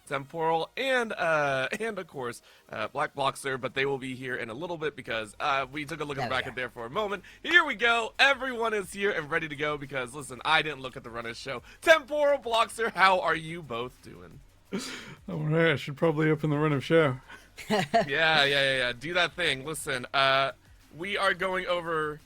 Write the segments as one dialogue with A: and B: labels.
A: Temporal, and of course, Black Bloxer, but they will be here in a little bit because we took a look at the bracket there for a moment. Here we go. Everyone is here and ready to go because, listen, I didn't look at the run of the show. Temporal, Bloxer, how are you both doing?
B: All right, I should probably open the run of show.
A: Yeah. Do that thing. Listen, we are going over.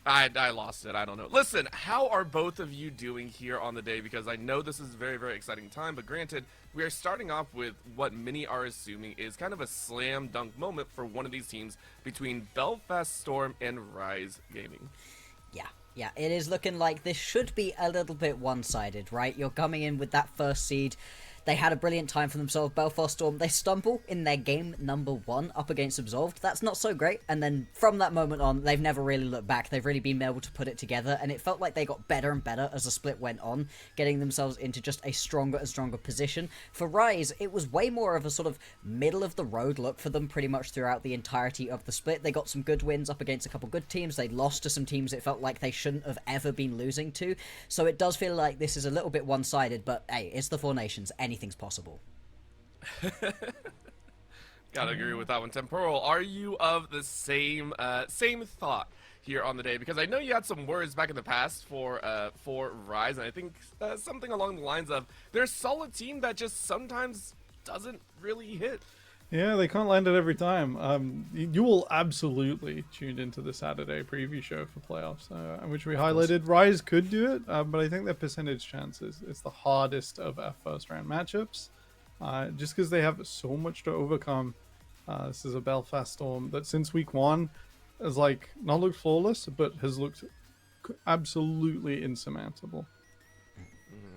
A: I lost it. I don't know. Listen, how are both of you doing here on the day? Because I know this is a very, very exciting time, but granted, we are starting off with what many are assuming is kind of a slam dunk moment for one of these teams between Belfast Storm and RIZE Gaming.
C: Yeah, it is looking like this should be a little bit one-sided, right? You're coming in with that first seed. They had a brilliant time for themselves. Belfast Storm, they stumble in their game number 1 up against Absolved. That's not so great. And then from that moment on, they've never really looked back. They've really been able to put it together. And it felt like they got better and better as the split went on, getting themselves into just a stronger and stronger position. For RIZE, it was way more of a sort of middle-of-the-road look for them pretty much throughout the entirety of the split. They got some good wins up against a couple good teams. They lost to some teams it felt like they shouldn't have ever been losing to. So it does feel like this is a little bit one-sided, but hey, it's the Four Nations. Anything's possible.
A: Gotta agree with that one. Temporal, are you of the same thought here on the day? Because I know you had some words back in the past for RIZE, and I think something along the lines of they're a solid team that just sometimes doesn't really hit.
B: Yeah, they can't land it every time. You will absolutely tune into the Saturday preview show for playoffs, in which we highlighted RIZE could do it, but I think their percentage chances is the hardest of our first round matchups, just because they have so much to overcome. This is a Belfast Storm that since week 1 has not looked flawless, but has looked absolutely insurmountable.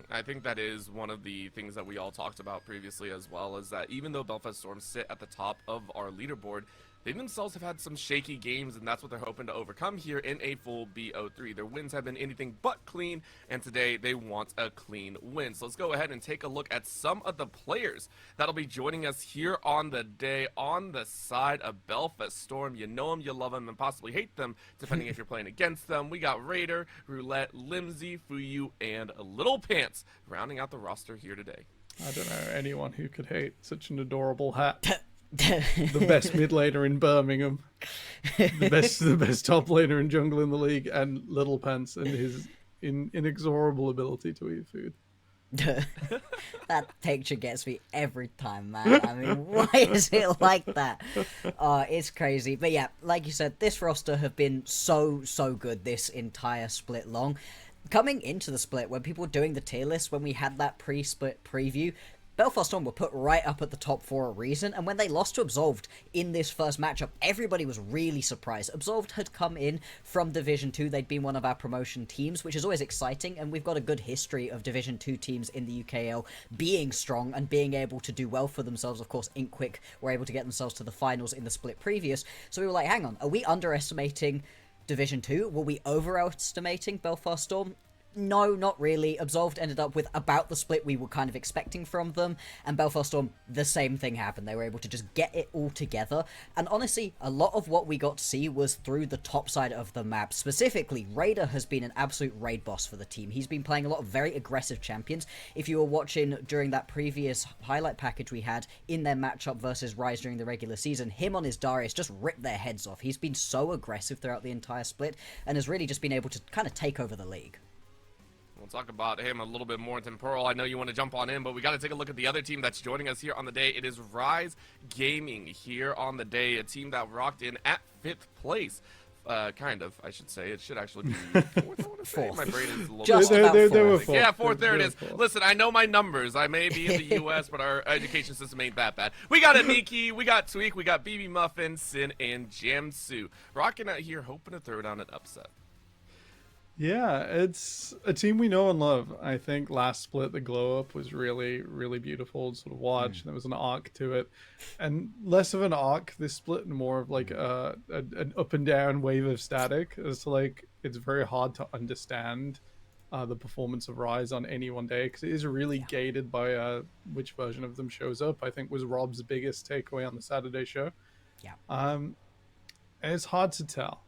A: I think that is one of the things that we all talked about previously as well, is that even though Belfast Storm sit at the top of our leaderboard, they themselves have had some shaky games, and that's what they're hoping to overcome here in a full BO3. Their wins have been anything but clean, and today they want a clean win. So let's go ahead and take a look at some of the players that'll be joining us here on the day on the side of Belfast Storm. You know them, you love them, and possibly hate them, depending if you're playing against them. We got Raider, Roulette, Limsy, Fuyu, and Little Pants rounding out the roster here today.
B: I don't know anyone who could hate such an adorable hat. The best mid laner in Birmingham, the best top laner in jungle in the league, and Little Pants and his inexorable ability to eat food.
C: That picture gets me every time, man. I mean, why is it like that? It's crazy. But yeah, like you said, this roster have been so good this entire split long. Coming into the split, when people were doing the tier list, when we had that pre-split preview, Belfast Storm were put right up at the top for a reason, and when they lost to Absolved in this first matchup, everybody was really surprised. Absolved had come in from Division 2, they'd been one of our promotion teams, which is always exciting, and we've got a good history of Division 2 teams in the UKL being strong and being able to do well for themselves. Of course, Inkquick were able to get themselves to the finals in the split previous, so we were like, hang on, are we underestimating Division 2? Were we overestimating Belfast Storm? No, not really. Absolved ended up with about the split we were kind of expecting from them, and Belfast Storm, the same thing happened. They were able to just get it all together, and honestly, a lot of what we got to see was through the top side of the map. Specifically, Raider has been an absolute raid boss for the team. He's been playing a lot of very aggressive champions. If you were watching during that previous highlight package we had in their matchup versus RIZE during the regular season, him on his Darius just ripped their heads off. He's been so aggressive throughout the entire split, and has really just been able to kind of take over the league.
A: We'll talk about him a little bit more in Temporal. I know you want to jump on in, but we got to take a look at the other team that's joining us here on the day. It is RIZE Gaming here on the day, a team that rocked in at 5th place. Kind of, I should say. It should actually be 4th, I want to say. My brain is a little
C: Just
A: bit
C: about
B: they
C: fourth.
B: were 4th.
A: Yeah, 4th, there it is.
B: Fourth.
A: Listen, I know my numbers. I may be in the U.S., but our education system ain't that bad. We got Aniki, we got Tweak, we got BB Muffin, Sin, and Jamsu. Rocking out here, hoping to throw down an upset.
B: Yeah, it's a team we know and love. I think last split, the glow up was really, really beautiful to sort of watch. There was an arc to it, and less of an arc this split, and more of like an up and down wave of static. It's like it's very hard to understand the performance of RIZE on any one day, because it is really gated by which version of them shows up. I think was Rob's biggest takeaway on the Saturday show.
C: Yeah.
B: And it's hard to tell.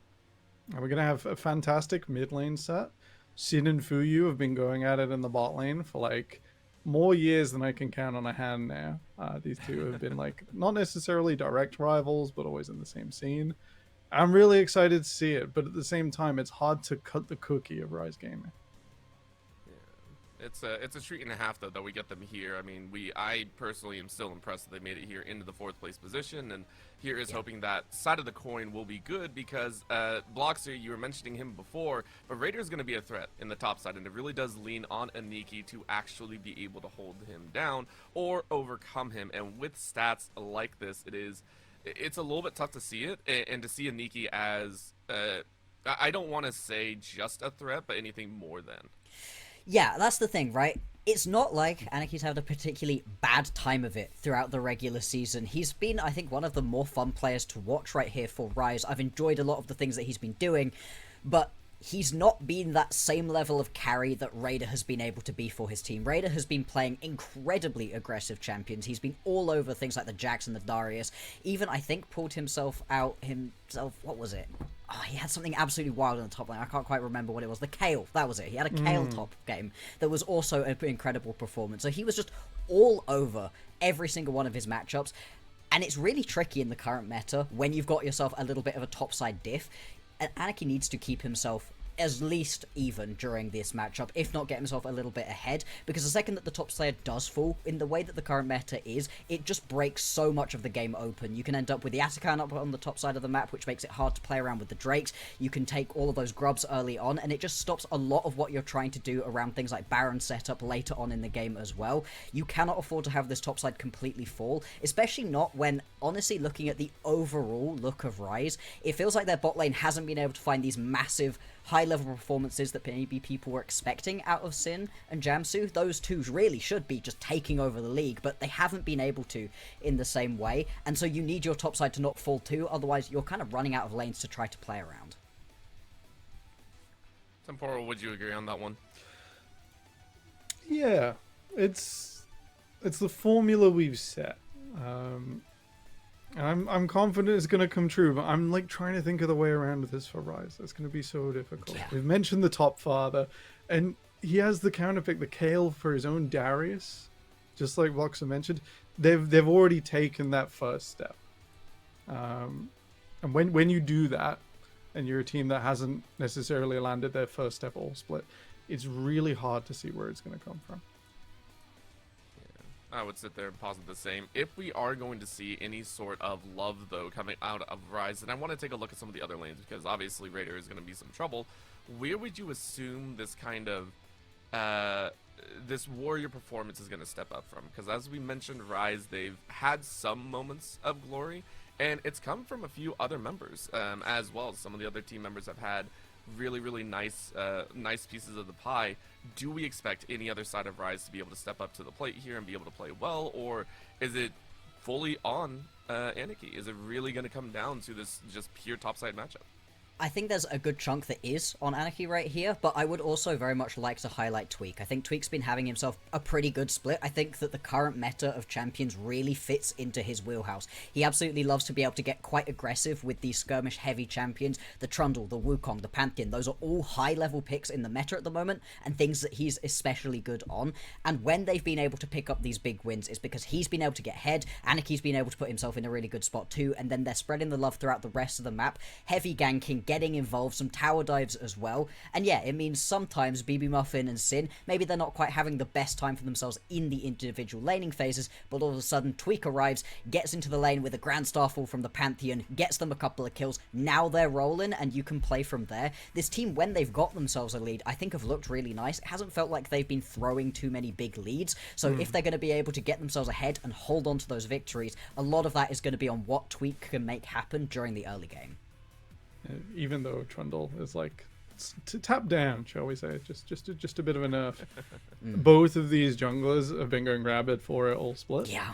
B: And we're going to have a fantastic mid lane set. Sin and Fuyu have been going at it in the bot lane for like more years than I can count on a hand now. These two have been like not necessarily direct rivals, but always in the same scene. I'm really excited to see it, but at the same time, it's hard to cut the cookie of Rise Gaming.
A: It's a treat and a half though that we get them here. I mean, I personally am still impressed that they made it here into the 4th place position, and here is hoping that side of the coin will be good because Bloxer, you were mentioning him before, but Raider is going to be a threat in the top side, and it really does lean on Aniki to actually be able to hold him down or overcome him. And with stats like this, it's a little bit tough to see it, and to see Aniki as I don't want to say just a threat, but anything more than.
C: Yeah, that's the thing, right? It's not like Anaki's had a particularly bad time of it throughout the regular season. He's been, I think, one of the more fun players to watch right here for RIZE. I've enjoyed a lot of the things that he's been doing, but he's not been that same level of carry that Raider has been able to be for his team. Raider has been playing incredibly aggressive champions. He's been all over things like the Jax and the Darius. Even, I think, pulled himself, what was it? Oh, he had something absolutely wild on the top lane. I can't quite remember what it was. The Kale, that was it. He had a Kale top game that was also an incredible performance. So he was just all over every single one of his matchups. And it's really tricky in the current meta when you've got yourself a little bit of a topside diff. And Anarchy needs to keep himself at least even during this matchup, if not get himself a little bit ahead, because the second that the top player does fall, in the way that the current meta is, it just breaks so much of the game open. You can end up with the Atakan up on the top side of the map, which makes it hard to play around with the Drakes. You can take all of those grubs early on, and it just stops a lot of what you're trying to do around things like Baron setup later on in the game as well. You cannot afford to have this top side completely fall, especially not when, honestly, looking at the overall look of RIZE, it feels like their bot lane hasn't been able to find these massive high-level performances that maybe people were expecting out of Sin and Jamsu. Those two really should be just taking over the league, but they haven't been able to in the same way, and so you need your top side to not fall too, otherwise you're kind of running out of lanes to try to play around.
A: Temporal, would you agree on that one?
B: Yeah, it's the formula we've set. I'm confident it's going to come true, but I'm like trying to think of the way around this for RIZE. It's going to be so difficult.
C: Yeah.
B: We've mentioned the top father, and he has the counterpick, the Kale for his own Darius, just like Voxer mentioned. They've already taken that first step, and when you do that, and you're a team that hasn't necessarily landed their first step all split, it's really hard to see where it's going to come from.
A: I would sit there and posit the same. If we are going to see any sort of love, though, coming out of RIZE, and I want to take a look at some of the other lanes, because obviously Raider is going to be some trouble, where would you assume this kind of, this warrior performance is going to step up from? Because as we mentioned, RIZE, they've had some moments of glory, and it's come from a few other members, as well. Some of the other team members have had really nice pieces of the pie. Do we expect any other side of RIZE to be able to step up to the plate here and be able to play well, or is it fully on Anarchy? Is it really going to come down to this just pure topside matchup?
C: I think there's a good chunk that is on Anarchy right here, but I would also very much like to highlight Tweak. I think Tweak's been having himself a pretty good split. I think that the current meta of champions really fits into his wheelhouse. He absolutely loves to be able to get quite aggressive with these skirmish-heavy champions. The Trundle, the Wukong, the Pantheon, those are all high-level picks in the meta at the moment, and things that he's especially good on. And when they've been able to pick up these big wins, it's because he's been able to get ahead, Anarchy's been able to put himself in a really good spot too, and then they're spreading the love throughout the rest of the map. Heavy ganking, getting involved, some tower dives as well, and yeah, it means sometimes BB Muffin and Sin, maybe they're not quite having the best time for themselves in the individual laning phases, but all of a sudden Tweak arrives, gets into the lane with a Grand Starfall from the Pantheon, gets them a couple of kills, now they're rolling and you can play from there. This team, when they've got themselves a lead, I think have looked really nice. It hasn't felt like they've been throwing too many big leads, so if they're going to be able to get themselves ahead and hold on to those victories, a lot of that is going to be on what Tweak can make happen during the early game.
B: Even though Trundle is like tap down, shall we say, just a bit of a nerf. Both of these junglers have been going rabid for it all split.
C: Yeah.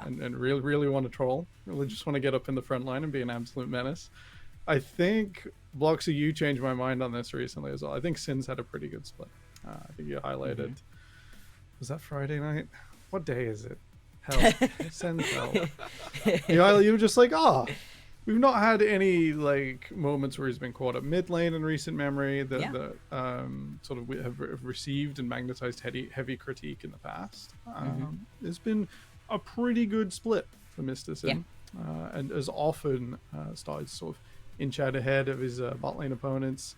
B: And really want to troll. Really just want to get up in the front line and be an absolute menace. I think Bloxy, you changed my mind on this recently as well. I think Sin's had a pretty good split. I think you highlighted. Was that Friday night? What day is it? Hell, send hell. You were just like, we've not had any like moments where he's been caught up mid lane in recent memory that
C: Yeah.
B: sort of we have received and magnetized heavy critique in the past. It's been a pretty good split for Mr. Sim, and has often started to sort of inch out ahead of his bot lane opponents.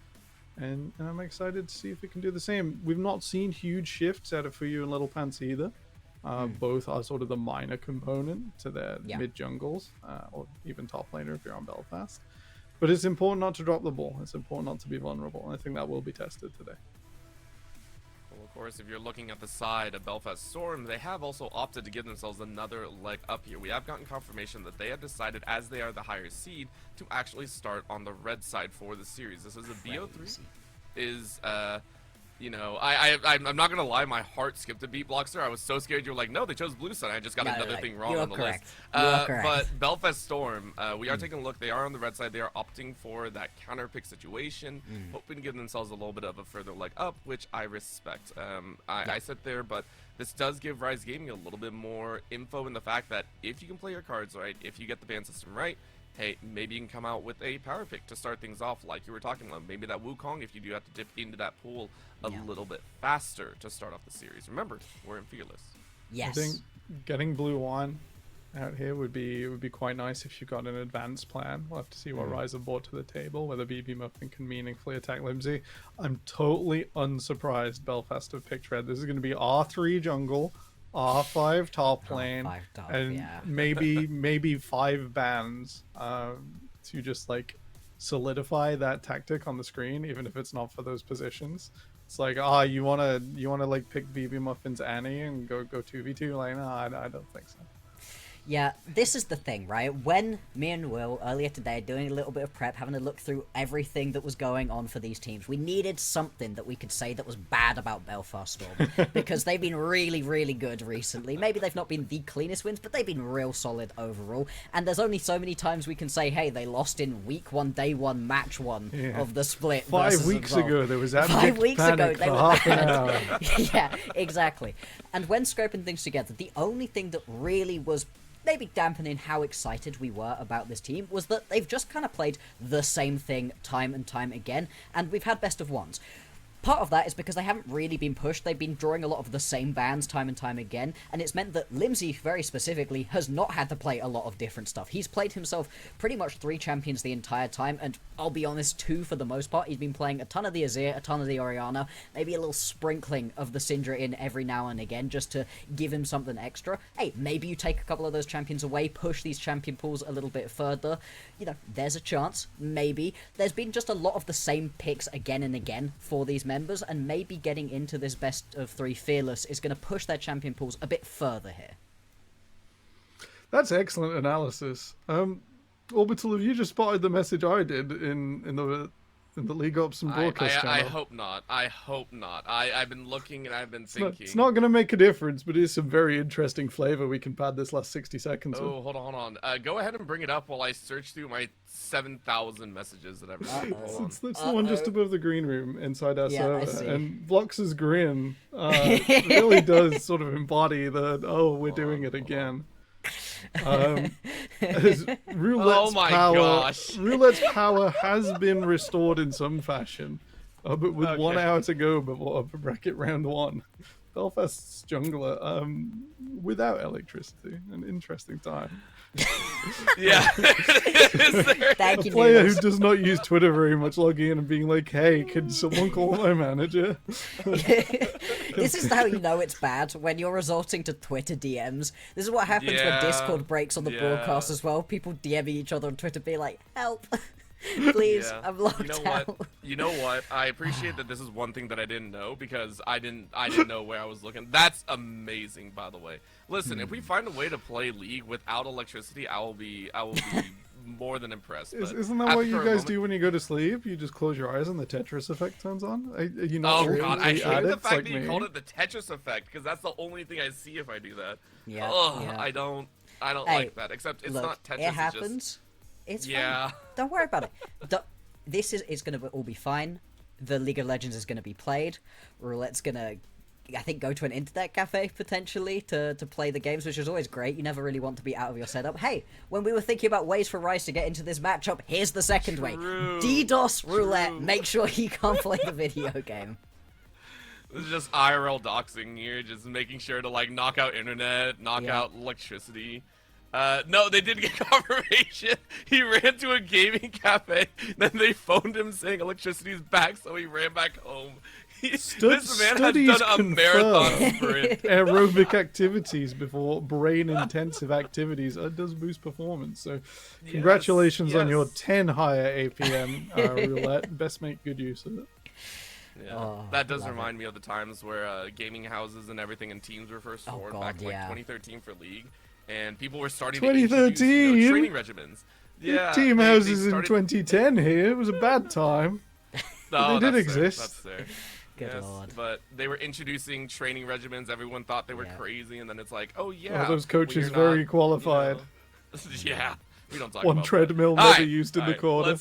B: And I'm excited to see if we can do the same. We've not seen huge shifts out of Fuyu and Little Pants either. Both are sort of the minor component to their mid jungles, or even top laner if you're on Belfast. But it's important not to drop the ball. It's important not to be vulnerable. And I think that will be tested today.
A: Well, of course, if you're looking at the side of Belfast Storm, they have also opted to give themselves another leg up here. We have gotten confirmation that they have decided, as they are the higher seed, to actually start on the red side for the series. This is a BO3. Is, you know, I'm not gonna lie, my heart skipped a beat, Blockster. I was so scared you were like, no, they chose blue side. I just got another thing wrong on the list. But Belfast Storm, we are taking a look. They are on the red side. They are opting for that counter pick situation, hoping to give themselves a little bit of a further leg up, which I respect. I sit there, but this does give RIZE Gaming a little bit more info in the fact that if you can play your cards right, if you get the ban system right, hey, maybe you can come out with a power pick to start things off like you were talking about. Maybe that Wukong if you do have to dip into that pool a little bit faster to start off the series. Remember, we're in Fearless.
C: Yes.
B: I think getting blue one out here would be quite nice if you got an advanced plan. We'll have to see what RIZE have brought to the table, whether BB Muffin can meaningfully attack Limsey. I'm totally unsurprised Belfast have picked red. This is going to be R3 jungle, R5 top lane, and maybe 5 bans to just like solidify that tactic on the screen, even if it's not for those positions. It's like, you wanna like pick BB Muffin's Annie and go 2v2 lane? I don't think so.
C: Yeah, this is the thing, right? When me and Will, earlier today, doing a little bit of prep, having a look through everything that was going on for these teams, we needed something that we could say that was bad about Belfast Storm, because they've been really, really good recently. Maybe they've not been the cleanest wins, but they've been real solid overall, and there's only so many times we can say, hey, they lost in week 1, day 1, match 1 of the split.
B: 5 weeks ago, there was
C: 5 weeks ago, they were
B: bad.
C: Yeah, exactly. And when scraping things together, the only thing that really was maybe dampening how excited we were about this team was that they've just kind of played the same thing time and time again, and we've had best of ones. Part of that is because they haven't really been pushed. They've been drawing a lot of the same bans time and time again, and it's meant that Limsey, very specifically, has not had to play a lot of different stuff. He's played himself pretty much 3 champions the entire time, and I'll be honest, 2 for the most part. He's been playing a ton of the Azir, a ton of the Orianna, maybe a little sprinkling of the Syndra in every now and again, just to give him something extra. Hey, maybe you take a couple of those champions away, push these champion pools a little bit further. You know, there's a chance, maybe. There's been just a lot of the same picks again and again for these members, and maybe getting into this best of 3 Fearless is going to push their champion pools a bit further here.
B: That's excellent analysis. Orbital, have you just spotted the message I did in the League Ops and broadcast channel?
A: I hope not. I hope not. I've been looking and I've been thinking.
B: It's not going to make a difference, but it's some very interesting flavor we can pad this last 60 seconds
A: with. Hold on. Go ahead and bring it up while I search through my 7,000 messages that I've received.
B: It's the one just above the green room inside our server. And Vlox's grin really does sort of embody the, we're doing it again. Roulette's power has been restored in some fashion, but with 1 hour to go before bracket round 1. Belfast's jungler, without electricity, an interesting time.
A: Yeah.
C: Thank you,
B: a player who does not use Twitter very much, logging in and being like, hey, can someone call my manager?
C: This is how you know it's bad, when you're resorting to Twitter DMs. This is what happens when Discord breaks on the broadcast as well. People DMing each other on Twitter, be like, help. Please, I'm locked out.
A: You know what? I appreciate that this is one thing that I didn't know, because I didn't know where I was looking. That's amazing, by the way. Listen, if we find a way to play League without electricity, I will be more than impressed.
B: Isn't that what you guys do when you go to sleep? You just close your eyes and the Tetris effect turns on? Are you not
A: God, I hate the fact
B: like
A: that you called it the Tetris effect, because that's the only thing I see if I do that.
C: Yeah.
A: I don't like that. Except it's not Tetris.
C: It happens. It's fine. Don't worry about it. It's gonna all be fine. The League of Legends is gonna be played. Roulette's gonna I think go to an internet cafe potentially to play the games, which is always great. You never really want to be out of your setup. Hey, when we were thinking about ways for RIZE to get into this matchup, here's the second way. DDoS roulette. Make sure you can't play the video game.
A: This is just IRL doxing here, just making sure to like knock out internet, knock out electricity. No, they did get confirmation. He ran to a gaming cafe, then they phoned him saying electricity's back, so he ran back home. This man has done a marathon sprint.
B: Aerobic activities before brain-intensive activities does boost performance. So, congratulations on your 10 higher APM roulette. Best make good use of it.
A: Yeah, that does remind me of the times where gaming houses and everything and teams were first formed back in like 2013 for League, and people were starting to introduce, training regimens. Yeah,
B: team houses in 2010 here. It was a bad time.
A: No,
B: they did exist.
A: That's fair.
C: Good lord.
A: But they were introducing training regimens. Everyone thought they were crazy, and then it's like, oh yeah,
B: those coaches very qualified.
A: Yeah, we don't talk
B: one
A: about
B: treadmill never used in the corner.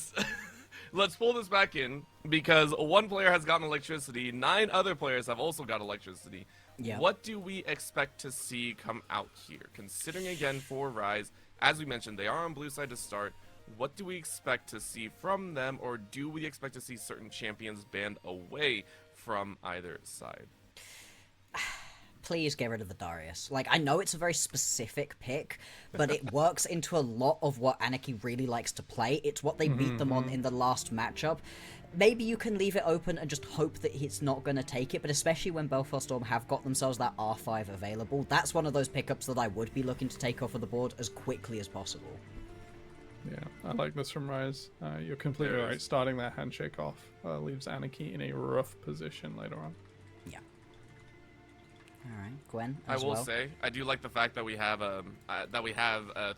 A: Let's pull this back in, because one player has gotten electricity, 9 other players have also got electricity.
C: Yeah.
A: What do we expect to see come out here? Considering again for RIZE, as we mentioned, they are on blue side to start. What do we expect to see from them, or do we expect to see certain champions banned away from either side?
C: Please get rid of the Darius. Like, I know it's a very specific pick, but it works into a lot of what Anarchy really likes to play. It's what they beat them on in the last matchup. Maybe you can leave it open and just hope that he's not going to take it, but especially when Belfast Storm have got themselves that R5 available, that's one of those pickups that I would be looking to take off of the board as quickly as possible.
B: Yeah, I like this from RIZE. You're completely right. Starting that handshake off leaves Anarchy in a rough position later on.
C: Yeah. All right, Gwen.
A: I will say, I do like the fact that we have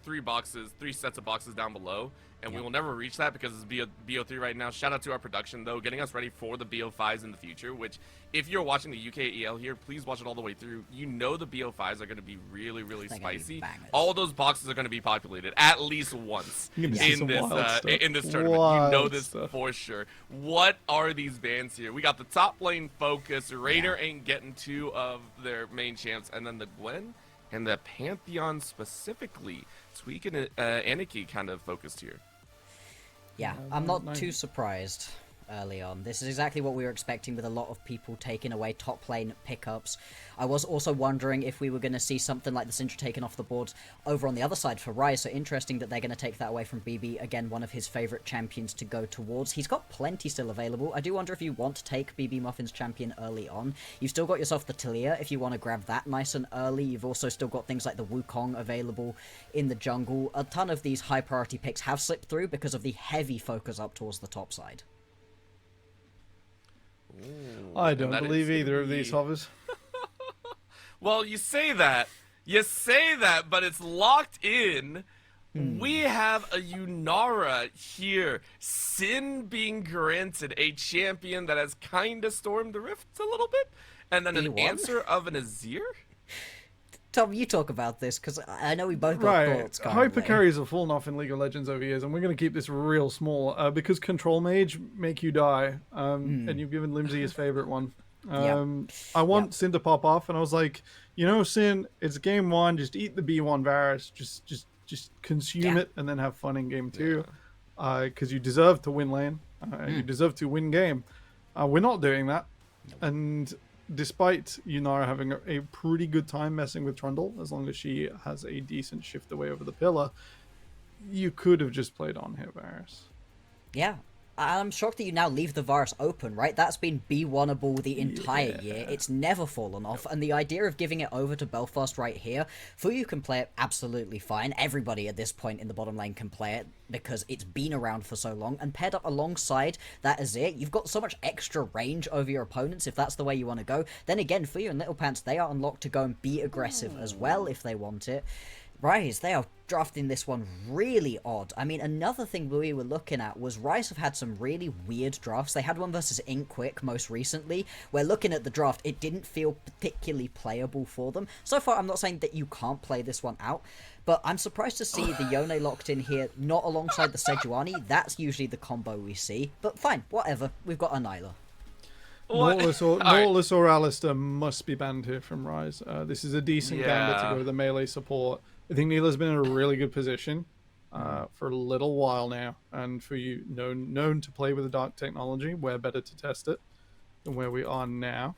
A: 3 sets of boxes down below, and we will never reach that because it's BO3 right now. Shout out to our production though, getting us ready for the BO5s in the future. Which, if you're watching the UKEL here, please watch it all the way through. You know the BO5s are going to be really, really spicy. All of those boxes are going to be populated at least once in this tournament. You know this for sure. What are these bans here? We got the top lane focus. Raider ain't getting 2 of their main champs, and then the Gwen and the Pantheon specifically. Tweak and Anarchy kind of focused here.
C: Yeah, I'm not too surprised early on. This is exactly what we were expecting, with a lot of people taking away top lane pickups. I was also wondering if we were going to see something like the Syndra taken off the board over on the other side for RIZE, so interesting that they're going to take that away from BB, again, one of his favourite champions to go towards. He's got plenty still available. I do wonder if you want to take BB Muffin's champion early on. You've still got yourself the Talia if you want to grab that nice and early. You've also still got things like the Wukong available in the jungle. A ton of these high priority picks have slipped through because of the heavy focus up towards the top side.
A: Ooh,
B: I don't believe either of these hovers.
A: Well, you say that, but it's locked in. We have a Yunara here. Sin being granted, a champion that has kind of stormed the rifts a little bit. And then an answer of an Azir?
C: Tom, you talk about this, because I know we both got thoughts.
B: Hyper carries have fallen off in League of Legends over years, and we're going to keep this real small because Control Mage make you die, and you've given Limsey his favorite one. I want Sin to pop off, and I was like, you know, Sin, it's game 1, just eat the B1 Varus, just consume it, and then have fun in game 2, because you deserve to win lane, you deserve to win game. We're not doing that, and despite Yunara having a pretty good time messing with Trundle, as long as she has a decent shift away over the pillar, you could have just played on here, Varus.
C: Yeah. I'm shocked that you now leave the Varus open, right? That's been B1able the entire year. It's never fallen off. And the idea of giving it over to Belfast right here, Fuyu can play it absolutely fine. Everybody at this point in the bottom lane can play it because it's been around for so long. And paired up alongside that Azir, you've got so much extra range over your opponents if that's the way you want to go. Then again, Fuyu and Little Pants, they are unlocked to go and be aggressive as well if they want it. RIZE, they are drafting this one really odd. I mean, another thing we were looking at was RIZE have had some really weird drafts. They had one versus Inkquick most recently, where looking at the draft, it didn't feel particularly playable for them. So far, I'm not saying that you can't play this one out, but I'm surprised to see the Yone locked in here, not alongside the Sejuani. That's usually the combo we see, but fine, whatever. We've got Anila.
A: What? All right.
B: Nautilus or Alistair must be banned here from Rise. This is a decent gambit to
A: Yeah.
B: go with the melee support. I think Neela's been in a really good position for a little while now, and for you known to play with the dark technology, where better to test it than where we are now.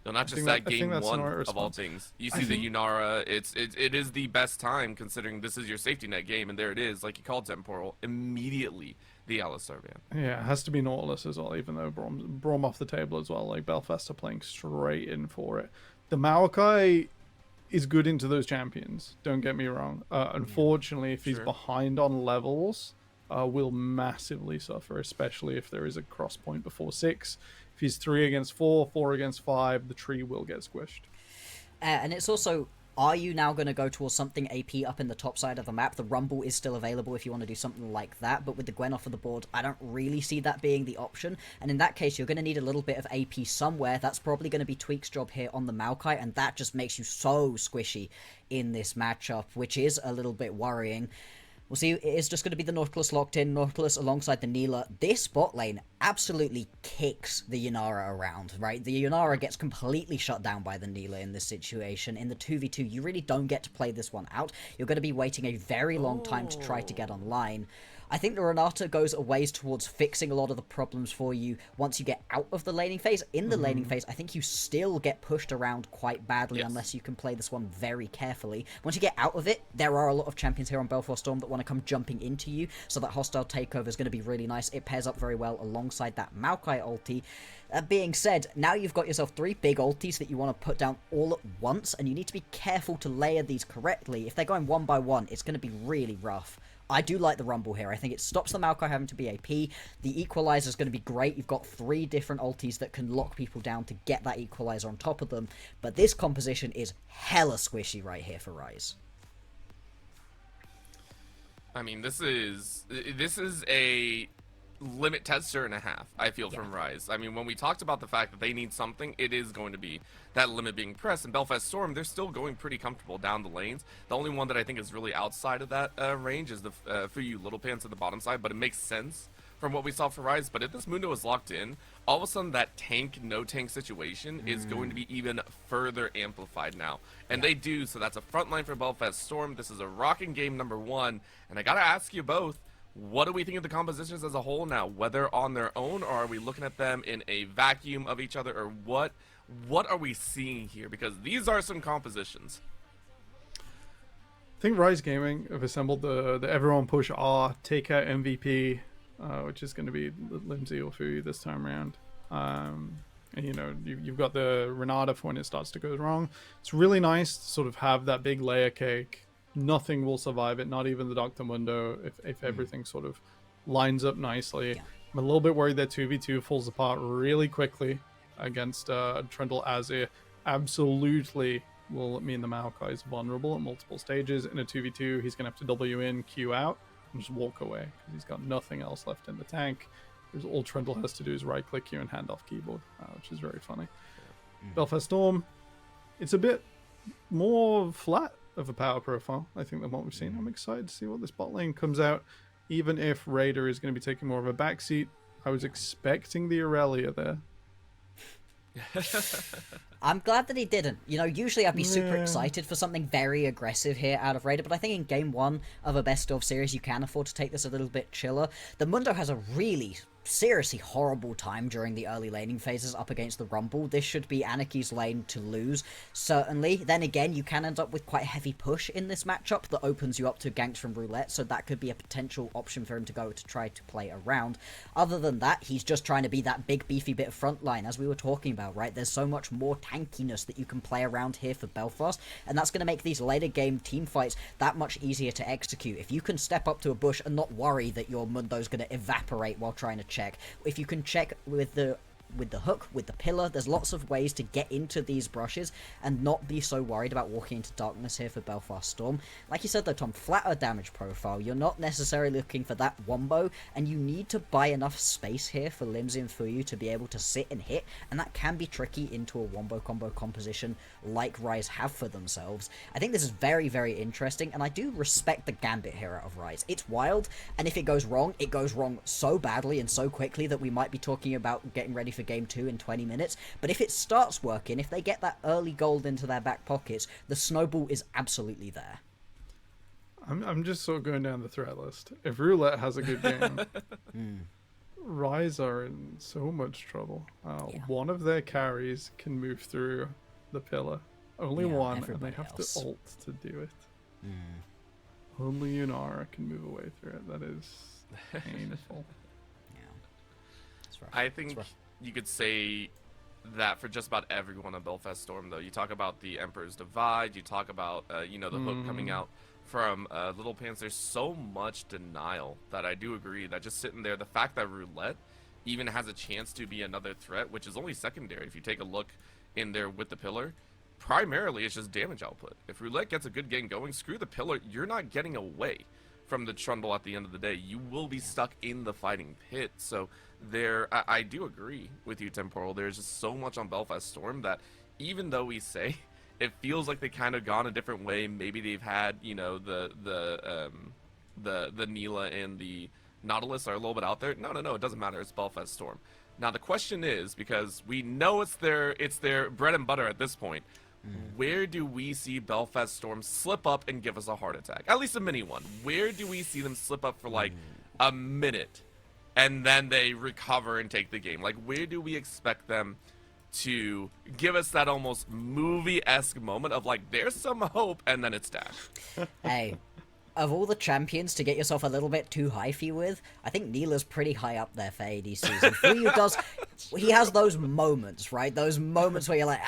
A: No, not
B: I
A: just
B: think
A: that,
B: I think
A: game
B: that's the
A: one
B: right
A: of all
B: response.
A: things. You
B: I
A: see the
B: think-
A: Yunara, it is the best time considering this is your safety net game, and there it is, like you called Temporal, immediately the Alistar ban.
B: Yeah, it has to be Nautilus as well, even though Brom off the table as well. Like Belfast are playing straight in for it. The Maokai is good into those champions. Don't get me wrong. Unfortunately, if he's
A: Sure.
B: behind on levels, will massively suffer, especially if there is a cross point before 6. If he's 3 against 4, 4 against 5, the tree will get squished.
C: And it's also, are you now going to go towards something AP up in the top side of the map? The Rumble is still available if you want to do something like that, but with the Gwen off of the board, I don't really see that being the option. And in that case, you're going to need a little bit of AP somewhere. That's probably going to be Tweak's job here on the Maokai, and that just makes you so squishy in this matchup, which is a little bit worrying. We'll see, it is just going to be the Nautilus locked in, Nautilus alongside the Neela. This bot lane absolutely kicks the Yunara around, right? The Yunara gets completely shut down by the Neela in this situation. In the 2v2, you really don't get to play this one out. You're going to be waiting a very long time to try to get online. I think the Renata goes a ways towards fixing a lot of the problems for you once you get out of the laning phase. In the laning phase, I think you still get pushed around quite badly unless you can play this one very carefully. Once you get out of it, there are a lot of champions here on Belfast Storm that want to come jumping into you, so that hostile takeover is going to be really nice. It pairs up very well alongside that Maokai ulti. That being said, now you've got yourself 3 big ultis that you want to put down all at once, and you need to be careful to layer these correctly. If they're going one by one, it's going to be really rough. I do like the Rumble here. I think it stops the Maokai having to be AP. The Equalizer is going to be great. You've got 3 different ultis that can lock people down to get that Equalizer on top of them. But this composition is hella squishy right here for RIZE.
A: I mean, this is a limit tester and a half, I feel, from RIZE. I mean, when we talked about the fact that they need something, it is going to be that limit being pressed. And Belfast Storm, they're still going pretty comfortable down the lanes. The only one that I think is really outside of that range is the Fuyu Little Pants at the bottom side, but it makes sense from what we saw for RIZE. But if this Mundo is locked in, all of a sudden that tank, no tank situation is going to be even further amplified now. And they do, so that's a front line for Belfast Storm. This is a rocking game number 1. And I gotta ask you both, what do we think of the compositions as a whole now? Whether on their own, or are we looking at them in a vacuum of each other, or what are we seeing here? Because these are some compositions.
B: I think Rise Gaming have assembled the everyone push R, take out MVP, which is going to be Limsey or Fuyu this time around. And you know, you've got the Renata for when it starts to go wrong. It's really nice to sort of have that big layer cake. Nothing will survive it, not even the Dr. Mundo, if everything sort of lines up nicely. I'm a little bit worried that 2v2 falls apart really quickly against Trundle Azir. Absolutely will mean the Maokai is vulnerable at multiple stages. In a 2v2, he's going to have to W in, Q out, and just walk away, because he's got nothing else left in the tank. Because all Trundle has to do is right-click you and hand off keyboard, which is very funny. Belfast Storm, it's a bit more flat of a power profile, I think, than what we've seen. I'm excited to see what this bot lane comes out, even if Raider is going to be taking more of a backseat. I was expecting the Aurelia there.
C: I'm glad that he didn't. You know, usually I'd be super excited for something very aggressive here out of Raider, but I think in game 1 of a best of series, you can afford to take this a little bit chiller. The Mundo has a really seriously horrible time during the early laning phases up against the Rumble. This should be Anarchy's lane to lose, certainly. Then again, you can end up with quite a heavy push in this matchup that opens you up to ganks from Roulette, so that could be a potential option for him to go to try to play around. Other than that, he's just trying to be that big beefy bit of front line, as we were talking about, right? There's so much more tankiness that you can play around here for Belfast, and that's going to make these later game team fights that much easier to execute. If you can step up to a bush and not worry that your Mundo's going to evaporate while trying to check, if you can check with the hook, with the pillar, there's lots of ways to get into these brushes and not be so worried about walking into darkness here for Belfast Storm. Like you said though, Tom, flatter damage profile. You're not necessarily looking for that wombo, and you need to buy enough space here for Limsey and Fuyu to be able to sit and hit, and that can be tricky into a wombo combo composition like RIZE have for themselves. I think this is very, very interesting, and I do respect the gambit here out of RIZE. It's wild, and if it goes wrong so badly and so quickly that we might be talking about getting ready for for game 2 in 20 minutes. But if it starts working, if they get that early gold into their back pockets, the snowball is absolutely there.
B: I'm just sort of going down the threat list. If Roulette has a good game, RIZE are in so much trouble. One of their carries can move through the pillar. Only one, and they have to ult to do it. Only Yunara can move away through it. That is painful.
A: I think you could say that for just about everyone on Belfast Storm, though. You talk about the Emperor's Divide, you talk about, the hook coming out from Little Pants. There's so much denial that I do agree that just sitting there, the fact that Roulette even has a chance to be another threat, which is only secondary. If you take a look in there with the pillar, primarily it's just damage output. If Roulette gets a good game going, screw the pillar, you're not getting away from the Trundle at the end of the day. You will be stuck in the fighting pit. So I do agree with you, Temporal. There's just so much on Belfast Storm that even though we say it feels like they kind of gone a different way, maybe they've had, the Neela and the Nautilus are a little bit out there. No, it doesn't matter. It's Belfast Storm. Now the question is, because we know it's their bread and butter at this point, where do we see Belfast Storm slip up and give us a heart attack? At least a mini one. Where do we see them slip up for like a minute and then they recover and take the game? Like, where do we expect them to give us that almost movie-esque moment of like, there's some hope, and then it's dashed?
C: Hey, of all the champions to get yourself a little bit too hyphy with, I think Neela's pretty high up there for ADCs. And Fuyu he has those moments, right? Those moments where you're like,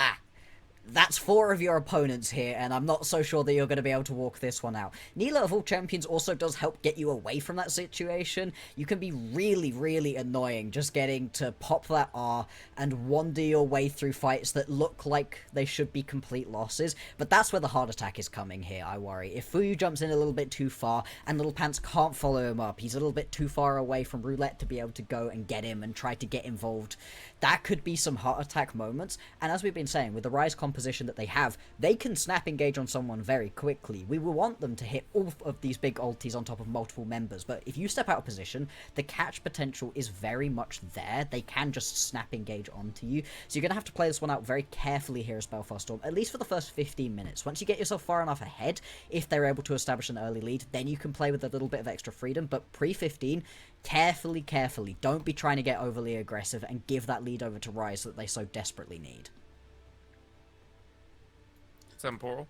C: that's 4 of your opponents here, and I'm not so sure that you're going to be able to walk this one out. Neela, of all champions, also does help get you away from that situation. You can be really, really annoying just getting to pop that R and wander your way through fights that look like they should be complete losses. But that's where the heart attack is coming here, I worry. If Fuyu jumps in a little bit too far and Little Pants can't follow him up, he's a little bit too far away from Roulette to be able to go and get him and try to get involved, that could be some heart attack moments. And as we've been saying, with the RIZE composition that they have, they can snap engage on someone very quickly. We will want them to hit all of these big ultis on top of multiple members, but if you step out of position, the catch potential is very much there. They can just snap engage onto you. So you're going to have to play this one out very carefully here as Belfast Storm, at least for the first 15 minutes. Once you get yourself far enough ahead, if they're able to establish an early lead, then you can play with a little bit of extra freedom. But pre-15, carefully, don't be trying to get overly aggressive and give that lead over to RIZE that they so desperately need.
A: Temporal?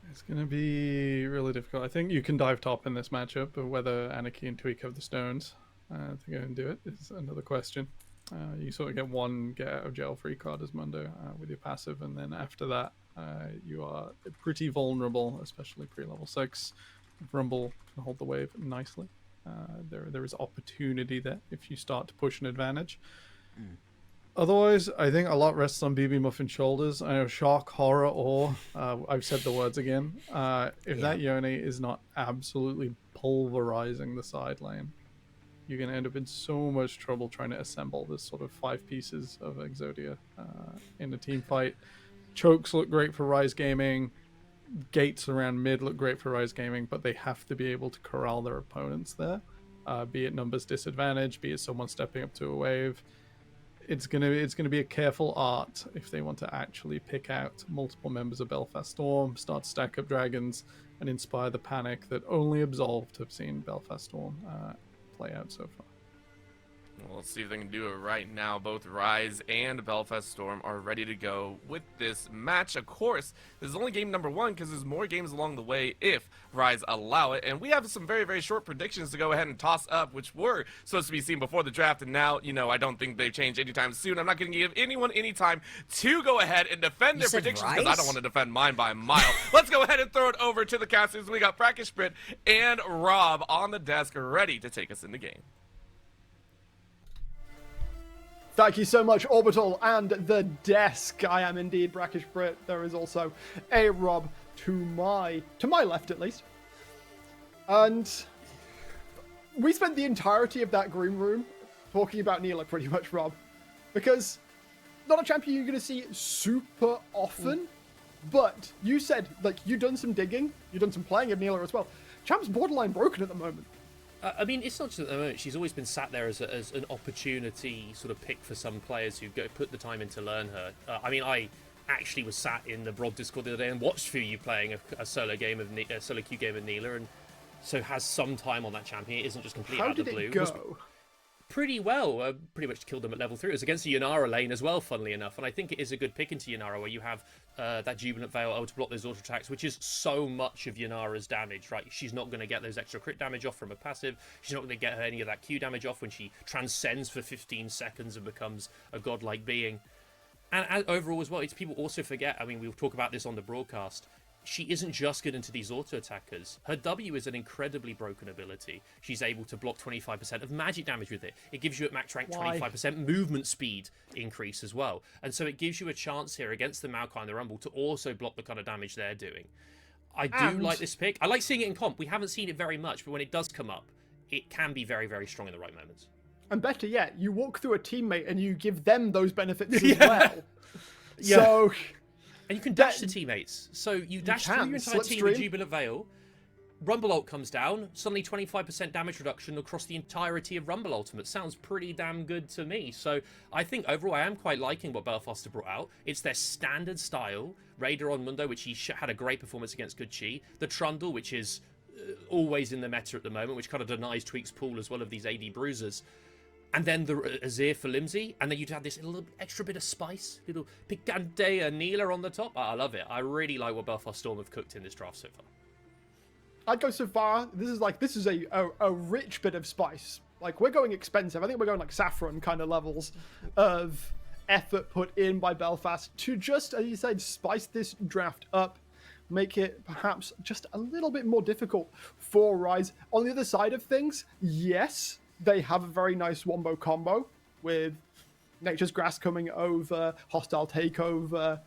B: It's going to be really difficult. I think you can dive top in this matchup, but whether Anarchy and Tweak have the stones to go and do it is another question. You sort of get one get out of jail free card as Mundo with your passive, and then after that you are pretty vulnerable, especially pre-level 6. Rumble can hold the wave nicely. There is opportunity there if you start to push an advantage. Otherwise, I think a lot rests on BB Muffin's shoulders. I know shock, horror, awe. I've said the words again. If that Yone is not absolutely pulverizing the side lane, you're going to end up in so much trouble trying to assemble this sort of 5 pieces of Exodia in a team fight. Chokes look great for RIZE Gaming. Gates around mid look great for RIZE Gaming, but they have to be able to corral their opponents there. Be it numbers disadvantage, be it someone stepping up to a wave. It's gonna be a careful art if they want to actually pick out multiple members of Belfast Storm, start to stack up dragons, and inspire the panic that only Absolved have seen Belfast Storm play out so far.
A: Well, let's see if they can do it right now. Both RIZE and Belfast Storm are ready to go with this match. Of course, this is only game number 1 because there's more games along the way if RIZE allow it. And we have some very, very short predictions to go ahead and toss up, which were supposed to be seen before the draft. And now, I don't think they change anytime soon. I'm not going to give anyone any time to go ahead and defend their predictions because I don't want to defend mine by a mile. Let's go ahead and throw it over to the casters. We got Brackish Brit and Rob on the desk ready to take us in the game.
D: Thank you so much, Orbital and the desk. I am indeed Brackish Brit. There is also a Rob to my left, at least. And we spent the entirety of that green room talking about Neela, pretty much, Rob, because not a champion you're going to see super often. But you said, like, you've done some digging, you've done some playing of Neela as well. Champ's borderline broken at the moment.
E: I mean, it's not just at the moment. She's always been sat there as an opportunity sort of pick for some players who put the time in to learn her. I mean, I actually was sat in the Broad Discord the other day and watched for you playing a solo game of a solo queue game of Neela, and so has some time on that champion. It isn't just completely
D: How
E: out of
D: did
E: the blue.
D: it go?
E: Pretty well. Pretty much killed them at level 3. It was against the Yanara lane as well, funnily enough. And I think it is a good pick into Yanara where you have that Jubilant Veil able to block those auto attacks, which is so much of Yanara's damage, right? She's not going to get those extra crit damage off from a passive. She's not going to get her any of that Q damage off when she transcends for 15 seconds and becomes a godlike being. And overall as well, it's people also forget, I mean, we'll talk about this on the broadcast, she isn't just good into these auto attackers. Her W is an incredibly broken ability. She's able to block 25% of magic damage with it. It gives you at max rank 25% movement speed increase as well. And so it gives you a chance here against the Maokai and the Rumble to also block the kind of damage they're doing. I do like this pick. I like seeing it in comp. We haven't seen it very much, but when it does come up, it can be very, very strong in the right moments.
D: And better yet, you walk through a teammate and you give them those benefits as well.
E: Yeah.
D: So...
E: And you can dash the teammates. So you dash through your entire team with Jubilant Veil. Rumble ult comes down. Suddenly 25% damage reduction across the entirety of Rumble Ultimate. Sounds pretty damn good to me. So I think overall I am quite liking what Belfast have brought out. It's their standard style. Raider on Mundo, which he had a great performance against Good Chi. The Trundle, which is always in the meta at the moment, which kind of denies Tweak's pool as well of these AD bruisers. And then the Azir for Limsey, and then you'd have this little extra bit of spice, little picante Neela on the top. I love it. I really like what Belfast Storm have cooked in this draft so far.
D: I'd go so far. This is a rich bit of spice. Like, we're going expensive. I think we're going like saffron kind of levels of effort put in by Belfast to just, as you said, spice this draft up, make it perhaps just a little bit more difficult for RIZE. On the other side of things, yes, they have a very nice wombo combo with Nature's Grass coming over, Hostile Takeover,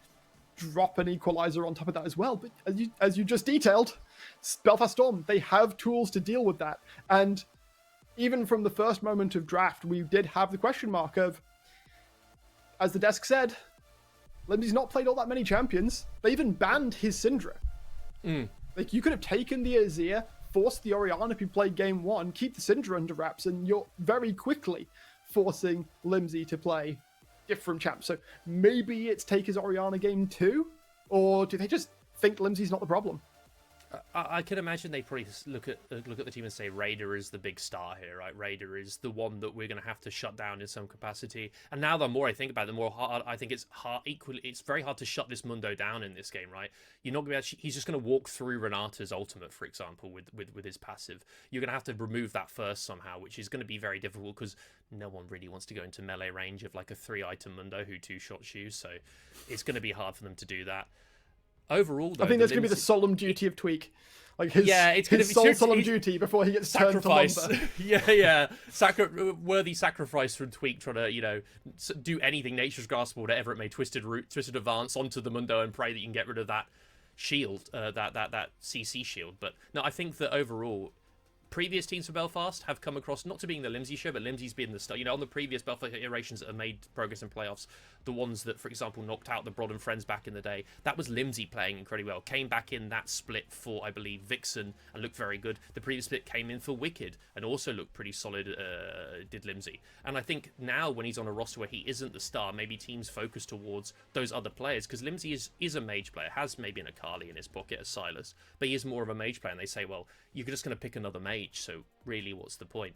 D: drop an Equalizer on top of that as well. But as you just detailed, Belfast Storm, they have tools to deal with that. And even from the first moment of draft, we did have the question mark of, as the desk said, Limsey's not played all that many champions. They even banned his Syndra. Like, you could have taken the Azir, force the Orianna if you play game 1, keep the Syndra under wraps, and you're very quickly forcing Limsey to play different champs. So maybe it's take his Orianna game 2, or do they just think Limsey's not the problem?
E: I can imagine they probably look at the team and say Raider is the big star here, right? Raider is the one that we're going to have to shut down in some capacity. And now the more I think about it, the more hard I think it's hard. Equally, it's very hard to shut this Mundo down in this game, right? You're not going to. He's just going to walk through Renata's ultimate, for example, with his passive. You're going to have to remove that first somehow, which is going to be very difficult because no one really wants to go into melee range of like a 3-item Mundo who 2-shots you. So it's going to be hard for them to do that. Overall, though,
D: I think that's going to be the solemn duty of Tweak. Like his solemn duty before he gets
E: sacrifice.
D: turned to lumber.
E: yeah. Worthy sacrifice from Tweak trying to, do anything Nature's Grasp or whatever it may, twisted advance onto the Mundo and pray that you can get rid of that shield, that CC shield. But no, I think that overall, previous teams for Belfast have come across, not to being the Limsey show, but Limsey's been the star. On the previous Belfast iterations that have made progress in playoffs, the ones that, for example, knocked out the Broad and Friends back in the day, that was Limsey playing incredibly well. Came back in that split for, I believe, Vixen and looked very good. The previous split came in for Wicked and also looked pretty solid, did Limsey. And I think now when he's on a roster where he isn't the star, maybe teams focus towards those other players, because Limsey is a mage player, has maybe an Akali in his pocket, a Silas, but he is more of a mage player, and they say, well, you're just going to pick another mage, so really, what's the point?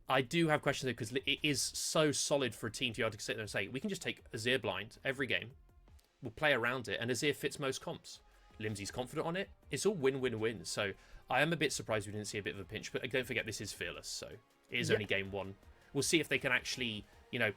E: I do have questions there because it is so solid for a team to be able to sit there and say, we can just take Azir blind every game, we'll play around it, and Azir fits most comps. Limsey's confident on it. It's all win-win-win. So I am a bit surprised we didn't see a bit of a pinch, but don't forget this is Fearless, so it is only game 1. We'll see if they can actually,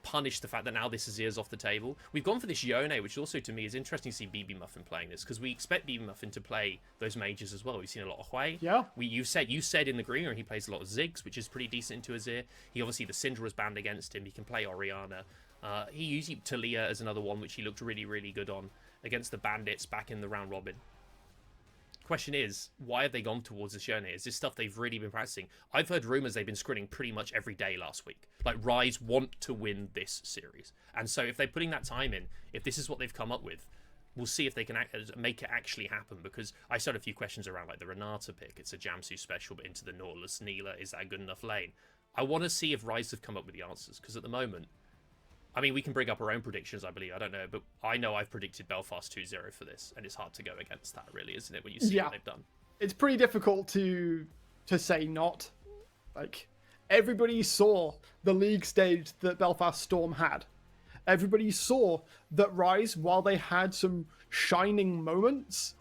E: punish the fact that now this Azir's off the table. We've gone for this Yone, which also to me is interesting to see BB Muffin playing this, because we expect BB Muffin to play those mages as well. We've seen a lot of Hui.
D: Yeah.
E: You said in the green room he plays a lot of Ziggs, which is pretty decent into Azir. He obviously, the Syndra was banned against him. He can play Orianna. He used Talia as another one, which he looked really, really good on against the Bandits back in the round robin. Question is, why have they gone towards this Yone? Is this stuff they've really been practicing? I've heard rumors they've been screening pretty much every day last week. Like, RIZE want to win this series. And so if they're putting that time in, if this is what they've come up with, we'll see if they can make it actually happen, because I still had a few questions around like the Renata pick. It's a Jamsu special, but into the Nautilus Neela, is that a good enough lane? I want to see if RIZE have come up with the answers, because at the moment, I mean, we can bring up our own predictions, I believe. I don't know, but I know I've predicted Belfast 2-0 for this, and it's hard to go against that, really, isn't it, when you see what they've done?
D: It's pretty difficult to say not. Like, everybody saw the league stage that Belfast Storm had. Everybody saw that RIZE, while they had some shining moments,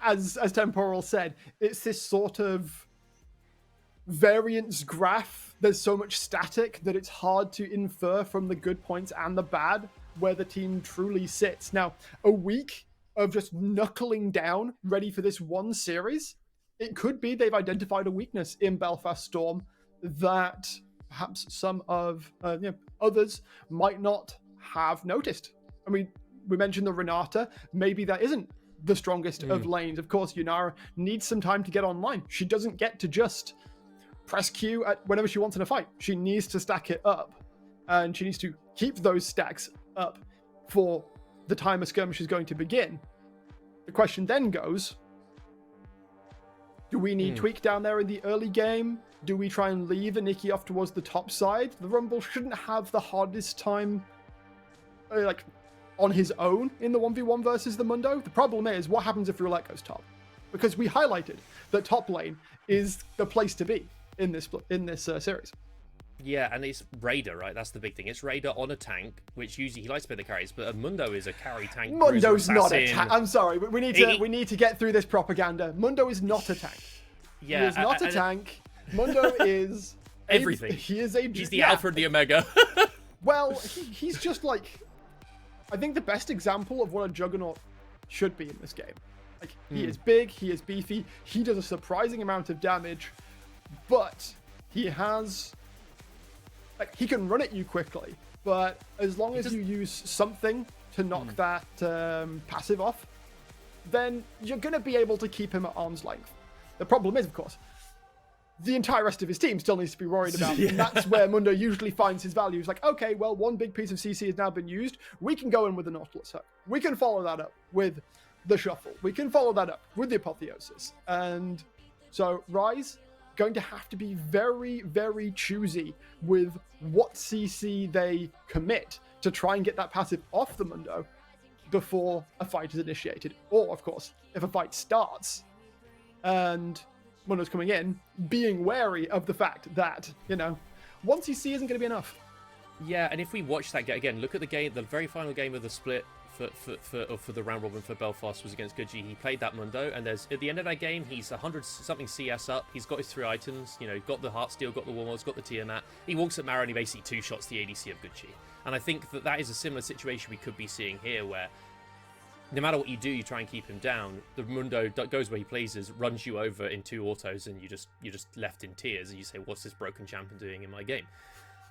D: as Temporal said, it's this sort of variance graph. There's so much static that it's hard to infer from the good points and the bad where the team truly sits. Now, a week of just knuckling down, ready for this one series, it could be they've identified a weakness in Belfast Storm that perhaps some of others might not have noticed. I mean, we mentioned the Renata. Maybe that isn't the strongest of lanes. Of course, Yunara needs some time to get online. She doesn't get to just press Q at whenever she wants in a fight. She needs to stack it up, and she needs to keep those stacks up for the time a skirmish is going to begin. The question then goes, do we need Tweak down there in the early game? Do we try and leave Aniki off towards the top side? The Rumble shouldn't have the hardest time on his own in the 1v1 versus the Mundo. The problem is, what happens if Roulette goes top? Because we highlighted that top lane is the place to be in this series.
E: Yeah, and it's Raider, right? That's the big thing. It's Raider on a tank, which usually he likes to play the carries, but a Mundo is a carry tank.
D: Mundo's not a tank. I'm sorry, we need to get through this propaganda. Mundo is not a tank.
E: Yeah,
D: he is not a tank. Mundo is
E: everything.
D: He's the
E: alpha and the omega.
D: Well, he's just like, I think the best example of what a Juggernaut should be in this game. Like, he is big, he is beefy, he does a surprising amount of damage, but he has, like, he can run at you quickly, but as long as you use something to knock that passive off, then you're going to be able to keep him at arm's length. The problem is, of course, the entire rest of his team still needs to be worried about. And that's where Mundo usually finds his value. It's like, okay, well, one big piece of CC has now been used. We can go in with the Nautilus hook. We can follow that up with the Shuffle. We can follow that up with the Apotheosis. And so RIZE going to have to be very, very choosy with what CC they commit to try and get that passive off the Mundo before a fight is initiated. Or, of course, if a fight starts and Mundo's coming in, being wary of the fact that, one CC isn't going to be enough.
E: Yeah, and if we watch that again, look at the game, the very final game of the split for the round robin for Belfast was against Gucci. He played that Mundo, and there's at the end of that game, he's 100 something CS up. He's got his 3 items, got the Heartsteel, got the Warlords, got the Tiamat. He walks at Mara and he basically 2-shots the ADC of Gucci. And I think that is a similar situation we could be seeing here, where no matter what you do, you try and keep him down. The Mundo goes where he pleases, runs you over in 2 autos, and you're just left in tears. And you say, "What's this broken champion doing in my game?"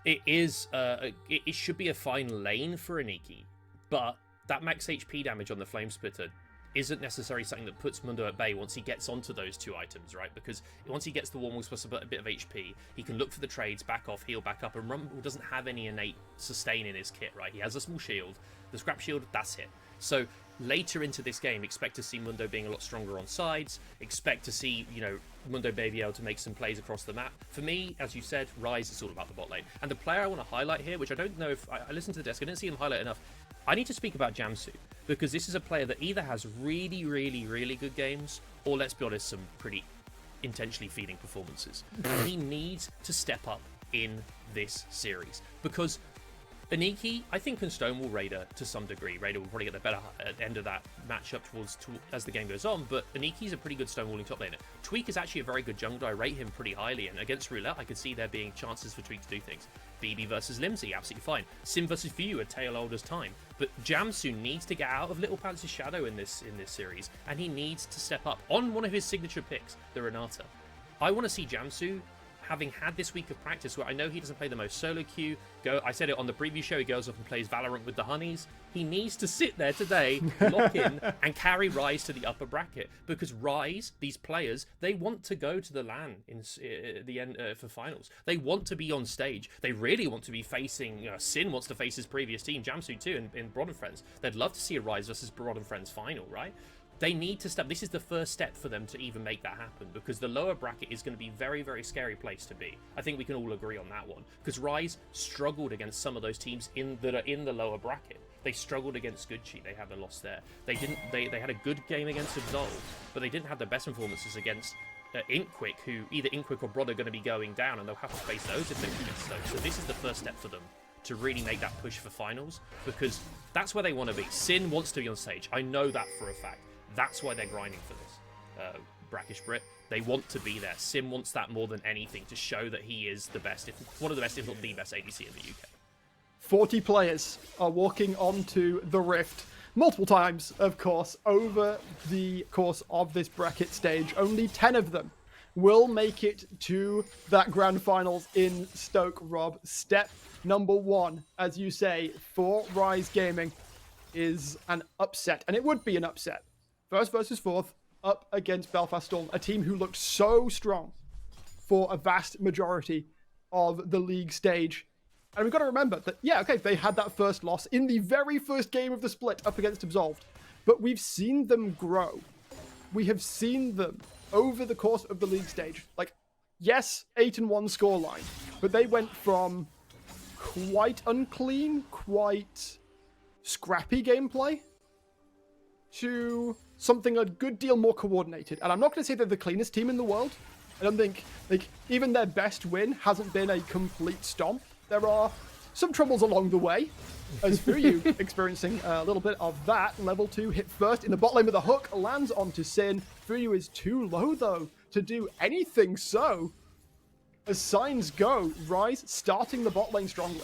E: It is. It should be a fine lane for Aniki, but that max HP damage on the Flame Splitter isn't necessarily something that puts Mundo at bay once he gets onto those 2 items, right? Because once he gets the Warm Wheels plus a bit of HP, he can look for the trades, back off, heal back up, and Rumble doesn't have any innate sustain in his kit, right? He has a small shield, the scrap shield, that's it. So later into this game, expect to see Mundo being a lot stronger on sides, expect to see, Mundo be able to make some plays across the map. For me, as you said, RIZE is all about the bot lane. And the player I want to highlight here, which I don't know if I listened to the desk, I didn't see him highlight enough. I need to speak about Jamsu, because this is a player that either has really, really, really good games, or let's be honest, some pretty intentionally feeding performances. And he needs to step up in this series, because Aniki, I think, can stonewall Raider to some degree. Raider will probably get the better end of that matchup as the game goes on, but Aniki's a pretty good stonewalling top laner. Tweak is actually a very good jungler. I rate him pretty highly, and against Roulette, I could see there being chances for Tweak to do things. BB versus Limsey, absolutely fine. Sim versus Few, a tale old as time. But Jamsu needs to get out of Little Pants' shadow in this series, and he needs to step up on one of his signature picks, the Renata. I want to see Jamsu having had this week of practice where I know he doesn't play the most solo queue. I said it on the preview show, he goes off and plays Valorant with the honeys. He needs to sit there today, lock in, and carry RIZE to the upper bracket. Because RIZE, these players, they want to go to the LAN in the end for finals. They want to be on stage. They really want to be facing, Sin wants to face his previous team, Jamsu too, in Broad and Friends. They'd love to see a RIZE versus Broad and Friends final, right? They need to step. This is the first step for them to even make that happen, because the lower bracket is going to be a very, very scary place to be. I think we can all agree on that one, because RIZE struggled against some of those teams that are in the lower bracket. They struggled against Gucci. They had a loss there. They didn't. They had a good game against Absolve, but they didn't have the best performances against Inkquick, who either Inkquick or Broad are going to be going down, and they'll have to face those if they can get those. So this is the first step for them to really make that push for finals, because that's where they want to be. Sin wants to be on stage. I know that for a fact. That's why they're grinding for this. Brackish Brit, they want to be there. Sim wants that more than anything, to show that he is the best, one of the best, if not the best ADC in the UK.
D: 40 players are walking onto the Rift multiple times, of course, over the course of this bracket stage. Only 10 of them will make it to that grand finals in Stoke, Rob. Step number 1, as you say, for RIZE Gaming is an upset, and it would be an upset. First versus fourth, up against Belfast Storm, a team who looked so strong for a vast majority of the league stage. And we've got to remember that, yeah, okay, they had that first loss in the very first game of the split up against Absolved, but we've seen them grow. We have seen them over the course of the league stage. Like, yes, 8-1 scoreline, but they went from quite unclean, quite scrappy gameplay to something a good deal more coordinated. And I'm not going to say they're the cleanest team in the world. I don't think, like, even their best win hasn't been a complete stomp. There are some troubles along the way, as Fuyu experiencing a little bit of that. Level 2 hit first in the bot lane with a hook, lands onto Sin. Fuyu is too low, though, to do anything, so as signs go, RIZE starting the bot lane strongly.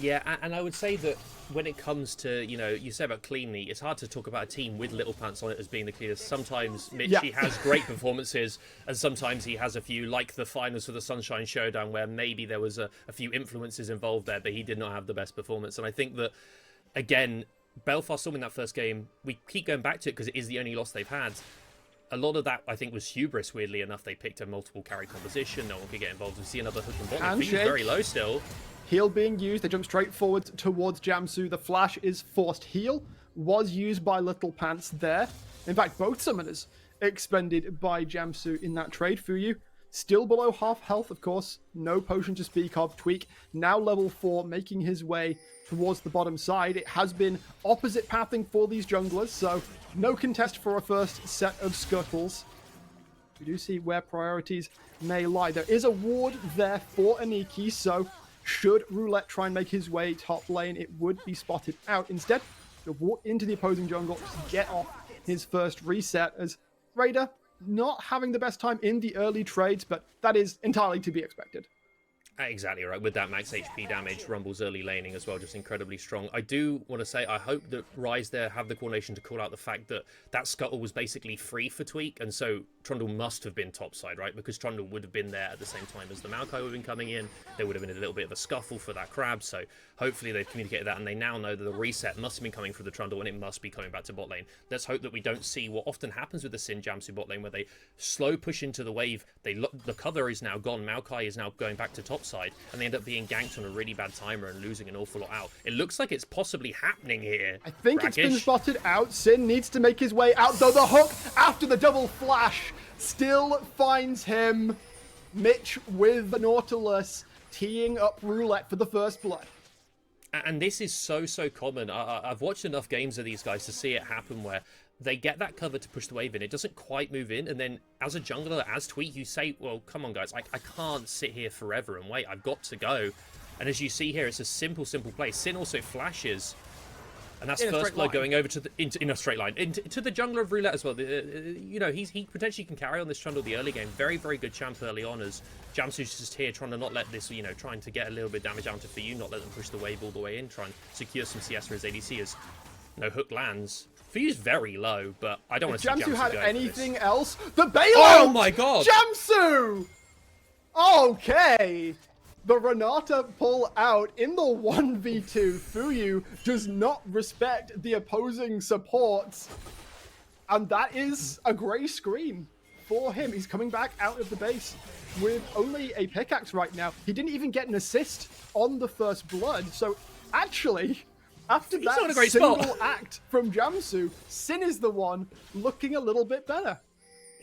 E: Yeah, and I would say that when it comes to, you say about cleanly, it's hard to talk about a team with Little Pants on it as being the cleanest. Sometimes Mitch, he has great performances, and sometimes he has a few, like the finals for the Sunshine Showdown, where maybe there was a few influences involved there, but he did not have the best performance. And I think that, again, Belfast Storm in that first game, we keep going back to it because it is the only loss they've had. A lot of that, I think, was hubris, weirdly enough. They picked a multiple carry composition, no one could get involved. We see another hook and bottom. He's very low still.
D: Heal being used. They jump straight forward towards Jamsu. The flash is forced heal. Was used by Little Pants there. In fact, both summoners expended by Jamsu in that trade. Fuyu still below half health, of course. No potion to speak of. Tweak now level 4, making his way towards the bottom side. It has been opposite pathing for these junglers, so no contest for a first set of scuttles. We do see where priorities may lie. There is a ward there for Aniki, so should Roulette try and make his way top lane, it would be spotted out. Instead, he'll walk into the opposing jungle to get off his first reset, as Raider not having the best time in the early trades, but that is entirely to be expected.
E: Exactly right. With that max HP damage, Rumble's early laning as well, just incredibly strong. I do want to say, I hope that RIZE there have the coordination to call out the fact that that scuttle was basically free for Tweak, and so Trundle must have been topside, right? Because Trundle would have been there at the same time as the Maokai would have been coming in. There would have been a little bit of a scuffle for that crab, so hopefully they've communicated that, and they now know that the reset must have been coming for the Trundle, and it must be coming back to bot lane. Let's hope that we don't see what often happens with the Sin Jamsu bot lane, where they slow push into the wave, the cover is now gone, Maokai is now going back to topside, and they end up being ganked on a really bad timer and losing an awful lot out. It looks like it's possibly happening here.
D: I think it's been spotted out. Sin needs to make his way out, though the hook after the double flash still finds him. Mitch with the Nautilus teeing up Roulette for the first blood.
E: And this is so common. I've watched enough games of these guys to see it happen where they get that cover to push the wave in. It doesn't quite move in. And then as a jungler, as Tweak, you say, well, come on, guys. I can't sit here forever and wait. I've got to go. And as you see here, it's a simple play. Sin also flashes. And that's first blood going over to in a straight line. To the jungler of Roulette as well. He potentially can carry on this Trundle the early game. Very, very good champ early on, as Jamsu's just here trying to not let this, trying to get a little bit of damage out for you, not let them push the wave all the way in, try and secure some CS for his ADC as no hook lands. Fuyu's very low, but I don't want to see Jamsu
D: had
E: go
D: anything else. The Baylor!
E: Oh my god!
D: Jamsu! Okay. The Renata pull out in the 1v2. Fuyu does not respect the opposing supports. And that is a grey screen for him. He's coming back out of the base with only a pickaxe right now. He didn't even get an assist on the first blood. So actually, after
E: He's not in
D: that
E: a great
D: single
E: spot.
D: act from Jamsu, Sin is the one looking a little bit better.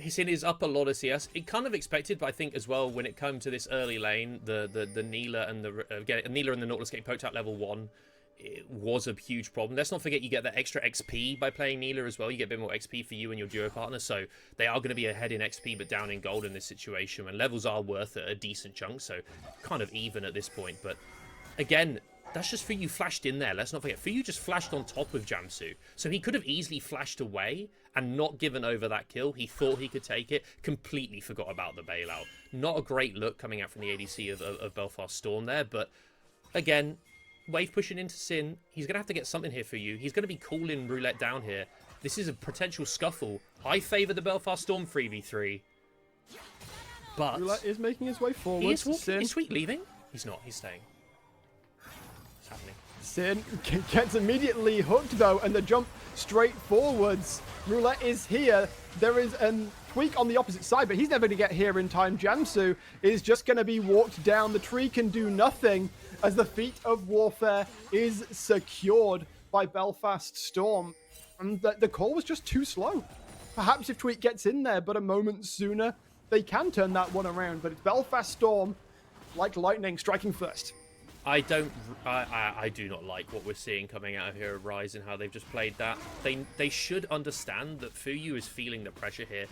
E: Sin is up a lot of CS. It kind of expected, but I think as well when it came to this early lane, the Neela and Neela and the Nautilus getting poked out level 1, it was a huge problem. Let's not forget you get that extra XP by playing Neela as well. You get a bit more XP for you and your duo partner, so they are going to be ahead in XP but down in gold in this situation when levels are worth a decent chunk, so kind of even at this point. But again, that's just Fuyu flashed in there. Let's not forget, Fuyu just flashed on top of Jamsu. So he could have easily flashed away and not given over that kill. He thought he could take it, completely forgot about the bailout. Not a great look coming out from the ADC of Belfast Storm there, but again, wave pushing into Sin. He's going to have to get something here for you. He's going to be calling Roulette down here. This is a potential scuffle. I favour the Belfast Storm 3v3. But
D: Roulette is making his way forward.
E: he is walking.
D: Sin.
E: Is Sweet leaving? He's not. He's staying. What's happening?
D: Sin gets immediately hooked though, and the jump straight forwards. Roulette is here. There is a Tweak on the opposite side, but he's never going to get here in time. Jamsu is just going to be walked down. The tree can do nothing as the feat of warfare is secured by Belfast Storm. And the call was just too slow. Perhaps if Tweak gets in there, but a moment sooner, they can turn that one around. But it's Belfast Storm, like lightning, striking first.
E: I do not like what we're seeing coming out of here at RIZE and how they've just played that. They should understand that Fuyu is feeling the pressure here.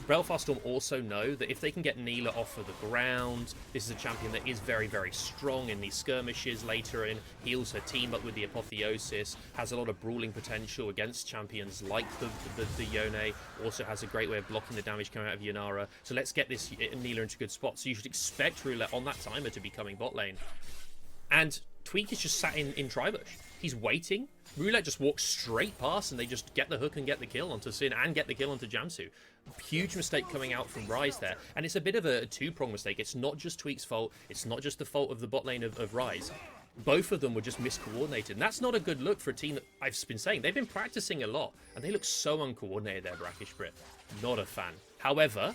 E: Belfast Storm also know that if they can get Neela off of the ground, this is a champion that is very, very strong in these skirmishes later in, heals her team up with the Apotheosis, has a lot of brawling potential against champions like the Yone, also has a great way of blocking the damage coming out of Yanara. So let's get this Neela into a good spot. So you should expect Roulette on that timer to be coming bot lane. And Tweak is just sat in Tribush. He's waiting. Roulette just walks straight past and they just get the hook and get the kill onto Sin and get the kill onto Jamsu. Huge mistake coming out from RIZE there. And it's a bit of a two-pronged mistake. It's not just Tweak's fault. It's not just the fault of the bot lane of RIZE. Both of them were just miscoordinated. And that's not a good look for a team that I've been saying. They've been practicing a lot. And they look so uncoordinated there, Brackish Brit. Not a fan. However,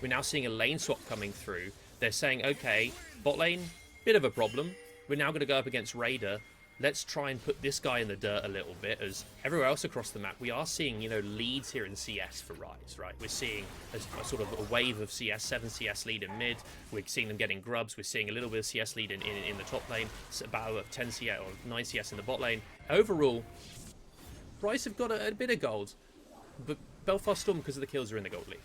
E: we're now seeing a lane swap coming through. They're saying, okay, bot lane, bit of a problem. We're now going to go up against Raider. Let's try and put this guy in the dirt a little bit, as everywhere else across the map, we are seeing, leads here in CS for RIZE, right? We're seeing a sort of a wave of CS, 7 CS lead in mid. We're seeing them getting grubs. We're seeing a little bit of CS lead in the top lane, about 10 CS or 9 CS in the bot lane. Overall, RIZE have got a bit of gold, but Belfast Storm, because of the kills, are in the gold league.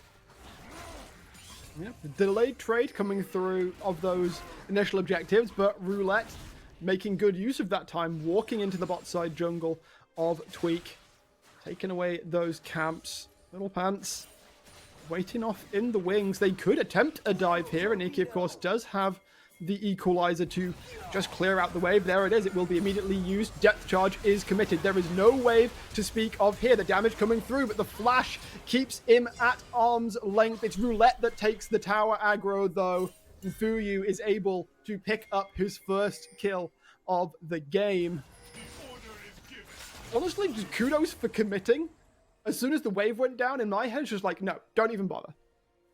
D: Yep. Delayed trade coming through of those initial objectives, but Roulette making good use of that time, walking into the bot side jungle of Tweak, taking away those camps. Little Pants waiting off in the wings. They could attempt a dive here, and Iki, of course, does have the equalizer to just clear out the wave. There it is. It will be immediately used. Depth charge is committed. There is no wave to speak of here. The damage coming through, but the flash keeps him at arm's length. It's Roulette that takes the tower aggro, though. And Fuyu is able to pick up his first kill of the game. Honestly, just kudos for committing. As soon as the wave went down, in my head, it's just like, no, don't even bother.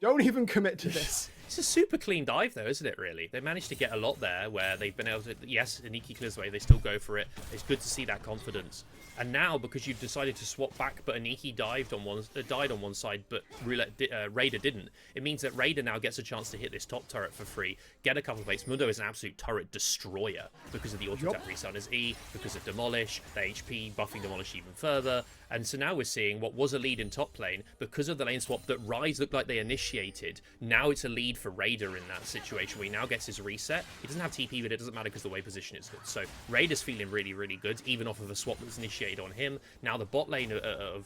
D: Don't even commit to this.
E: It's a super clean dive, though, isn't it, really? They managed to get a lot there where they've been able to... Yes, Aniki clears away. They still go for it. It's good to see that confidence. And now, because you've decided to swap back, but Aniki died on one side, but Raider didn't, it means that Raider now gets a chance to hit this top turret for free, get a couple of plates. Mundo is an absolute turret destroyer because of the auto-attack reset on his E, because of Demolish, the HP buffing Demolish even further. And so now we're seeing what was a lead in top lane, because of the lane swap that RIZE looked like they initiated. Now it's a lead for Raider in that situation, where he now gets his reset. He doesn't have TP, but it doesn't matter because the wave position is good. So Raider's feeling really, really good, even off of a swap that's initiated on him. Now the bot lane of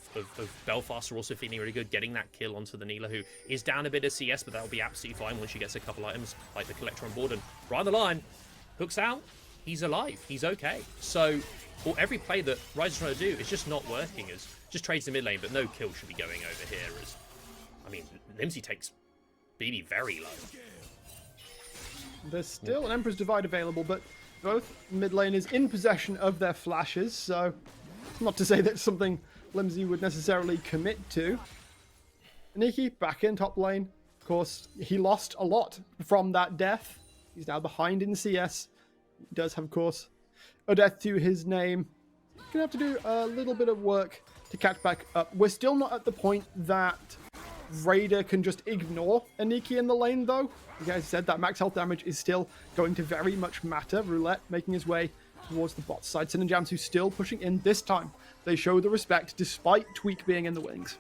E: Belfast are also feeling really good, getting that kill onto the Neela, who is down a bit of CS, but that'll be absolutely fine once she gets a couple items, like the Collector on board. And right on the line, hooks out, he's alive, he's okay. So every play that RIZE is trying to do is just not working, as just trades the mid lane, but no kill should be going over here. As I mean, Limsey takes BB very low.
D: There's still an Emperor's Divide available, but both mid lane is in possession of their flashes, so not to say that's something Limsey would necessarily commit to. Nikki back in top lane. Of course, he lost a lot from that death. He's now behind in CS. He does have, of course, a death to his name. Gonna have to do a little bit of work to catch back up. We're still not at the point that Raider can just ignore Aniki in the lane, though. Like I said, that max health damage is still going to very much matter. Roulette making his way towards the bot side. Sin and Jamsu still pushing in this time. They show the respect despite Tweak being in the wings.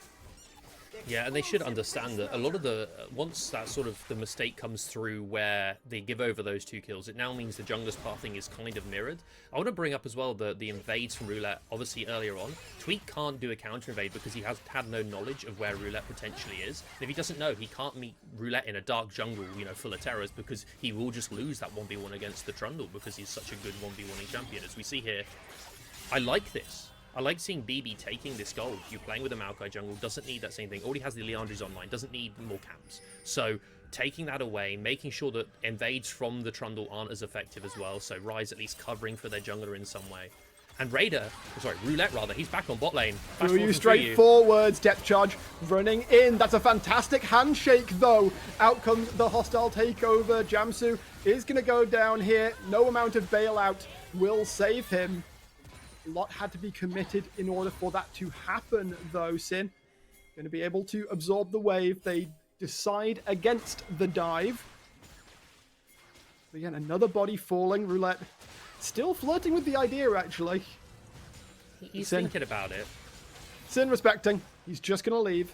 E: Yeah, and they should understand that a lot of the once that sort of the mistake comes through where they give over those 2 kills, it now means the jungler's pathing is kind of mirrored. I want to bring up as well the invades from Roulette. Obviously earlier on, Tweak can't do a counter invade because he has had no knowledge of where Roulette potentially is. And if he doesn't know, he can't meet Roulette in a dark jungle, you know, full of terrors, because he will just lose that 1v1 against the Trundle because he's such a good 1v1ing champion. As we see here, I like this. I like seeing BB taking this gold. You're playing with a Maokai jungle, doesn't need that same thing. Already has the Liandry's online, doesn't need more camps. So taking that away, making sure that invades from the Trundle aren't as effective as well. So RIZE at least covering for their jungler in some way. And Roulette rather, he's back on bot lane.
D: Through you straight forwards, depth charge running in. That's a fantastic handshake though. Out comes the hostile takeover. Jamsu is going to go down here. No amount of bailout will save him. A lot had to be committed in order for that to happen, though. Sin going to be able to absorb the wave. They decide against the dive. Again, another body falling. Roulette still flirting with the idea, actually.
E: He's
D: Sin
E: thinking about it.
D: Sin respecting. He's just going to leave.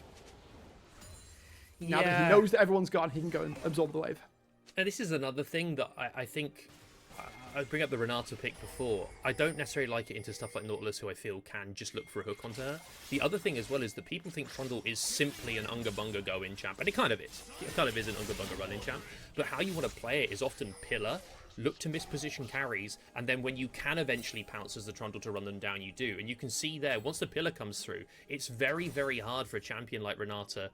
D: Now that he knows that everyone's gone, he can go and absorb the wave.
E: And this is another thing that I think... I bring up the Renata pick before. I don't necessarily like it into stuff like Nautilus, who I feel can just look for a hook onto her. The other thing as well is that people think Trundle is simply an Unga Bunga go-in champ, and it kind of is. It kind of is an Unga Bunga run-in champ. But how you want to play it is often pillar, look to miss position carries, and then when you can eventually pounce as the Trundle to run them down, you do. And you can see there, once the pillar comes through, it's very, very hard for a champion like Renata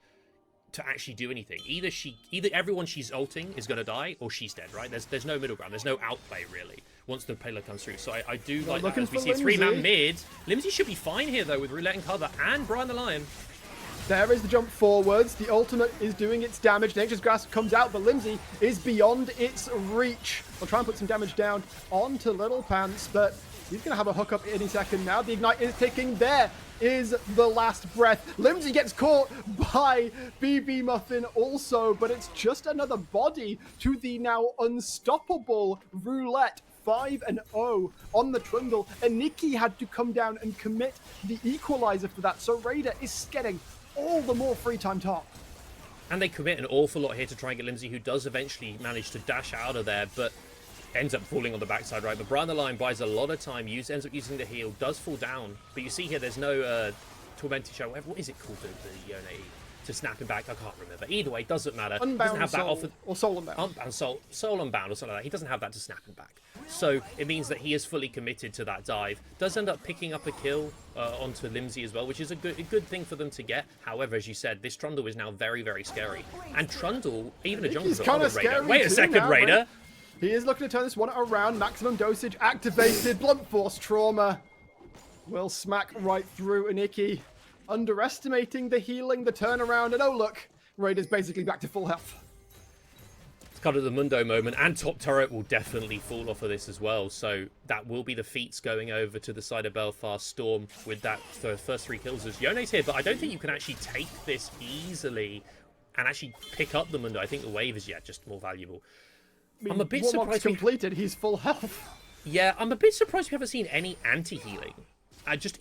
E: to actually do anything. Either everyone she's ulting is going to die, or she's dead, right? There's no middle ground. There's no outplay, really, once the pillar comes through. So I do like that. As we see a 3-man mid. Limsey should be fine here, though, with Roulette and cover, and Brian the Lion.
D: There is the jump forwards. The ultimate is doing its damage. Nature's Grasp comes out, but Limsey is beyond its reach. We'll try and put some damage down onto Little Pants, but he's going to have a hook up any second now. The Ignite is ticking. There is the last breath. Limsey gets caught by BB Muffin also, but it's just another body to the now unstoppable Roulette. 5-0 on the Trundle, and Nikki had to come down and commit the equalizer for that, so Raider is getting all the more free time top.
E: And they commit an awful lot here to try and get Limsey, who does eventually manage to dash out of there, but ends up falling on the backside, right? But Brian the Lion buys a lot of time, ends up using the heal, does fall down, but you see here there's no Tormented Show, what is it called, the Yone to snap him back? I can't remember. Either way, it doesn't matter.
D: Unbound
E: have
D: soul,
E: that
D: or soul unbound.
E: Soul unbound or something like that. He doesn't have that to snap him back. So it means that he is fully committed to that dive. Does end up picking up a kill onto Limsey as well, which is a good thing for them to get. However, as you said, this Trundle is now very, very scary. And Trundle, even a jungler, Raider. Wait a second, Raider.
D: He is looking to turn this one around. Maximum dosage activated. Blunt force trauma will smack right through Aniki. Underestimating the healing, the turnaround, and oh look, Raider's basically back to full health.
E: It's kind of the Mundo moment, and top turret will definitely fall off of this as well. So that will be the feats going over to the side of Belfast. Storm with that the first 3 kills as Yone's here, but I don't think you can actually take this easily and actually pick up the Mundo. I think the wave is just more valuable. I'm a bit surprised.
D: Completed, he's full health.
E: Yeah, I'm a bit surprised we haven't seen any anti-healing.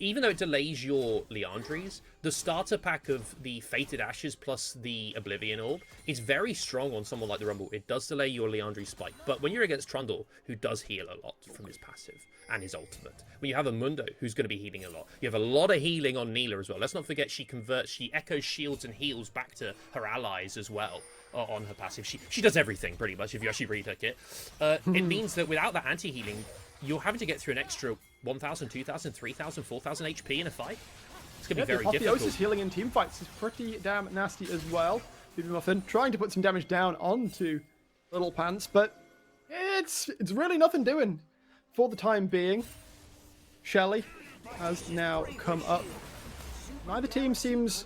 E: Even though it delays your Liandry's, the starter pack of the Fated Ashes plus the Oblivion Orb is very strong on someone like the Rumble. It does delay your Liandry's spike, but when you're against Trundle, who does heal a lot from his passive and his ultimate, when you have a Mundo who's going to be healing a lot, you have a lot of healing on Neela as well. Let's not forget she echoes shields and heals back to her allies as well. On her passive, she does everything pretty much if you actually read her kit. It means that without that anti-healing, you're having to get through an extra 1,000, 2,000, 3,000, 4,000 HP in a fight. It's going to be very difficult.
D: Apotheosis healing in team fights is pretty damn nasty as well. BB Muffin trying to put some damage down onto Little Pants, but it's really nothing doing for the time being. Shelly has now come up. Neither team seems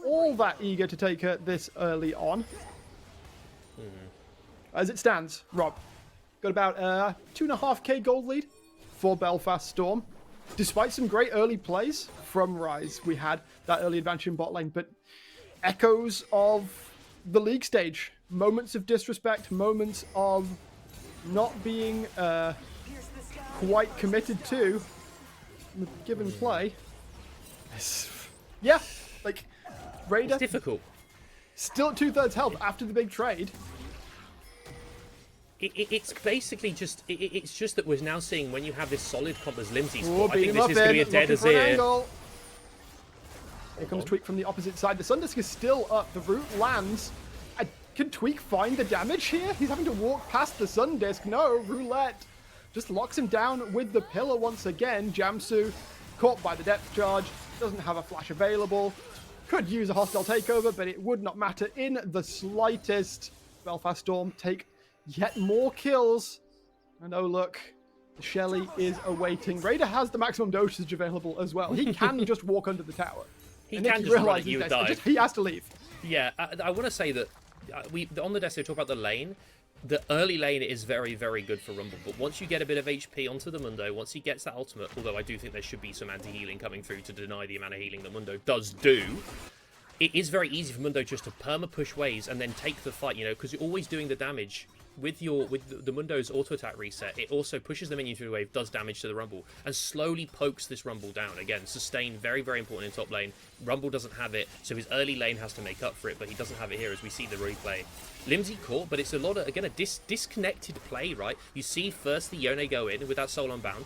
D: all that eager to take her this early on. As it stands, Rob, got about 2.5k gold lead for Belfast Storm. Despite some great early plays from RIZE, we had that early advantage in bot lane, but echoes of the league stage. Moments of disrespect, moments of not being quite committed to the given play. Yeah, like, Raider...
E: It's difficult.
D: Still at 2/3 health after the big trade.
E: It's basically just it's just that we're now seeing when you have this solid comp as Limsey
D: Ooh,
E: squad. I
D: beat
E: think
D: him
E: this
D: up
E: is going to be a
D: in,
E: dead
D: looking for an
E: Azir.
D: angle. Here comes Tweak from the opposite side. The Sundisk is still up. The root lands. Can Tweak find the damage here? He's having to walk past the Sundisk. No, Roulette just locks him down with the pillar once again. Jamsu caught by the depth charge. Doesn't have a flash available. Could use a hostile takeover, but it would not matter in the slightest. Belfast Storm take yet more kills. And oh look, Shelly is awaiting. Raider has the maximum dosage available as well. He can just walk under the tower.
E: He
D: And
E: can
D: if
E: just run at
D: realizes
E: you and
D: this,
E: dive.
D: he has to leave.
E: Yeah, I want to say that on the desk they talk about the lane. The early lane is very, very good for Rumble, but once you get a bit of HP onto the Mundo, once he gets that ultimate, although I do think there should be some anti-healing coming through to deny the amount of healing that Mundo does do, it is very easy for Mundo just to perma-push waves and then take the fight, you know, because you're always doing the damage. With the Mundo's auto-attack reset, it also pushes the minion through the wave, does damage to the Rumble, and slowly pokes this Rumble down. Again, sustain, very, very important in top lane. Rumble doesn't have it, so his early lane has to make up for it, but he doesn't have it here as we see the replay. Limsey caught, but it's a lot of, again, a disconnected play, right? You see first the Yone go in with that Soul Unbound.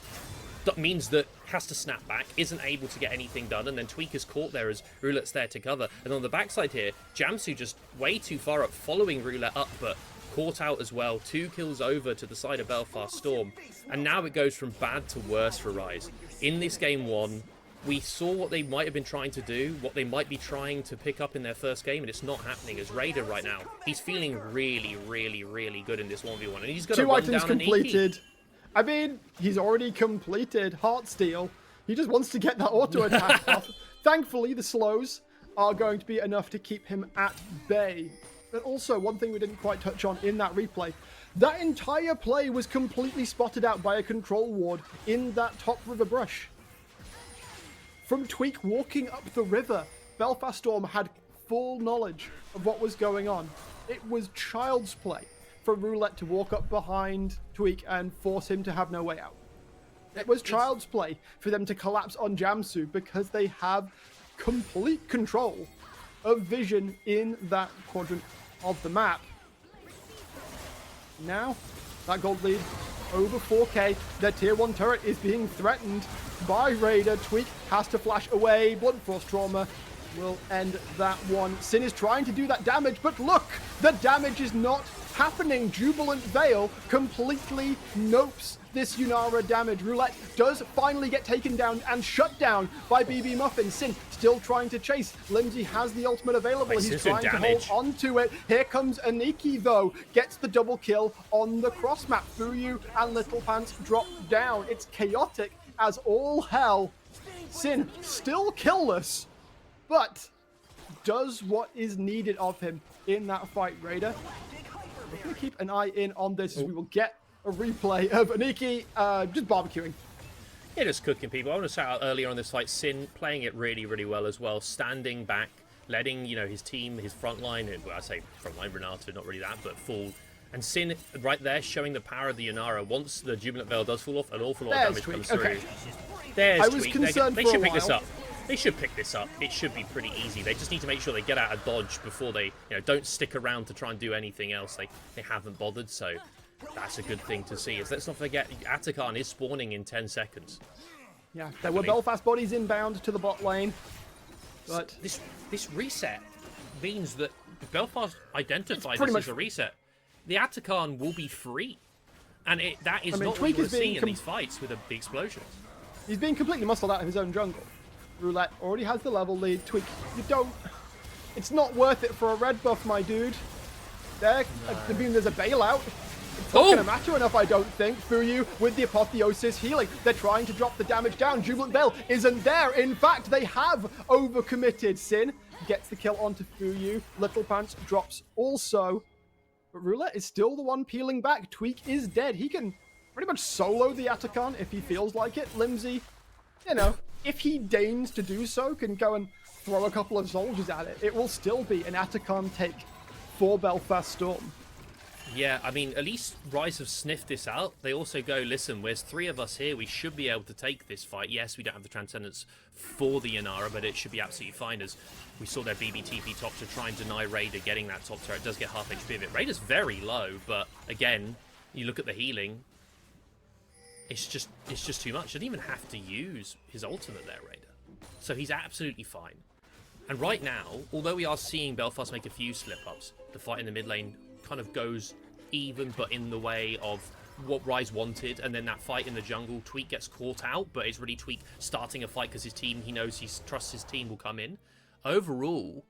E: That means that has to snap back, isn't able to get anything done, and then Tweak is caught there as Roulette's there to cover. And on the backside here, Jamsu just way too far up, following Roulette up, but caught out as well. 2 kills over to the side of Belfast Storm. And now it goes from bad to worse for RIZE. In this game 1, we saw what they might have been trying to do, what they might be trying to pick up in their first game, and it's not happening as Raider right now. He's feeling really, really, really good in this 1v1, and he's got to
D: 2
E: run
D: items
E: down
D: completed. I mean, he's already completed Heartsteel. He just wants to get that auto attack off. Thankfully, the slows are going to be enough to keep him at bay. But also, one thing we didn't quite touch on in that replay, that entire play was completely spotted out by a control ward in that top river brush. From Tweak walking up the river, Belfast Storm had full knowledge of what was going on. It was child's play for Roulette to walk up behind Tweak and force him to have no way out. It was child's play for them to collapse on Jamsu because they have complete control of vision in that quadrant of the map. Now, that gold lead over 4k. Their tier 1 turret is being threatened by Raider. Tweak has to flash away. Blunt Force Trauma will end that one. Sin is trying to do that damage, but look, the damage is not happening. Jubilant Veil completely nopes this Yunara damage. Roulette does finally get taken down and shut down by BB Muffin. Sin still trying to chase. Limsey has the ultimate available. He's trying to hold on to it. Here comes Aniki though. Gets the double kill on the cross map. Fuyu and Little Pants drop down. It's chaotic as all hell. Sin still killless, but does what is needed of him in that fight. Raider, we're going to keep an eye in on this as we will get a replay of Aniki just barbecuing.
E: Yeah, just cooking people. I want to shout out earlier on this fight, Sin playing it really, really well as well. Standing back, letting, you know, his team, his front line, well, I say front line, Renato, not really that, but fall. And Sin right there showing the power of the Yunara. Once the Jubilant Veil does fall off, an awful lot of damage comes through. There's
D: I was
E: Tweak.
D: concerned
E: They
D: for a
E: should pick this
D: while.
E: up. They should pick this up. It should be pretty easy. They just need to make sure they get out of dodge before they, you know, don't stick around to try and do anything else. They haven't bothered, so that's a good thing to see. Let's not forget, Atakan is spawning in 10 seconds.
D: Yeah, there were Belfast bodies inbound to the bot lane, but
E: this reset means that Belfast identified
D: pretty
E: this
D: much
E: as a reset. The Atakan will be free, and that is
D: I mean,
E: not
D: Tweak
E: what we're
D: is being
E: seeing in these fights with the explosions.
D: he's being completely muscled out of his own jungle. Roulette already has the level lead. Tweak, you don't... It's not worth it for a red buff, my dude. There, I mean, there's a bailout. It's not going to matter enough, I don't think. Fuyu with the Apotheosis healing. They're trying to drop the damage down. Jubilant Veil isn't there. In fact, they have overcommitted. Sin gets the kill onto Fuyu. Little Pants drops also. But Roulette is still the one peeling back. Tweak is dead. He can pretty much solo the Atacon if he feels like it. Limsy, you know, if he deigns to do so, can go and throw a couple of soldiers at it. It will still be an Atacon take for Belfast Storm.
E: Yeah, I mean, at least RIZE have sniffed this out. They also go, listen, there's 3 of us here. We should be able to take this fight. Yes, we don't have the Transcendence for the Yanara, but it should be absolutely fine, as we saw their BBTP top to try and deny Raider getting that top turret. It does get half HP of it. Raider's very low, but again, you look at the healing, it's just too much. Didn't even have to use his ultimate there, Raider. So he's absolutely fine. And right now, although we are seeing Belfast make a few slip-ups, the fight in the mid lane kind of goes even, but in the way of what RIZE wanted, and then that fight in the jungle, Tweak gets caught out, but it's really Tweak starting a fight because his team, he knows he trusts his team will come in. Overall,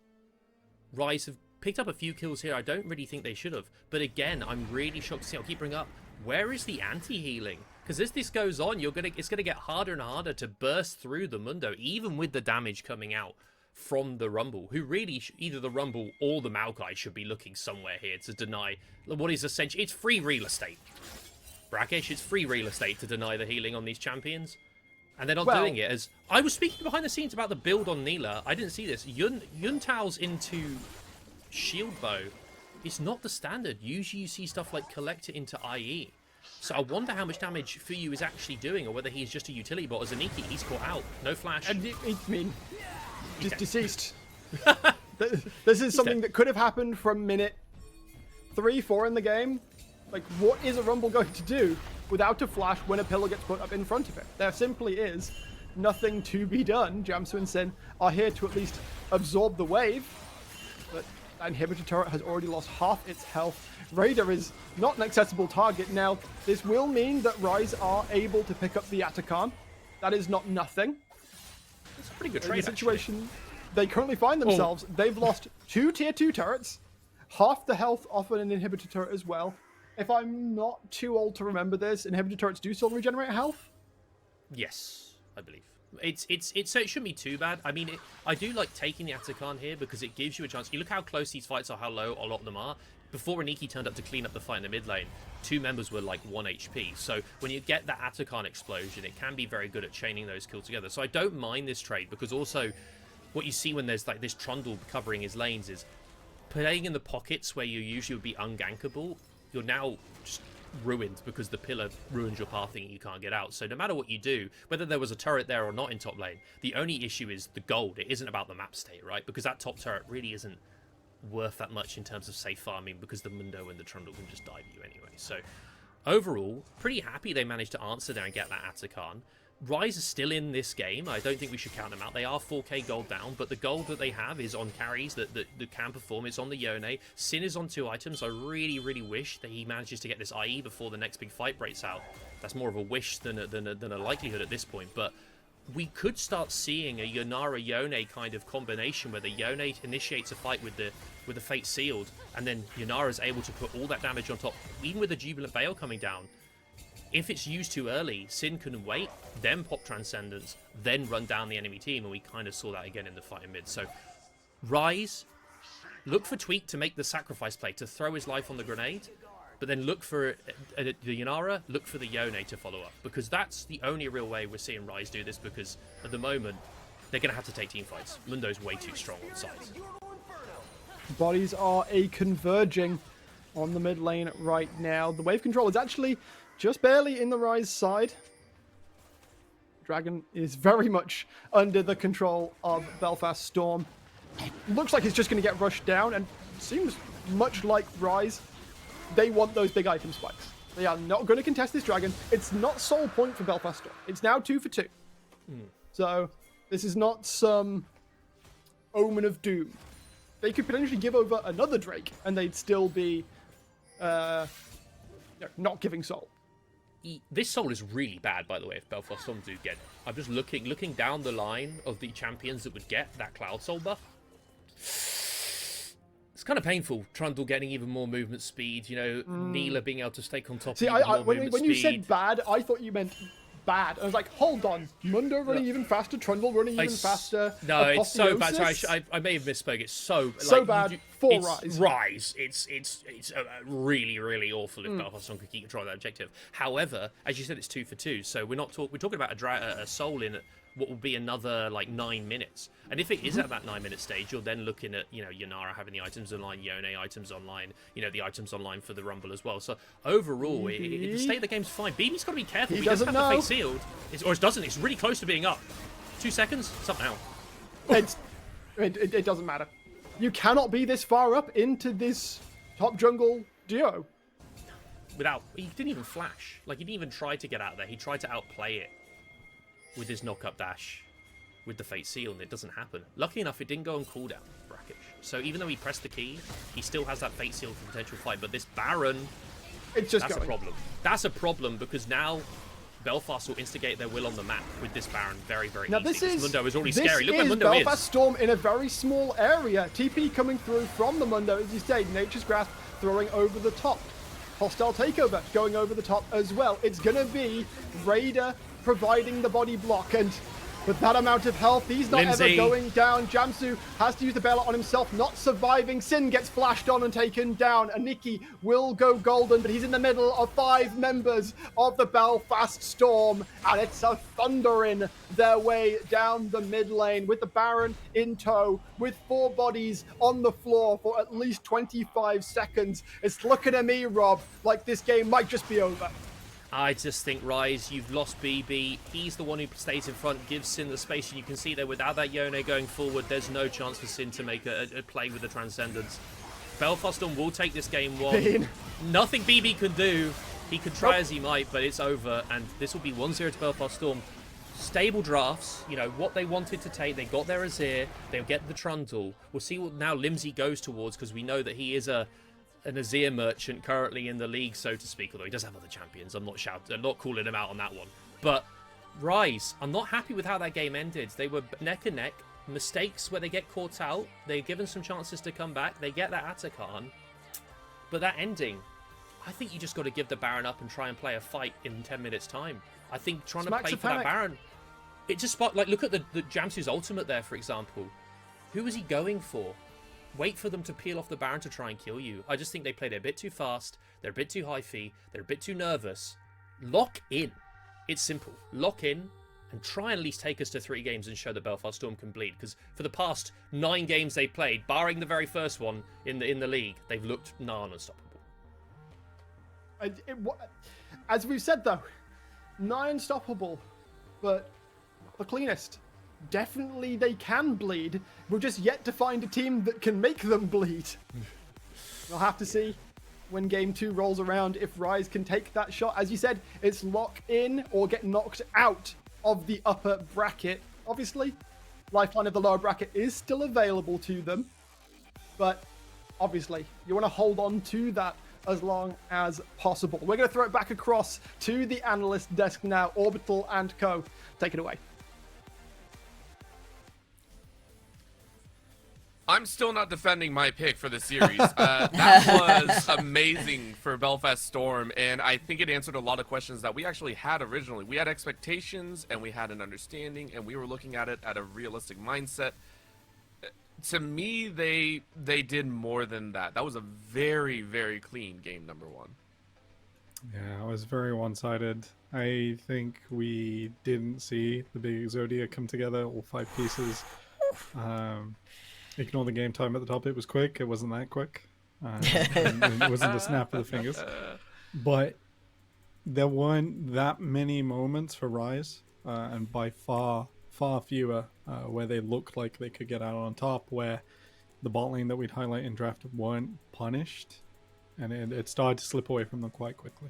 E: RIZE have picked up a few kills here. I don't really think they should have, but again, I'm really shocked to see, I'll keep bringing up, where is the anti-healing? Because as this goes on, it's gonna get harder and harder to burst through the Mundo, even with the damage coming out from the Rumble, who really, either the Rumble or the Maokai should be looking somewhere here to deny what is essentially, it's free real estate. Brackish, it's free real estate to deny the healing on these champions. And they're not doing it. As I was speaking behind the scenes about the build on Neela, I didn't see this. Yuntao's into shield bow. It's not the standard. Usually you see stuff like collect it into IE. So I wonder how much damage Fuyu is actually doing, or whether he's just a utility bot. As Aniki, he's caught out. No flash.
D: And I mean, just deceased. This is something that could have happened from minute 3, 4 in the game. Like, what is a Rumble going to do without a flash when a pillar gets put up in front of it? There simply is nothing to be done. Jamsu and Sin are here to at least absorb the wave. But that inhibitor turret has already lost half its health. Raider is not an accessible target. Now, this will mean that RIZE are able to pick up the Atacon. That is not nothing.
E: It's a pretty good trade,
D: In the situation they currently find themselves, they've lost 2 tier 2 turrets, half the health off an inhibitor turret as well. If I'm not too old to remember this, inhibitor turrets do still regenerate health?
E: Yes, I believe. So it shouldn't be too bad. I mean, I do like taking the Atacon here because it gives you a chance. You look how close these fights are, how low a lot of them are. Before Aniki turned up to clean up the fight in the mid lane, 2 members were like 1 HP. So when you get that Atacon explosion, it can be very good at chaining those kills together. So I don't mind this trade, because also what you see when there's like this Trundle covering his lanes is playing in the pockets where you usually would be ungankable. You're now just ruined because the pillar ruins your pathing and you can't get out. So no matter what you do, whether there was a turret there or not in top lane, the only issue is the gold. It isn't about the map state, right? Because that top turret really isn't worth that much in terms of safe farming, because the Mundo and the Trundle can just dive you anyway. So overall, pretty happy they managed to answer there and get that Atacon. RIZE is still in this game. I don't think we should count them out. They are 4k gold down, but the gold that they have is on carries that can perform. It's on the Yone. Sin is on 2 items. I really, really wish that he manages to get this IE before the next big fight breaks out. That's more of a wish than a likelihood at this point, but we could start seeing a Yanara Yone kind of combination where the Yone initiates a fight with the Fate Sealed, and then Yanara is able to put all that damage on top, even with the Jubilant Veil coming down. If it's used too early, Sin can wait, then pop Transcendence, then run down the enemy team, and we kind of saw that again in the fight in mid. So, RIZE, look for Tweak to make the sacrifice play, to throw his life on the grenade, but then look for the Yanara, look for the Yone to follow up, because that's the only real way we're seeing RIZE do this, because at the moment, they're going to have to take team fights. Mundo's way too strong on sides.
D: Bodies are converging on the mid lane right now. The wave control is actually just barely in the RIZE side. Dragon is very much under the control of Belfast Storm. Looks like it's just going to get rushed down, and seems much like RIZE. They want those big item spikes. They are not going to contest this Dragon. It's not sole point for Belfast Storm. It's now 2 for 2. So this is not some omen of doom. They could potentially give over another Drake, and they'd still be not giving soul.
E: This soul is really bad, by the way, if Belfast Storm do get it. I'm just looking down the line of the champions that would get that Cloud Soul buff. It's kind of painful. Trundle getting even more movement speed. You know, Neela being able to stay on top.
D: See,
E: of even more
D: when
E: movement
D: you
E: speed.
D: said bad, I thought you meant bad. I was like, hold on, Mundo running even faster, Trundle running even faster.
E: No, it's so bad.
D: Apotheosis?
E: Sorry, I may have misspoke. It's so
D: bad for RIZE.
E: RIZE. It's really really awful if Belfast Storm could keep control of that objective. However, as you said, it's 2 for 2. So we're talking about a soul in what will be another like 9 minutes. And if it is at that 9-minute stage, you're then looking at, you know, Yanara having the items online, Yone items online, you know, the items online for the Rumble as well. So overall, the state of the game's fine. BB's got to be careful.
D: He
E: He doesn't
D: doesn't
E: have the
D: know.
E: fate sealed. Or it doesn't. It's really close to being up. 2 seconds? Somehow.
D: It doesn't matter. You cannot be this far up into this top jungle duo.
E: He didn't even flash. Like, he didn't even try to get out there. He tried to outplay it with his knock-up dash with the Fate Seal, and it doesn't happen. Luckily enough, it didn't go on cooldown, Brackish. So even though he pressed the key, he still has that Fate Seal for potential fight. But this Baron,
D: It's just
E: that's
D: going.
E: a problem. That's a problem because now Belfast will instigate their will on the map with this Baron very, very
D: Now
E: easily.
D: this
E: Mundo is already
D: this
E: scary. Look where
D: is
E: Mundo
D: Belfast
E: is.
D: Storm in a very small area. TP coming through from the Mundo, as you say. Nature's Grasp throwing over the top. Hostile Takeover going over the top as well. It's gonna be Raider providing the body block, and with that amount of health, he's not
E: Lindsay.
D: ever going down. Jamsu has to use the bailout on himself, not surviving. Sin gets flashed on and taken down. Aniki will go golden, but he's in the middle of 5 members of the Belfast Storm, and it's a thundering their way down the mid lane with the Baron in tow, with 4 bodies on the floor for at least 25 seconds. It's looking at me, Rob, like this game might just be over.
E: I just think, RIZE, you've lost BB. He's the one who stays in front, gives Sin the space, and you can see that without that Yone going forward, there's no chance for Sin to make a play with the Transcendence. Belfast Storm will take this game 1.
D: Bean.
E: Nothing BB can do. He can try as he might, but it's over, and this will be 1-0 to Belfast Storm. Stable drafts, you know, what they wanted to take, they got their Azir, they'll get the Trundle. We'll see what now Limsey goes towards, because we know that he is an Azir merchant currently in the league, so to speak, although he does have other champions. I'm not calling him out on that one. But RIZE, I'm not happy with how that game ended. They were neck and neck. Mistakes where they get caught out. They're given some chances to come back. They get that Atakan. But that ending, I think you just got to give the Baron up and try and play a fight in 10 minutes time. I think trying
D: Smacks
E: to play
D: of
E: for that
D: panic.
E: Baron, it just sparked, like, look at the Jamsu's ultimate there, for example. Who was he going for? Wait for them to peel off the Baron to try and kill you. I just think they played it a bit too fast. They're a bit too high fee. They're a bit too nervous. Lock in. It's simple. Lock in and try and at least take us to 3 games and show that Belfast Storm can bleed. Because for the past 9 games they played, barring the very first one in the league, they've looked unstoppable.
D: As we've said though, not unstoppable, but the cleanest. Definitely they can bleed. We're just yet to find a team that can make them bleed. We'll have to see when game 2 rolls around if RIZE can take that shot. As you said, it's lock in or get knocked out of the upper bracket. Obviously, lifeline of the lower bracket is still available to them, but obviously you want to hold on to that as long as possible. We're going to throw it back across to the analyst desk now. Orbital and Co. Take it away.
A: I'm still not defending my pick for the series. That was amazing for Belfast Storm, and I think it answered a lot of questions that we actually had originally. We had expectations, and we had an understanding, and we were looking at it at a realistic mindset. To me, they did more than that. That was a very, very clean game number 1.
B: Yeah, it was very one-sided. I think we didn't see the big Exodia come together, all 5 pieces. Ignore the game time at the top. It was quick. It wasn't that quick. And it wasn't a snap of the fingers. But there weren't that many moments for RIZE, and by far fewer where they looked like they could get out on top, where the bot lane that we'd highlight in draft weren't punished, and it started to slip away from them quite quickly.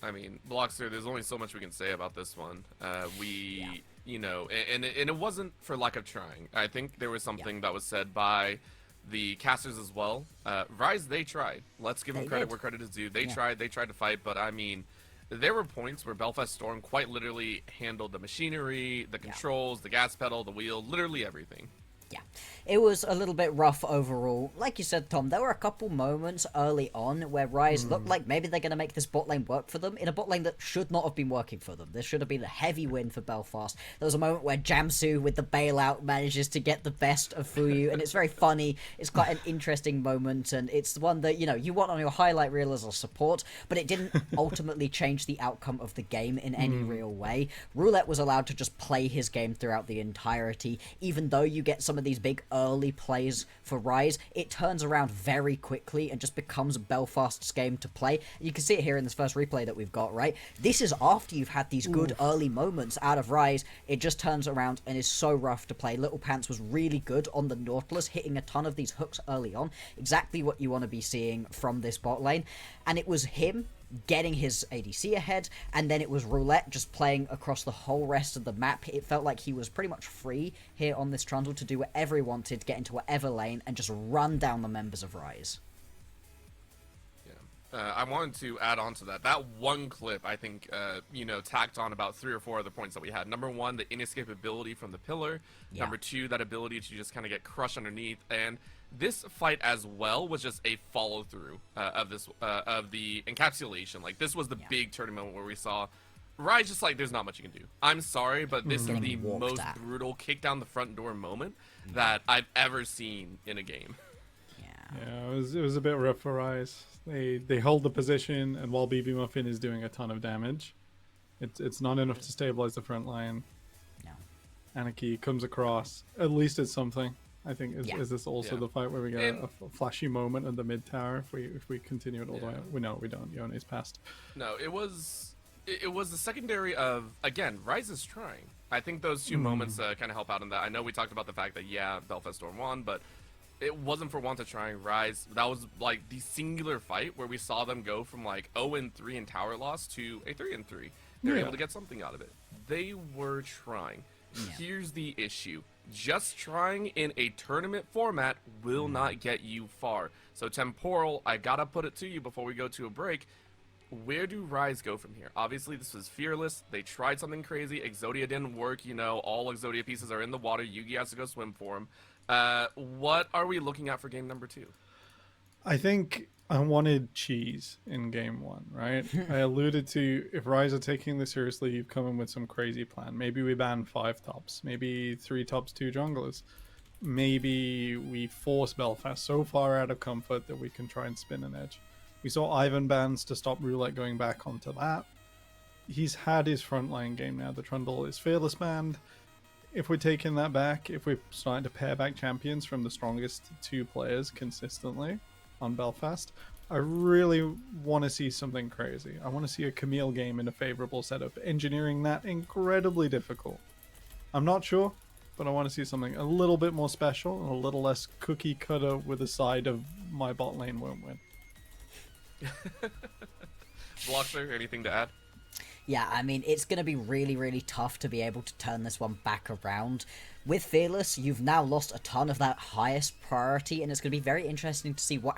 A: I mean, Blockster, there's only so much we can say about this one. You know, and it wasn't for lack of trying. I think there was something that was said by the casters as well. RIZE, they tried. Let's give them credit where credit is due. They tried to fight, but I mean, there were points where Belfast Storm quite literally handled the machinery, the controls, the gas pedal, the wheel, literally everything.
C: Yeah, it was a little bit rough overall. Like you said, Tom, there were a couple moments early on where RIZE looked like maybe they're going to make this bot lane work for them in a bot lane that should not have been working for them. There should have been a heavy win for Belfast. There was a moment where Jamsu with the bailout manages to get the best of Fuyu, and it's very funny. It's quite an interesting moment, and it's the one that, you know, you want on your highlight reel as a support, but it didn't ultimately change the outcome of the game in any real way. Roulette was allowed to just play his game throughout the entirety, even though you get some of these big early plays for RIZE, it turns around very quickly and just becomes Belfast's game to play. You can see it here in this first replay that we've got, right? This is after you've had these good early moments out of RIZE. It just turns around and is so rough to play. Little Pants was really good on the Nautilus, hitting a ton of these hooks early on. Exactly what you want to be seeing from this bot lane. And it was him getting his ADC ahead, and then it was Roulette just playing across the whole rest of the map. It felt like he was pretty much free here on this Trundle to do whatever he wanted, get into whatever lane, and just run down the members of RIZE.
A: I wanted to add on to that. That one clip, I think, tacked on about 3 or 4 other points that we had. Number 1, the inescapability from the pillar.
C: Yeah.
A: Number 2, that ability to just kind of get crushed underneath. And this fight as well was just a follow through of the encapsulation. Like, this was the big turning moment where we saw RIZE just like, there's not much you can do. I'm sorry, but this is the most brutal kick down the front door moment that I've ever seen in a game.
B: Yeah, it was a bit rough for RIZE. They hold the position, and while BB Muffin is doing a ton of damage, it's not enough to stabilize the front line.
C: No.
B: Anarchy comes across. At least it's something. I think is this also the fight where we get a flashy moment in the mid tower if we continue it all the way? No, we don't. Yone's passed.
A: No, it was the secondary of, again, RIZE is trying. I think those 2 moments kind of help out in that. I know we talked about the fact that Belfast Storm won, but it wasn't for want of trying. RIZE, that was like the singular fight where we saw them go from like 0-3 in tower loss to a 3-3. They were able to get something out of it. They were trying. Here's the issue. Just trying in a tournament format will not get you far. So Temporal, I gotta put it to you before we go to a break. Where do RIZE go from here? Obviously, this was Fearless. They tried something crazy. Exodia didn't work. All Exodia pieces are in the water. Yugi has to go swim for him. What are we looking at for game number 2?
B: I think I wanted cheese in game 1, right? I alluded to, if RIZE are taking this seriously, you've come in with some crazy plan. Maybe we ban 5 tops, maybe 3 tops, 2 junglers. Maybe we force Belfast so far out of comfort that we can try and spin an edge. We saw Ivan bans to stop Roulette going back onto that. He's had his frontline game now. The Trundle is Fearless banned. If we're taking that back, if we're starting to pair back champions from the strongest 2 players consistently on Belfast, I really want to see something crazy. I want to see a Camille game in a favorable setup. Engineering that incredibly difficult. I'm not sure, but I want to see something a little bit more special and a little less cookie cutter with a side of my bot lane won't win.
A: Bloxer, anything to add?
C: Yeah, I mean, it's going to be really, really tough to be able to turn this one back around. With Fearless, you've now lost a ton of that highest priority, and it's going to be very interesting to see what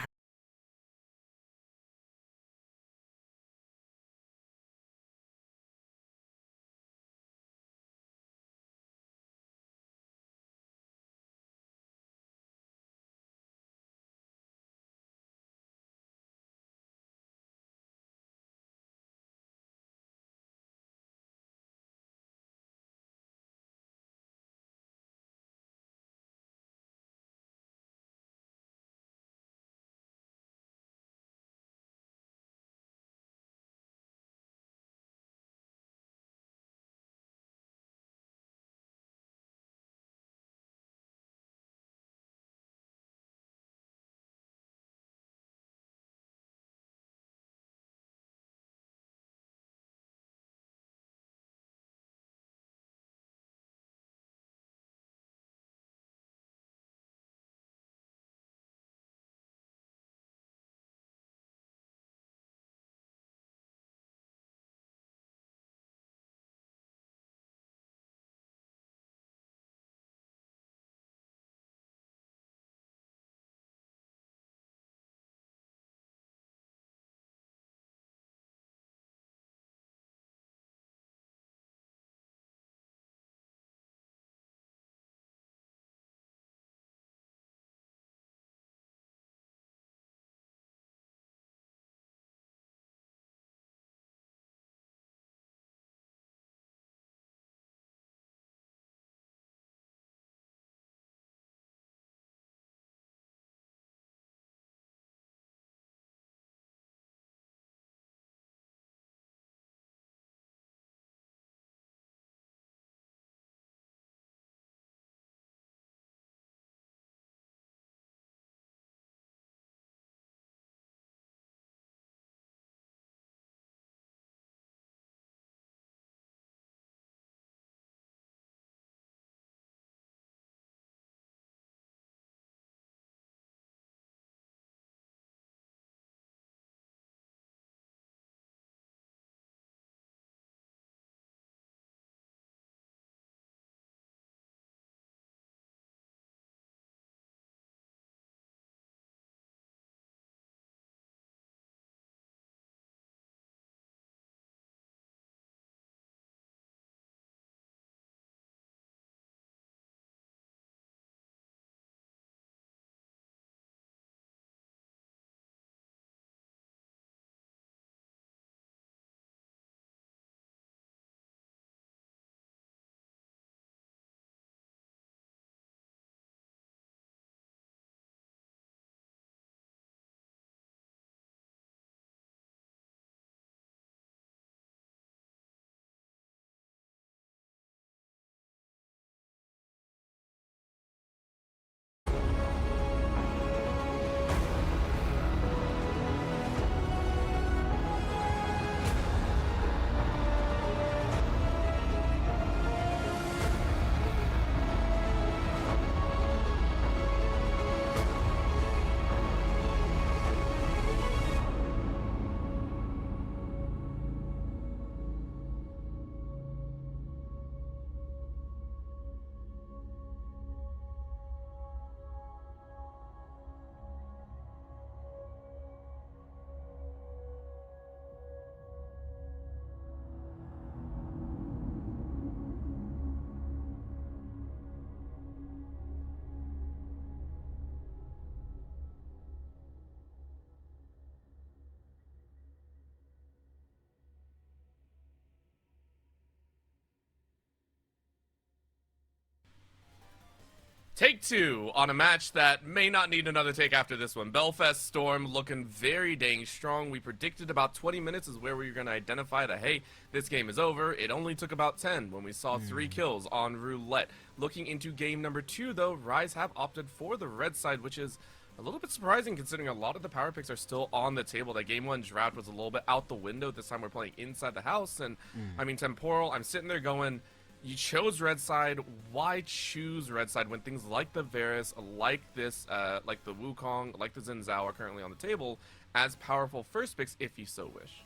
A: Take two on a match that may not need another take after this one. Belfast Storm looking very dang strong. We predicted about 20 minutes is where we were going to identify that, hey, this game is over. It only took about 10 when we saw 3 kills on Roulette. Looking into game number 2, though, RIZE have opted for the red side, which is a little bit surprising considering a lot of the power picks are still on the table. That game 1 draft was a little bit out the window. This time we're playing inside the house. And, I mean, Temporal, I'm sitting there going, you chose red side. Why choose red side when things like the Varus, like this, like the Wukong, like the Xin Zhao are currently on the table as powerful first picks if you so wish?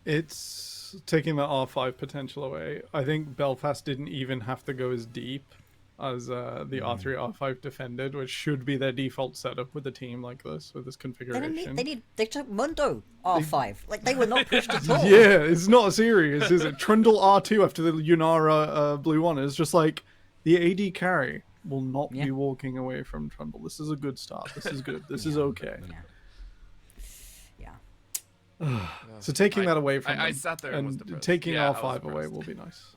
B: It's taking the R5 potential away. I think Belfast didn't even have to go as deep as the R3, R5 defended, which should be their default setup with a team like this, with this configuration.
C: They took Mundo R5. Like, they were not pushed at all.
B: Yeah, it's not serious, is it? Trundle R2 after the Yunara blue one is just like, the AD carry will not be walking away from Trundle. This is a good start. This is good. This is okay. So taking that away from
A: I
B: them
A: sat there and was depressed.
B: taking
A: Yeah,
B: R5 away will be nice.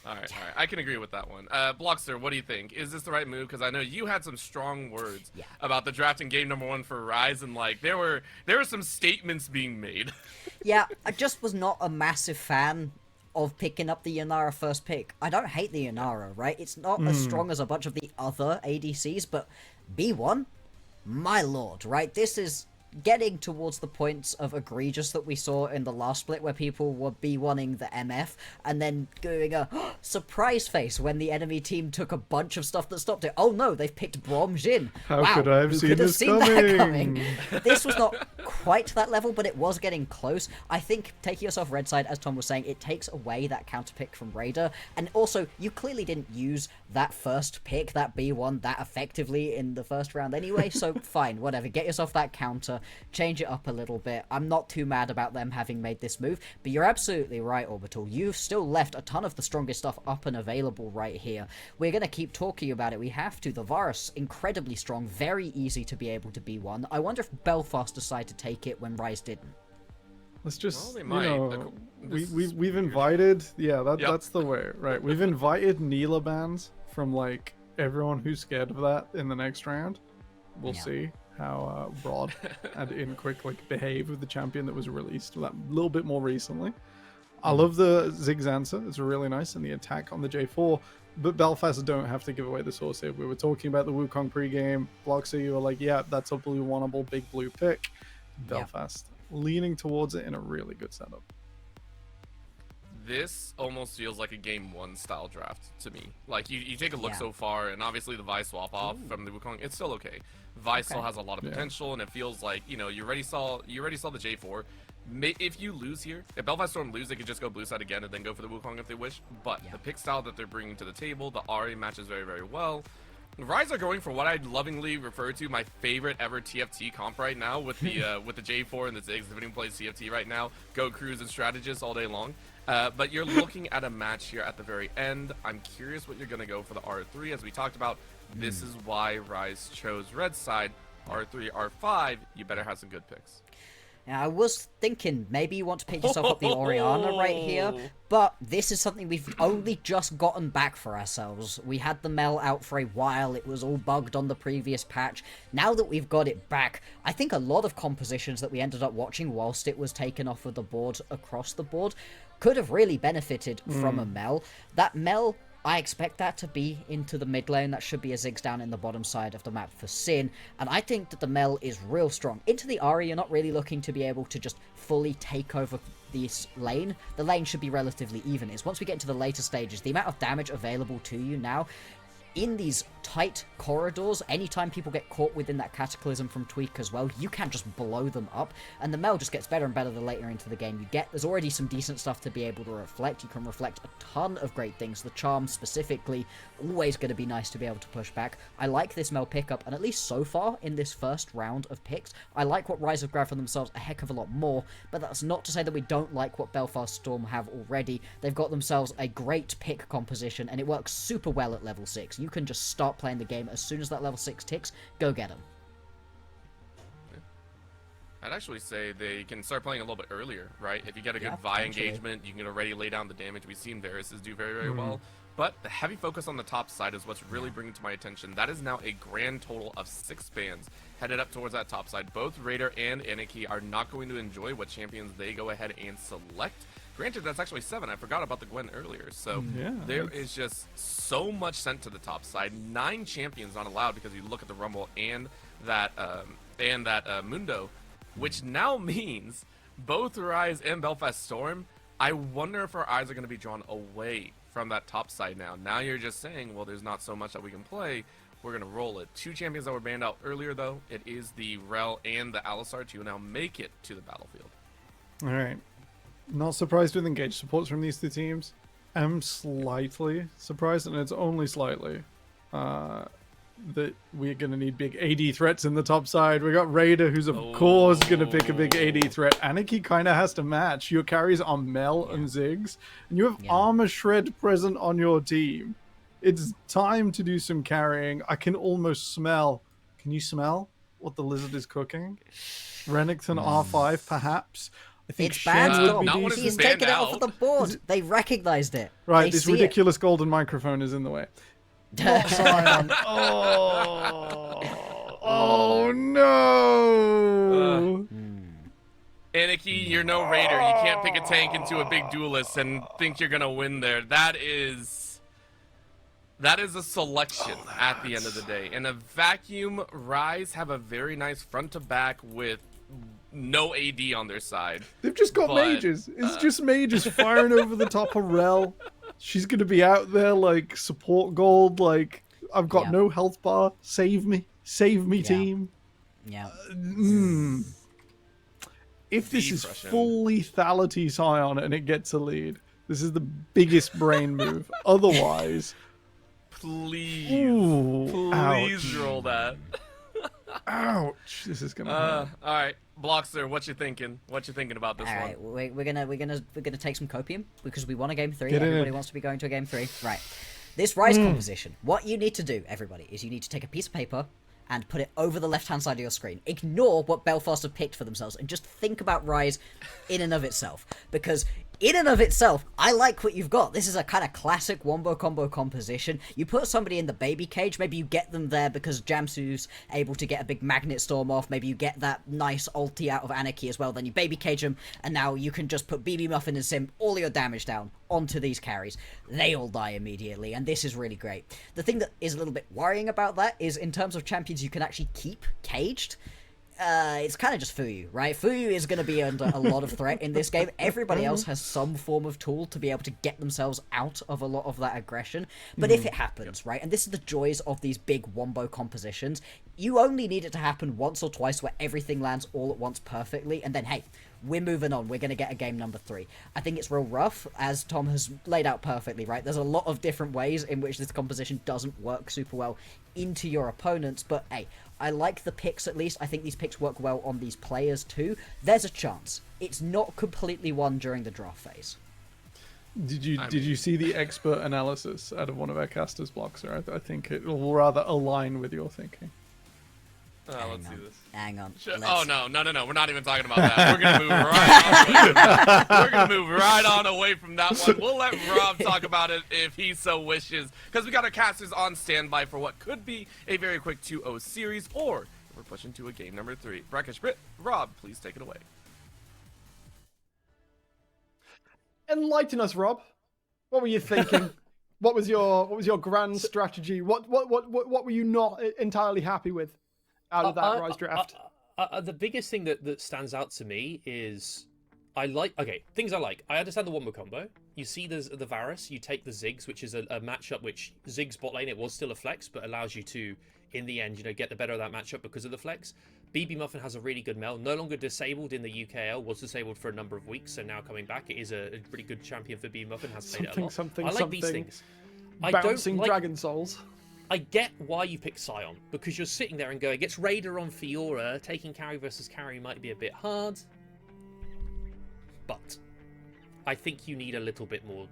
A: All right. I can agree with that one. Blockster, what do you think? Is this the right move? Because I know you had some strong words about the draft in game number 1 for RIZE, and like there were some statements being made.
C: Yeah, I just was not a massive fan of picking up the Yunara first pick. I don't hate the Yunara, right? It's not as strong as a bunch of the other ADCs, but B1, my lord, right? This is getting towards the points of egregious that we saw in the last split where people were B1ing the MF and then doing a surprise face when the enemy team took a bunch of stuff that stopped it. Oh no, they've picked Brom Jin.
B: How
C: wow,
B: could I have
C: who
B: seen
C: could have
B: this
C: seen that
B: coming?
C: This was not quite that level, but it was getting close. I think taking yourself red side, as Tom was saying, it takes away that counter pick from Raider, and also you clearly didn't use that first pick, that B1, that effectively in the first round anyway, so fine, whatever, get yourself that counter, change it up a little bit. I'm not too mad about them having made this move, but you're absolutely right, Orbital. You've still left a ton of the strongest stuff up and available right here. We're going to keep talking about it. We have to. The Varus, incredibly strong, very easy to be able to be one. I wonder if Belfast decided to take it when RIZE didn't.
B: Let's just,
A: Well, they might.
B: you know, we've invited, that's the way, right? We've invited Neela bans from, like, everyone who's scared of that in the next round. We'll see how Rod and InQuick, like, behave with the champion that was released a little bit more recently. I love the Ziggs answer. It's really nice, and the attack on the J4. But Belfast don't have to give away the source here. We were talking about the Wukong pregame. Bloxy, you were like, yeah, that's a blue oneable, big blue pick. Belfast leaning towards it in a really good setup.
A: This almost feels like a game 1 style draft to me. Like, you take a look so far, and obviously the Vi swap off from the Wukong, it's still okay. Vi still has a lot of potential, and it feels like, you know, you already saw the J4. If you lose here, if Belfast Storm lose, they could just go blue side again and then go for the Wukong if they wish. But the pick style that they're bringing to the table, the Ahri matches very, very well. RIZE are going for what I'd lovingly refer to my favorite ever TFT comp right now with the J4 and the Ziggs. If anyone plays TFT right now, go cruise and strategist all day long. But you're looking at a match here at the very end. I'm curious what you're going to go for the R3. As we talked about, this is why RIZE chose red side. R3, R5, you better have some good picks.
C: Now, I was thinking maybe you want to pick yourself up the Orianna right here, but this is something we've only just gotten back for ourselves. We had the Mel out for a while, it was all bugged on the previous patch. Now that we've got it back, I think a lot of compositions that we ended up watching whilst it was taken off of the board across the board could have really benefited from a Mel. That Mel, I expect that to be into the mid lane. That should be a Ziggs down in the bottom side of the map for Sin. And I think that the Mel is real strong. Into the Ahri, you're not really looking to be able to just fully take over this lane. The lane should be relatively even. It's once we get into the later stages, the amount of damage available to you now in these tight corridors, anytime people get caught within that Cataclysm from Tweak as well, you can just blow them up, and the Mel just gets better and better the later into the game you get. There's already some decent stuff to be able to reflect. You can reflect a ton of great things. The Charm specifically, always going to be nice to be able to push back. I like this Mel pickup, and at least so far in this first round of picks, I like what RIZE have grabbed for themselves a heck of a lot more, but that's not to say that we don't like what Belfast Storm have already. They've got themselves a great pick composition, and it works super well at level 6. You can just start playing the game as soon as that level 6 ticks. Go get them.
A: I'd actually say they can start playing a little bit earlier, right? If you get a good
C: Yeah,
A: Vi
C: potentially.
A: engagement, you can already lay down the damage. We've seen Varus's do very, very well. But the heavy focus on the top side is what's really bringing to my attention. That is now a grand total of 6 bans headed up towards that top side. Both Raider and Anarchy are not going to enjoy what champions they go ahead and select. Granted, that's actually 7. I forgot about the Gwen earlier. So
B: Yeah,
A: there is just so much sent to the top side. 9 champions not allowed because you look at the Rumble and that Mundo, which now means both RIZE and Belfast Storm. I wonder if our eyes are going to be drawn away from that top side now. Now you're just saying, well, there's not so much that we can play. We're going to roll it. 2 champions that were banned out earlier, though. It is the Rel and the Alistar to now make it to the battlefield.
B: All right. Not surprised with engaged supports from these 2 teams. I'm slightly surprised, and it's only slightly, that we're going to need big AD threats in the top side. We got Raider, who's of course going to pick a big AD threat. Anarchy kind of has to match. Your carries are Mel and Ziggs, and you have Armor Shred present on your team. It's time to do some carrying. I can almost smell. Can you smell what the lizard is cooking? Renekton R5, perhaps. I think
C: It's
B: Shen
C: banned,
B: would
C: Tom.
B: be
A: Not what
B: decent.
A: is
C: He's taken it off
A: banned
C: of the board. They recognized it.
B: Right,
C: They
B: this
C: see it.
B: ridiculous golden microphone is in the way. Not Sion. Oh no!
A: Anarchy, you're no Raider. You can't pick a tank into a big duelist and think you're going to win there. That is a selection at the end of the day. In a vacuum, RIZE have a very nice front to back with no AD on their side.
B: They've just got
A: But,
B: mages. It's just mages firing over the top of Rel. She's gonna be out there like support gold. Like, I've got
C: Yeah.
B: no health bar. Save me,
C: Yeah.
B: team.
C: Yeah.
B: If this is
A: Depression.
B: full lethality Sion and it gets a lead, this is the biggest brain move. Otherwise,
A: Please.
B: ooh,
A: Please
B: ouch,
A: roll that.
B: ouch. This is gonna hurt.
A: All right, Blockster, what you thinking? What you thinking about this
C: All
A: one?
C: right, we're gonna take some copium because we want a game 3.
B: Get in
C: Everybody
B: it.
C: wants to be going to a game 3. Right. This RIZE composition. What you need to do, everybody, is you need to take a piece of paper and put it over the left-hand side of your screen. Ignore what Belfast have picked for themselves and just think about RIZE in and of itself. Because in and of itself, I like what you've got. This is a kind of classic wombo combo composition. You put somebody in the baby cage, maybe you get them there because Jamsu's able to get a big magnet storm off, maybe you get that nice ulti out of Anarchy as well, then you baby cage them, and now you can just put BB Muffin and Sim all your damage down onto these carries. They all die immediately, and this is really great. The thing that is a little bit worrying about that is in terms of champions you can actually keep caged, it's kind of just Fuyu, right? Fuyu is going to be under a lot of threat in this game. Everybody else has some form of tool to be able to get themselves out of a lot of that aggression. But if it happens, right, and this is the joys of these big wombo compositions, you only need it to happen once or twice where everything lands all at once perfectly, and then, hey, we're moving on. We're going to get a game number 3. I think it's real rough, as Tom has laid out perfectly, right? There's a lot of different ways in which this composition doesn't work super well into your opponents, but hey, I like the picks at least. I think these picks work well on these players too. There's a chance. It's not completely won during the draft phase.
B: Did you see the expert analysis out of one of our casters, Bloxer? I think it will rather align with your thinking.
A: Let's see this.
C: Hang on.
A: Oh no! We're not even talking about that. We're gonna move right on away from that. We're gonna move right on away from that one. We'll let Rob talk about it if he so wishes, because we got our casters on standby for what could be a very quick 2-0 series, or we're pushing to a game number 3. Brackish Brit, Rob, please take it away.
D: Enlighten us, Rob. What were you thinking? What was your grand strategy? What were you not entirely happy with out of that RIZE draft?
E: The biggest thing that stands out to me is things I like. I understand the wombo combo. You see the Varus, you take the Ziggs, which is a matchup which Ziggs bot lane, it was still a flex, but allows you to, in the end, get the better of that matchup because of the flex. BB Muffin has a really good Mel, no longer disabled in the UKL, was disabled for a number of weeks, so now coming back, it is a pretty good champion for BB Muffin, has played it a lot. I like these things.
D: Bouncing Dragon Souls.
E: I get why you pick Sion, because you're sitting there and going, against Raider on Fiora, taking carry versus carry might be a bit hard. But I think you need a little bit more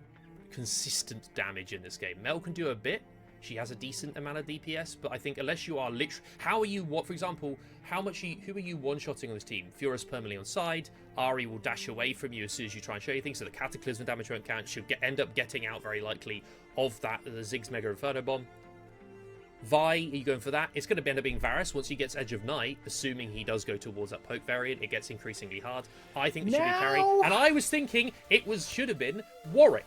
E: consistent damage in this game. Mel can do a bit, She has a decent amount of DPS, but I think unless you are literally... How are you... What, for example, who are you one-shotting on this team? Fiora's permanently on side. Ari will dash away from you as soon as you try and show you things, so the Cataclysm damage won't count. She'll end up getting out very likely of that, the Ziggs Mega Inferno Bomb. Vi, are you going for that? It's going to end up being Varus once he gets Edge of Night, assuming he does go towards that poke variant. It gets increasingly hard. I think it should be Carry. And I was thinking should have been Warwick.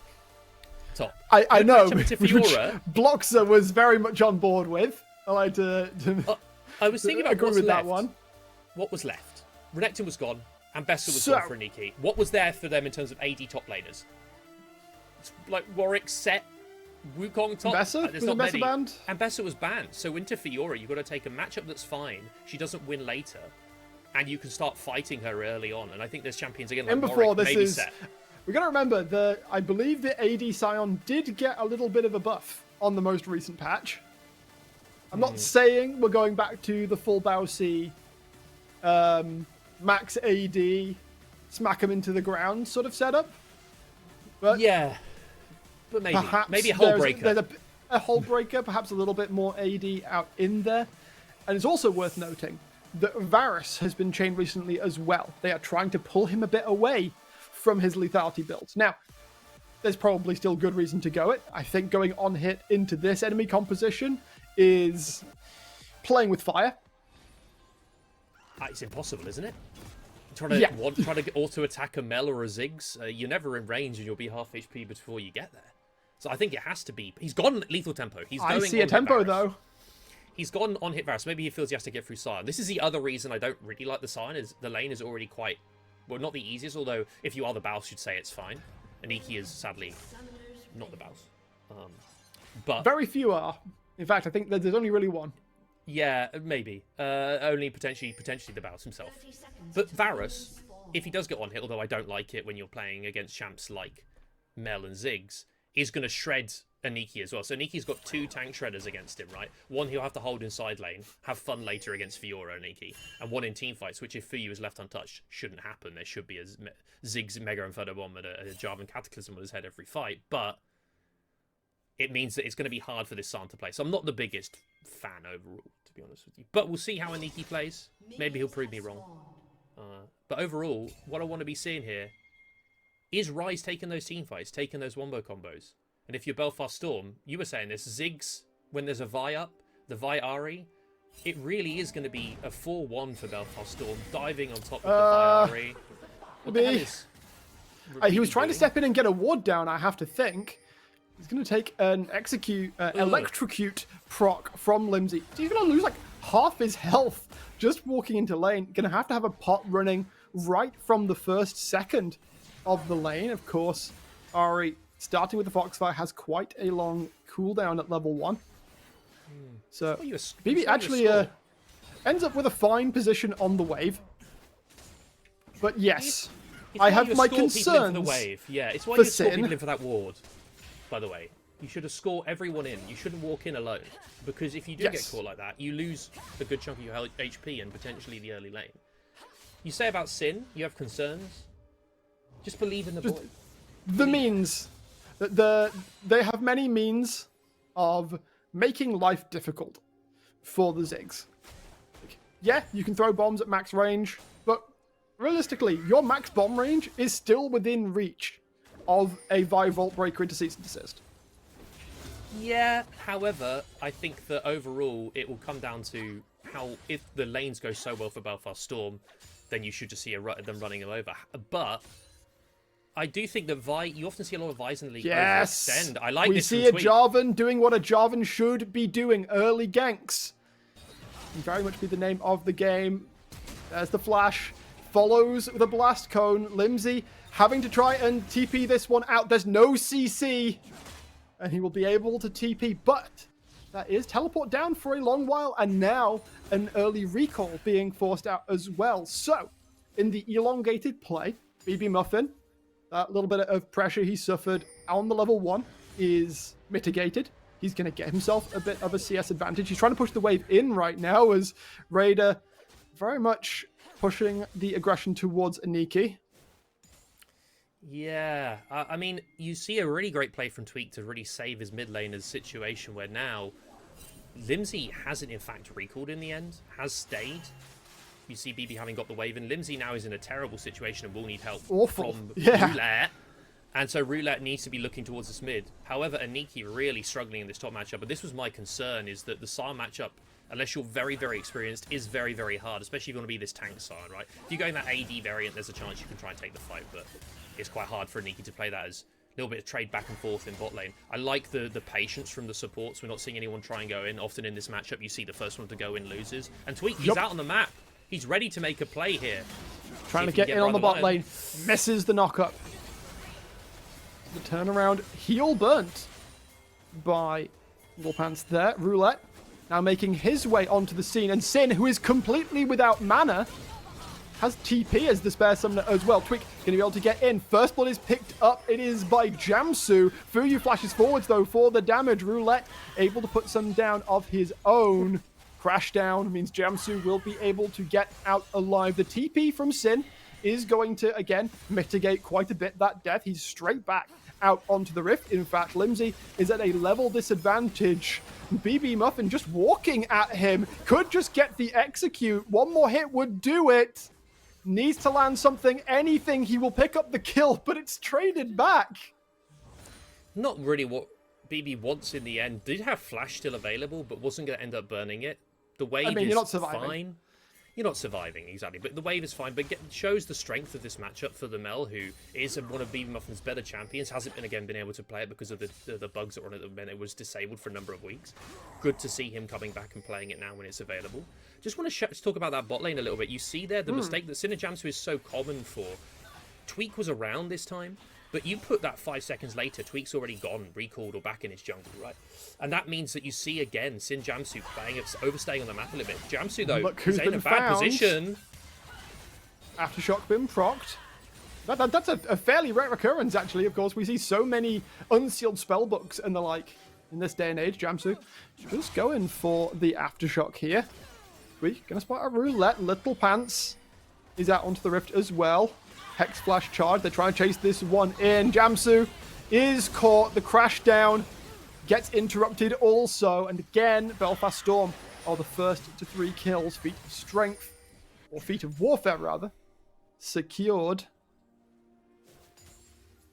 E: Top.
D: I know,
E: Matchup to Fiora.
D: Bloxer was very much on board with. I like to
E: I was thinking about
D: agree
E: what's
D: with
E: left.
D: that one.
E: What was left? Renekton was gone, and Bessa was
D: So-
E: gone for Niki. What was there for them in terms of AD top laners? It's like Warwick, Set, Wukong top.
D: Bessa?
E: There's
D: Was
E: not
D: Bessa
E: many.
D: banned?
E: And Bessa was banned. So into Fiora, you've got to take a matchup that's fine. She doesn't win later. And you can start fighting her early on. And I think there's champions again like
D: And before
E: Warwick,
D: this
E: maybe
D: is...
E: Set.
D: We got to remember, I believe the AD Scion did get a little bit of a buff on the most recent patch. I'm not saying we're going back to the full Bowsy, max AD, smack him into the ground sort of setup. But
E: Yeah. But maybe.
D: perhaps
E: Maybe a Hull Breaker.
D: There's a Hull Breaker, perhaps a little bit more AD out in there. And it's also worth noting that Varus has been chained recently as well. They are trying to pull him a bit away from his lethality builds. Now, there's probably still good reason to go it. I think going on hit into this enemy composition is playing with fire.
E: It's impossible, isn't it? Try to auto attack a Mel or a Ziggs. You're never in range, and you'll be half HP before you get there. So I think it has to be. He's gone lethal tempo.
D: I see a tempo though.
E: He's gone on hit Varus. Maybe he feels he has to get through Scion. This is the other reason I don't really like the Scion. Is the lane is already quite, well, not the easiest. Although if you are the Baus, you'd say it's fine. Aniki is sadly not the Baus. But
D: Very few are. In fact, I think that there's only really one.
E: yeah, maybe. Only potentially the Baus himself. But Varus, if he does get one hit, although I don't like it when you're playing against champs like Mel and Ziggs, is going to shred Aniki as well. So Aniki's got 2 tank shredders against him, right? One he'll have to hold in side lane, have fun later against Fiora Aniki, and one in team fights, which if Fuyu is left untouched, shouldn't happen. There should be a Ziggs Mega Inferno Bomb and a Jarvan Cataclysm on his head every fight, but it means that it's going to be hard for this San to play. So I'm not the biggest fan overall, to be honest with you. But we'll see how Aniki plays. Maybe he'll prove me wrong. But overall, what I want to be seeing here is RIZE taking those team fights, taking those wombo combos. And if you're Belfast Storm, you were saying this, Ziggs, when there's a Vi up, the Vi Ari, it really is going to be a 4-1 for Belfast Storm, diving on top of the Vi Ari. What the hell is...
D: He was trying to step in and get a ward down, I have to think. He's going to take an electrocute proc from Limsey. He's going to lose like half his health just walking into lane. Going to have a pot running right from the first second of the lane. Of course, Ari, starting with the Foxfire, has quite a long cooldown at level 1. So BB actually ends up with a fine position on the wave. But yes, I have my concerns.
E: The wave. Yeah, it's why
D: for
E: you score
D: Sin.
E: people in for that ward. By the way, you should escort everyone in. You shouldn't walk in alone, because if you do get caught like that, you lose a good chunk of your HP and potentially the early lane. You say about Sin, you have concerns. Just believe in the boy.
D: The means, they have many means of making life difficult for the Ziggs. Yeah, you can throw bombs at max range, but realistically, your max bomb range is still within reach of a Vi Vault Breaker into Cease and Desist.
E: Yeah, however, I think that overall it will come down to how, if the lanes go so well for Belfast Storm, then you should just see them running them over. But I do think that you often see a lot of Vi's in the league overextend. I like
D: we
E: this.
D: see a Jarvan doing what a Jarvan should be doing, early ganks. Can very much be the name of the game. There's the flash. Follows with a blast cone. Limsey having to try and TP this one out. There's no CC. And he will be able to TP. But that is teleport down for a long while. And now an early recall being forced out as well. So in the elongated play, BB Muffin, that little bit of pressure he suffered on the level 1 is mitigated. He's going to get himself a bit of a CS advantage. He's trying to push the wave in right now as Raider very much pushing the aggression towards Aniki.
E: Yeah, I mean, you see a really great play from Tweak to really save his mid laner's situation where now Limsey hasn't in fact recalled in the end, has stayed. You see BB having got the wave, and Limsey now is in a terrible situation and will need help
D: Awful.
E: from
D: Yeah.
E: Roulette. And so Roulette needs to be looking towards this mid. However, Aniki really struggling in this top matchup, but this was my concern, is that the Sar matchup, unless you're very, very experienced, is very, very hard, especially if you want to be this tank side, right? If you go in that AD variant, there's a chance you can try and take the fight, but it's quite hard for Aniki to play that as a little bit of trade back and forth in bot lane. I like the patience from the supports. We're not seeing anyone try and go in. Often in this matchup, you see the first one to go in loses. And Tweak, he's out on the map. He's ready to make a play here.
D: Trying to get in on the bot lane. Misses the knock-up. The turnaround. Heal burnt by Little Pants there. Roulette now making his way onto the scene. And Sin, who is completely without mana, has TP as the spare summoner as well. Tweak going to be able to get in. First blood is picked up. It is by Jamsu. Fuyu flashes forwards, though, for the damage. Roulette able to put some down of his own. Crash down means Jamsu will be able to get out alive. The TP from Sin is going to, again, mitigate quite a bit that death. He's straight back out onto the rift. In fact, Limsey is at a level disadvantage. BB Muffin just walking at him. Could just get the execute. One more hit would do it. Needs to land something, anything. He will pick up the kill, but it's traded back.
E: Not really what BB wants in the end. Did have Flash still available, but wasn't going to end up burning it. The wave is
D: you're not surviving.
E: fine. You're not surviving, exactly. But the wave is fine. But shows the strength of this matchup for the Mel, who is one of BB Muffin's better champions. Hasn't been able to play it because of the bugs that were on it that meant it was disabled for a number of weeks. Good to see him coming back and playing it now when it's available. Just want to talk about that bot lane a little bit. You see there the mistake that Sinajamsu is so common for. Tweak was around this time, but you put that 5 seconds later, Tweak's already gone, recalled, or back in his jungle, right? And that means that you see again Sin Jamsu playing it, overstaying on the map a little bit. Jamsu, though, is in a bad position.
D: Aftershock been procced. That's a fairly rare occurrence, actually. Of course, we see so many unsealed spellbooks and the like in this day and age. Jamsu just going for the Aftershock here. We're going to spot a Roulette. Little Pants is out onto the rift as well. Hex Flash charge. They're trying to chase this one in. Jamsu is caught. The crash down gets interrupted also. And again, Belfast Storm are the first to 3 kills. Feat of Strength, or Feat of Warfare rather, secured.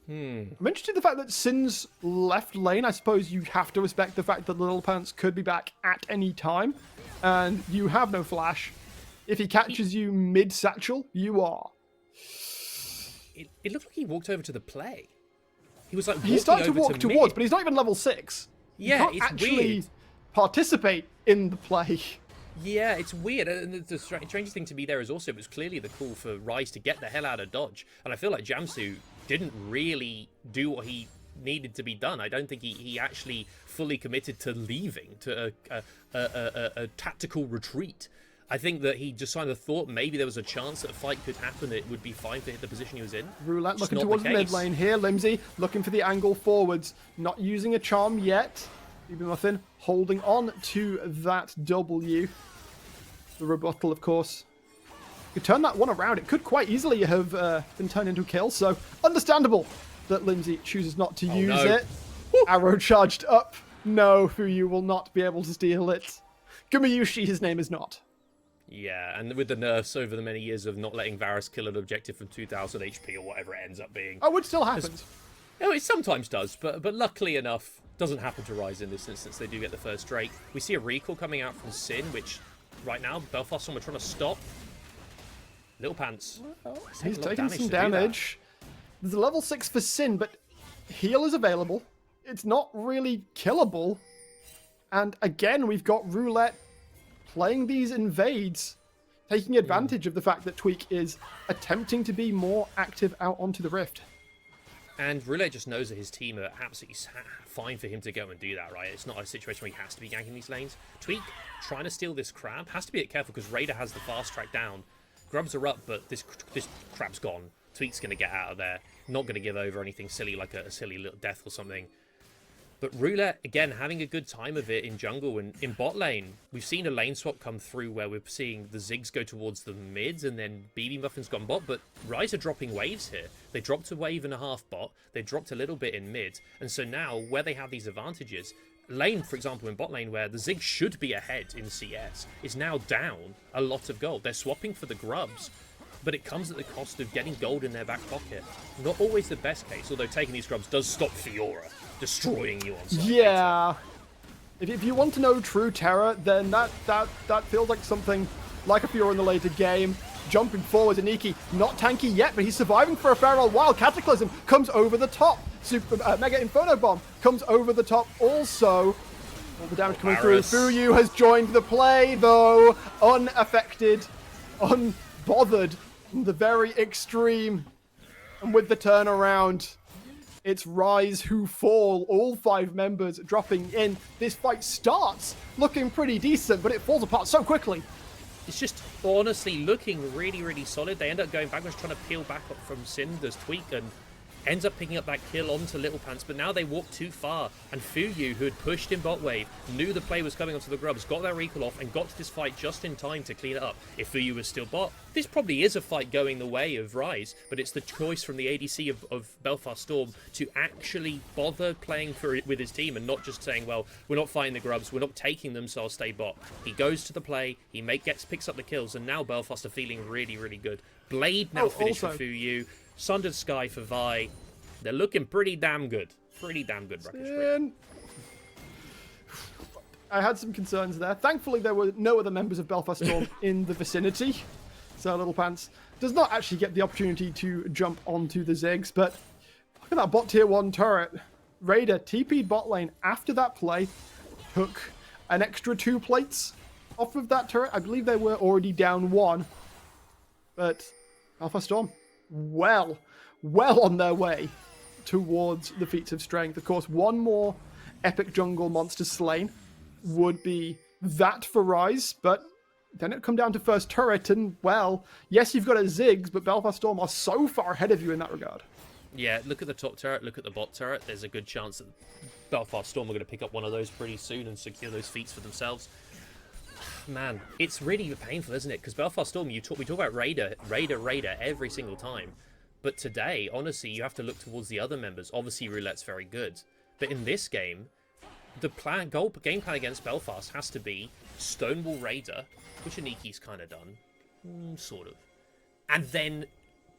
D: I'm interested in the fact that Sin's left lane. I suppose you have to respect the fact that Little Pants could be back at any time. And you have no flash. If he catches you mid-satchel, you are.
E: It looked like he walked over to the play. He was like
D: He started to walk towards, but he's not even level 6.
E: Yeah,
D: he can't
E: it's
D: actually
E: weird.
D: participate in the play.
E: Yeah, it's weird. And the strangest thing to me there is also it was clearly the call for RIZE to get the hell out of dodge. And I feel like Jamsu didn't really do what he needed to be done. I don't think he actually fully committed to leaving, to a tactical retreat. I think that he just kind of thought maybe there was a chance that a fight could happen, it would be fine to hit the position he was in.
D: Roulette
E: Just
D: looking
E: not
D: towards
E: the
D: the mid
E: case.
D: lane here. Limsey looking for the angle forwards. Not using a charm yet. BB Muffin holding on to that W. The rebuttal, of course. Could turn that one around. It could quite easily have been turned into a kill, so understandable that Limsey chooses not to use
E: no.
D: it. Arrow charged up. No, Fuyu will not be able to steal it. Gumayushi, his name is not.
E: Yeah, and with the nerfs over the many years of not letting Varus kill an objective from 2000 HP or whatever it ends up being.
D: Oh, it still happens.
E: Oh, it sometimes does, but luckily enough, doesn't happen to RIZE in this instance. They do get the first Drake. We see a recall coming out from Sin, which right now, Belfast are trying to stop. Little Pants.
D: He's taking some damage. There's a level 6 for Sin, but heal is available. It's not really killable. And again, we've got Roulette playing these invades, taking advantage of the fact that Tweak is attempting to be more active out onto the rift.
E: And Roulette just knows that his team are absolutely fine for him to go and do that, right? It's not a situation where he has to be ganking these lanes. Tweak, trying to steal this crab, has to be careful because Raider has the fast track down. Grubs are up, but this crab's gone. Tweak's going to get out of there. Not going to give over anything silly like a silly little death or something. But Roulette, again, having a good time of it in jungle and in bot lane. We've seen a lane swap come through where we're seeing the Ziggs go towards the mids and then BB Muffin's gone bot, but RIZE are dropping waves here. They dropped a wave and a half bot, they dropped a little bit in mid, and so now, where they have these advantages, lane, for example, in bot lane, where the Ziggs should be ahead in CS, is now down a lot of gold. They're swapping for the grubs, but it comes at the cost of getting gold in their back pocket. Not always the best case, although taking these grubs does stop Fiora destroying you on site.
D: Yeah. If you want to know true terror, then that feels like something like a Fiora in the later game. Jumping forward, Aniki, not tanky yet, but he's surviving for a fair old while. Cataclysm comes over the top. Mega Inferno Bomb comes over the top also. All the damage coming through. Fuyu has joined the play, though, unaffected, unbothered, from the very extreme. And with the turnaround, it's RIZE who fall, all 5 members dropping in. This fight starts looking pretty decent, but it falls apart so quickly.
E: It's just honestly looking really, really solid. They end up going backwards, trying to peel back up from Cinder's tweak, and ends up picking up that kill onto Little Pants, but now they walk too far, and Fuyu, who had pushed in bot wave, knew the play was coming onto the grubs, got their recall off, and got to this fight just in time to clean it up. If Fuyu was still bot, this probably is a fight going the way of RIZE, but it's the choice from the ADC of Belfast Storm to actually bother playing for it with his team and not just saying, well, we're not fighting the grubs, we're not taking them, so I'll stay bot. He goes to the play, he picks up the kills, and now Belfast are feeling really, really good. Blade now finished for Fuyu. Sundered Sky for Vi. They're looking pretty damn good. Pretty damn good, Brackish.
D: I had some concerns there. Thankfully, there were no other members of Belfast Storm in the vicinity. So Little Pants does not actually get the opportunity to jump onto the Ziggs. But look at that bot tier 1 turret. Raider TP'd bot lane after that play. Took an extra 2 plates off of that turret. I believe they were already down 1. But Belfast Storm, well on their way towards the feats of strength. Of course, one more epic jungle monster slain would be that for RIZE, but then it'd come down to first turret, and, well, yes, you've got a Ziggs, but Belfast Storm are so far ahead of you in that regard.
E: Yeah, look at the top turret, look at the bot turret. There's a good chance that Belfast Storm are going to pick up one of those pretty soon and secure those feats for themselves. Man, it's really painful, isn't it? Because Belfast Storm, we talk about Raider every single time. But today, honestly, you have to look towards the other members. Obviously, Roulette's very good. But in this game, the game plan against Belfast has to be Stonewall Raider, which Aniki's kind of done. Sort of. And then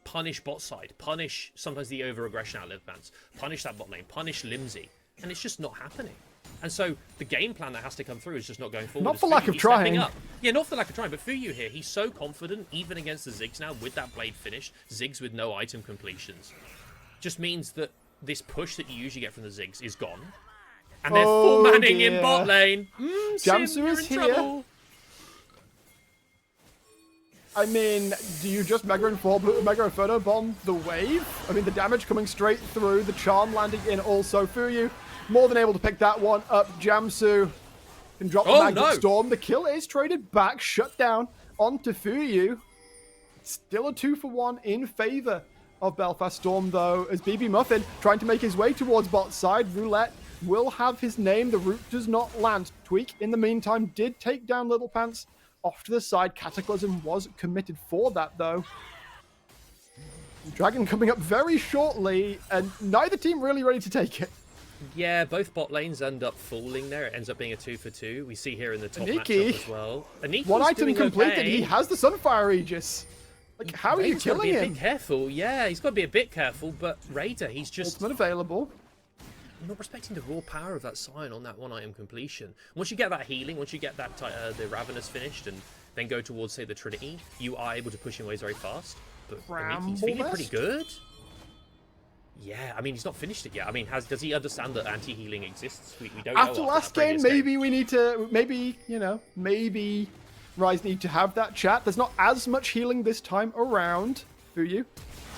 E: punish bot side. Punish sometimes the over-aggression out of Live Pants. Punish that bot lane. Punish Limsey. And it's just not happening. And so the game plan that has to come through is just not going forward.
D: Not for lack of trying.
E: Yeah, not for lack of trying, but Fuyu here, he's so confident, even against the Ziggs now, with that blade finished, Ziggs with no item completions. Just means that this push that you usually get from the Ziggs is gone. And they're full manning in bot lane.
D: Jamsu is here.
E: Trouble.
D: I mean, do you just Mega Inferno Bomb the wave? I mean, the damage coming straight through, the charm landing in also. Fuyu more than able to pick that one up. Jamsu can drop the Magnet Storm. The kill is traded back, shut down onto Fuyu. Still a 2-for-1 in favor of Belfast Storm, though, as BB Muffin trying to make his way towards bot side. Roulette will have his name. The root does not land. Tweak, in the meantime, did take down Little Pants off to the side. Cataclysm was committed for that, though. Dragon coming up very shortly, and neither team really ready to take it.
E: Yeah, both bot lanes end up falling there. It ends up being a 2-for-2. We see here in the top
D: Aniki,
E: matchup as well. Aniki's
D: one item
E: doing
D: completed.
E: okay.
D: He has the Sunfire Aegis. Like, how are you
E: Raider's gotta
D: killing
E: be
D: him?
E: a bit careful. Yeah, he's got to be a bit careful, but Raider, he's just
D: Ultimate available.
E: not respecting the raw power of that Scion on that one item completion. Once you get that healing, once you get that the Ravenous finished and then go towards, say, the Trinity, you are able to push him away very fast. But Aniki's feeling pretty good. Yeah, I mean, he's not finished it yet. I mean, does he understand that anti-healing exists? We don't know.
D: After last game, maybe we need to, maybe RIZE need to have that chat. There's not as much healing this time around. Fuyu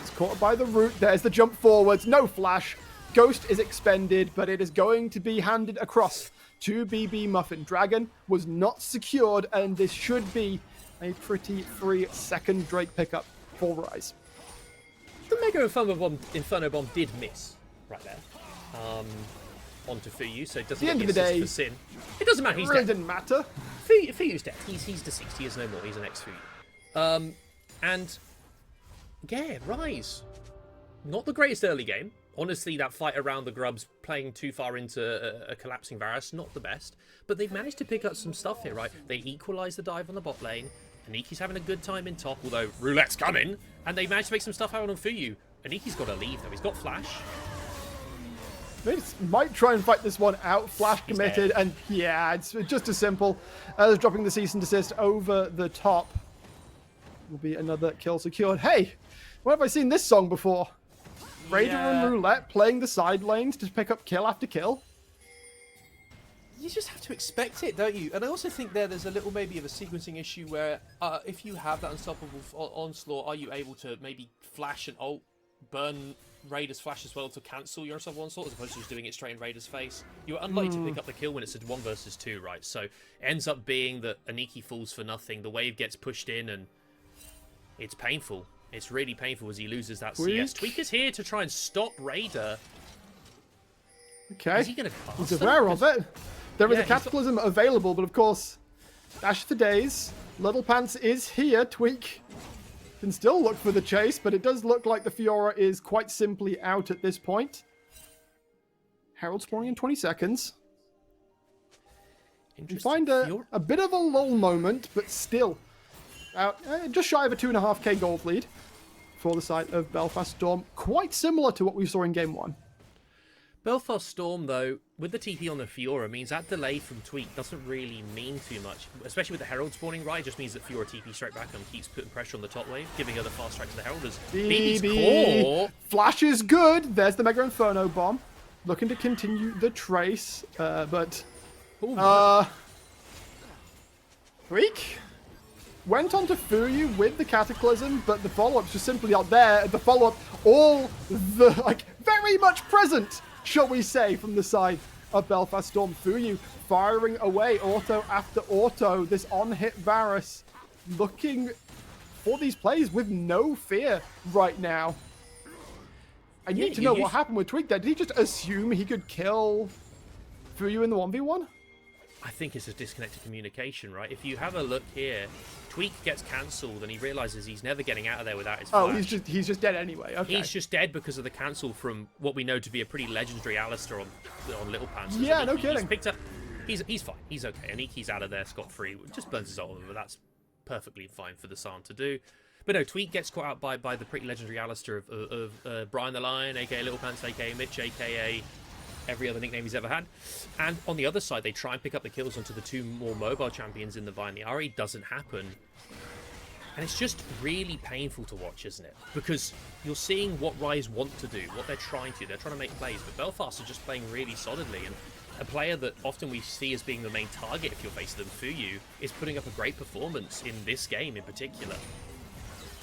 D: is caught by the root. There's the jump forwards. No flash. Ghost is expended, but it is going to be handed across to BB Muffin. Dragon was not secured, and this should be a pretty free second Drake pickup for RIZE.
E: The Mega Inferno Bomb did miss right there. onto Fuyu, so it doesn't
D: the
E: get
D: end
E: the
D: of the
E: assist
D: day,
E: for Sin. It doesn't matter,
D: It
E: he's
D: really
E: dead.
D: didn't matter.
E: Fuyu's dead. He's deceased. He is no more. He's an ex-Fuyu. And yeah, RIZE. Not the greatest early game. Honestly, that fight around the grubs, playing too far into a collapsing Varus, not the best. But they've managed to pick up some stuff here, right? They equalise the dive on the bot lane. Aniki's having a good time in top, although Roulette's coming. And they managed to make some stuff out on Fuyu. Aniki's got to leave, though. He's got Flash.
D: They might try and fight this one out. Flash committed, and yeah, it's just as simple as dropping the cease and desist over the top. Will be another kill secured. Hey, where have I seen this song before? Raider and Roulette playing the side lanes to pick up kill after kill.
F: You just have to expect it, don't you? And I also think there's a little maybe of a sequencing issue where if you have that unstoppable onslaught, are you able to maybe flash and ult, burn Raider's flash as well to cancel your unstoppable onslaught as opposed to just doing it straight in Raider's face? You're unlikely to pick up the kill when it's a 1 versus 2, right? So it ends up being that Aniki falls for nothing, the wave gets pushed in, and it's painful. It's really painful as he loses that CS. Tweak is here to try and stop Raider.
D: Okay,
E: Is he going to cast
D: he's aware of it. There is
E: Yeah,
D: a Cataclysm available, but of course, Dash for Days. Little Pants is here. Tweak can still look for the chase, but it does look like the Fiora is quite simply out at this point. Herald spawning in 20 seconds. You find a bit of a lull moment, but still just shy of a 2.5k gold lead for the side of Belfast Storm. Quite similar to what we saw in Game 1.
E: Belfast Storm, though, with the TP on the Fiora, means that delay from Tweak doesn't really mean too much, especially with the Herald spawning, right? It just means that Fiora TP straight back and keeps putting pressure on the top wave, giving her the fast track to the Heralders. BB's core!
D: Flash is good. There's the Mega Inferno bomb. Looking to continue the trace, but... Tweak went on to Fuyu with the Cataclysm, but the follow-up's just simply out there. The follow-up, all the, very much present, shall we say, from the side of Belfast Storm. Fuyu firing away auto after auto. This on-hit Varus looking for these plays with no fear right now. I need to know what happened with Tweak there. Did he just assume he could kill Fuyu in the 1v1?
E: I think it's a disconnected communication, right? If you have a look here, Tweak gets cancelled and he realises he's never getting out of there without his flash.
D: Oh, he's just dead anyway. Okay.
E: He's just dead because of the cancel from what we know to be a pretty legendary Alistair on Little Pants.
D: Yeah, no kidding.
E: He's picked up. He's fine. He's okay. Aniki's out of there scot-free. Just burns his ult, but that's perfectly fine for the Sarn to do. But no, Tweak gets caught out by the pretty legendary Alistair of Brian the Lion, aka Little Pants, aka Mitch, aka every other nickname he's ever had. And on the other side, they try and pick up the kills onto the 2 more mobile champions in the Vine. The RE doesn't happen. And it's just really painful to watch, isn't it? Because you're seeing what RIZE want to do, what they're trying to do. They're trying to make plays, but Belfast are just playing really solidly. And a player that often we see as being the main target if you're facing them, Fuyu, is putting up a great performance in this game in particular.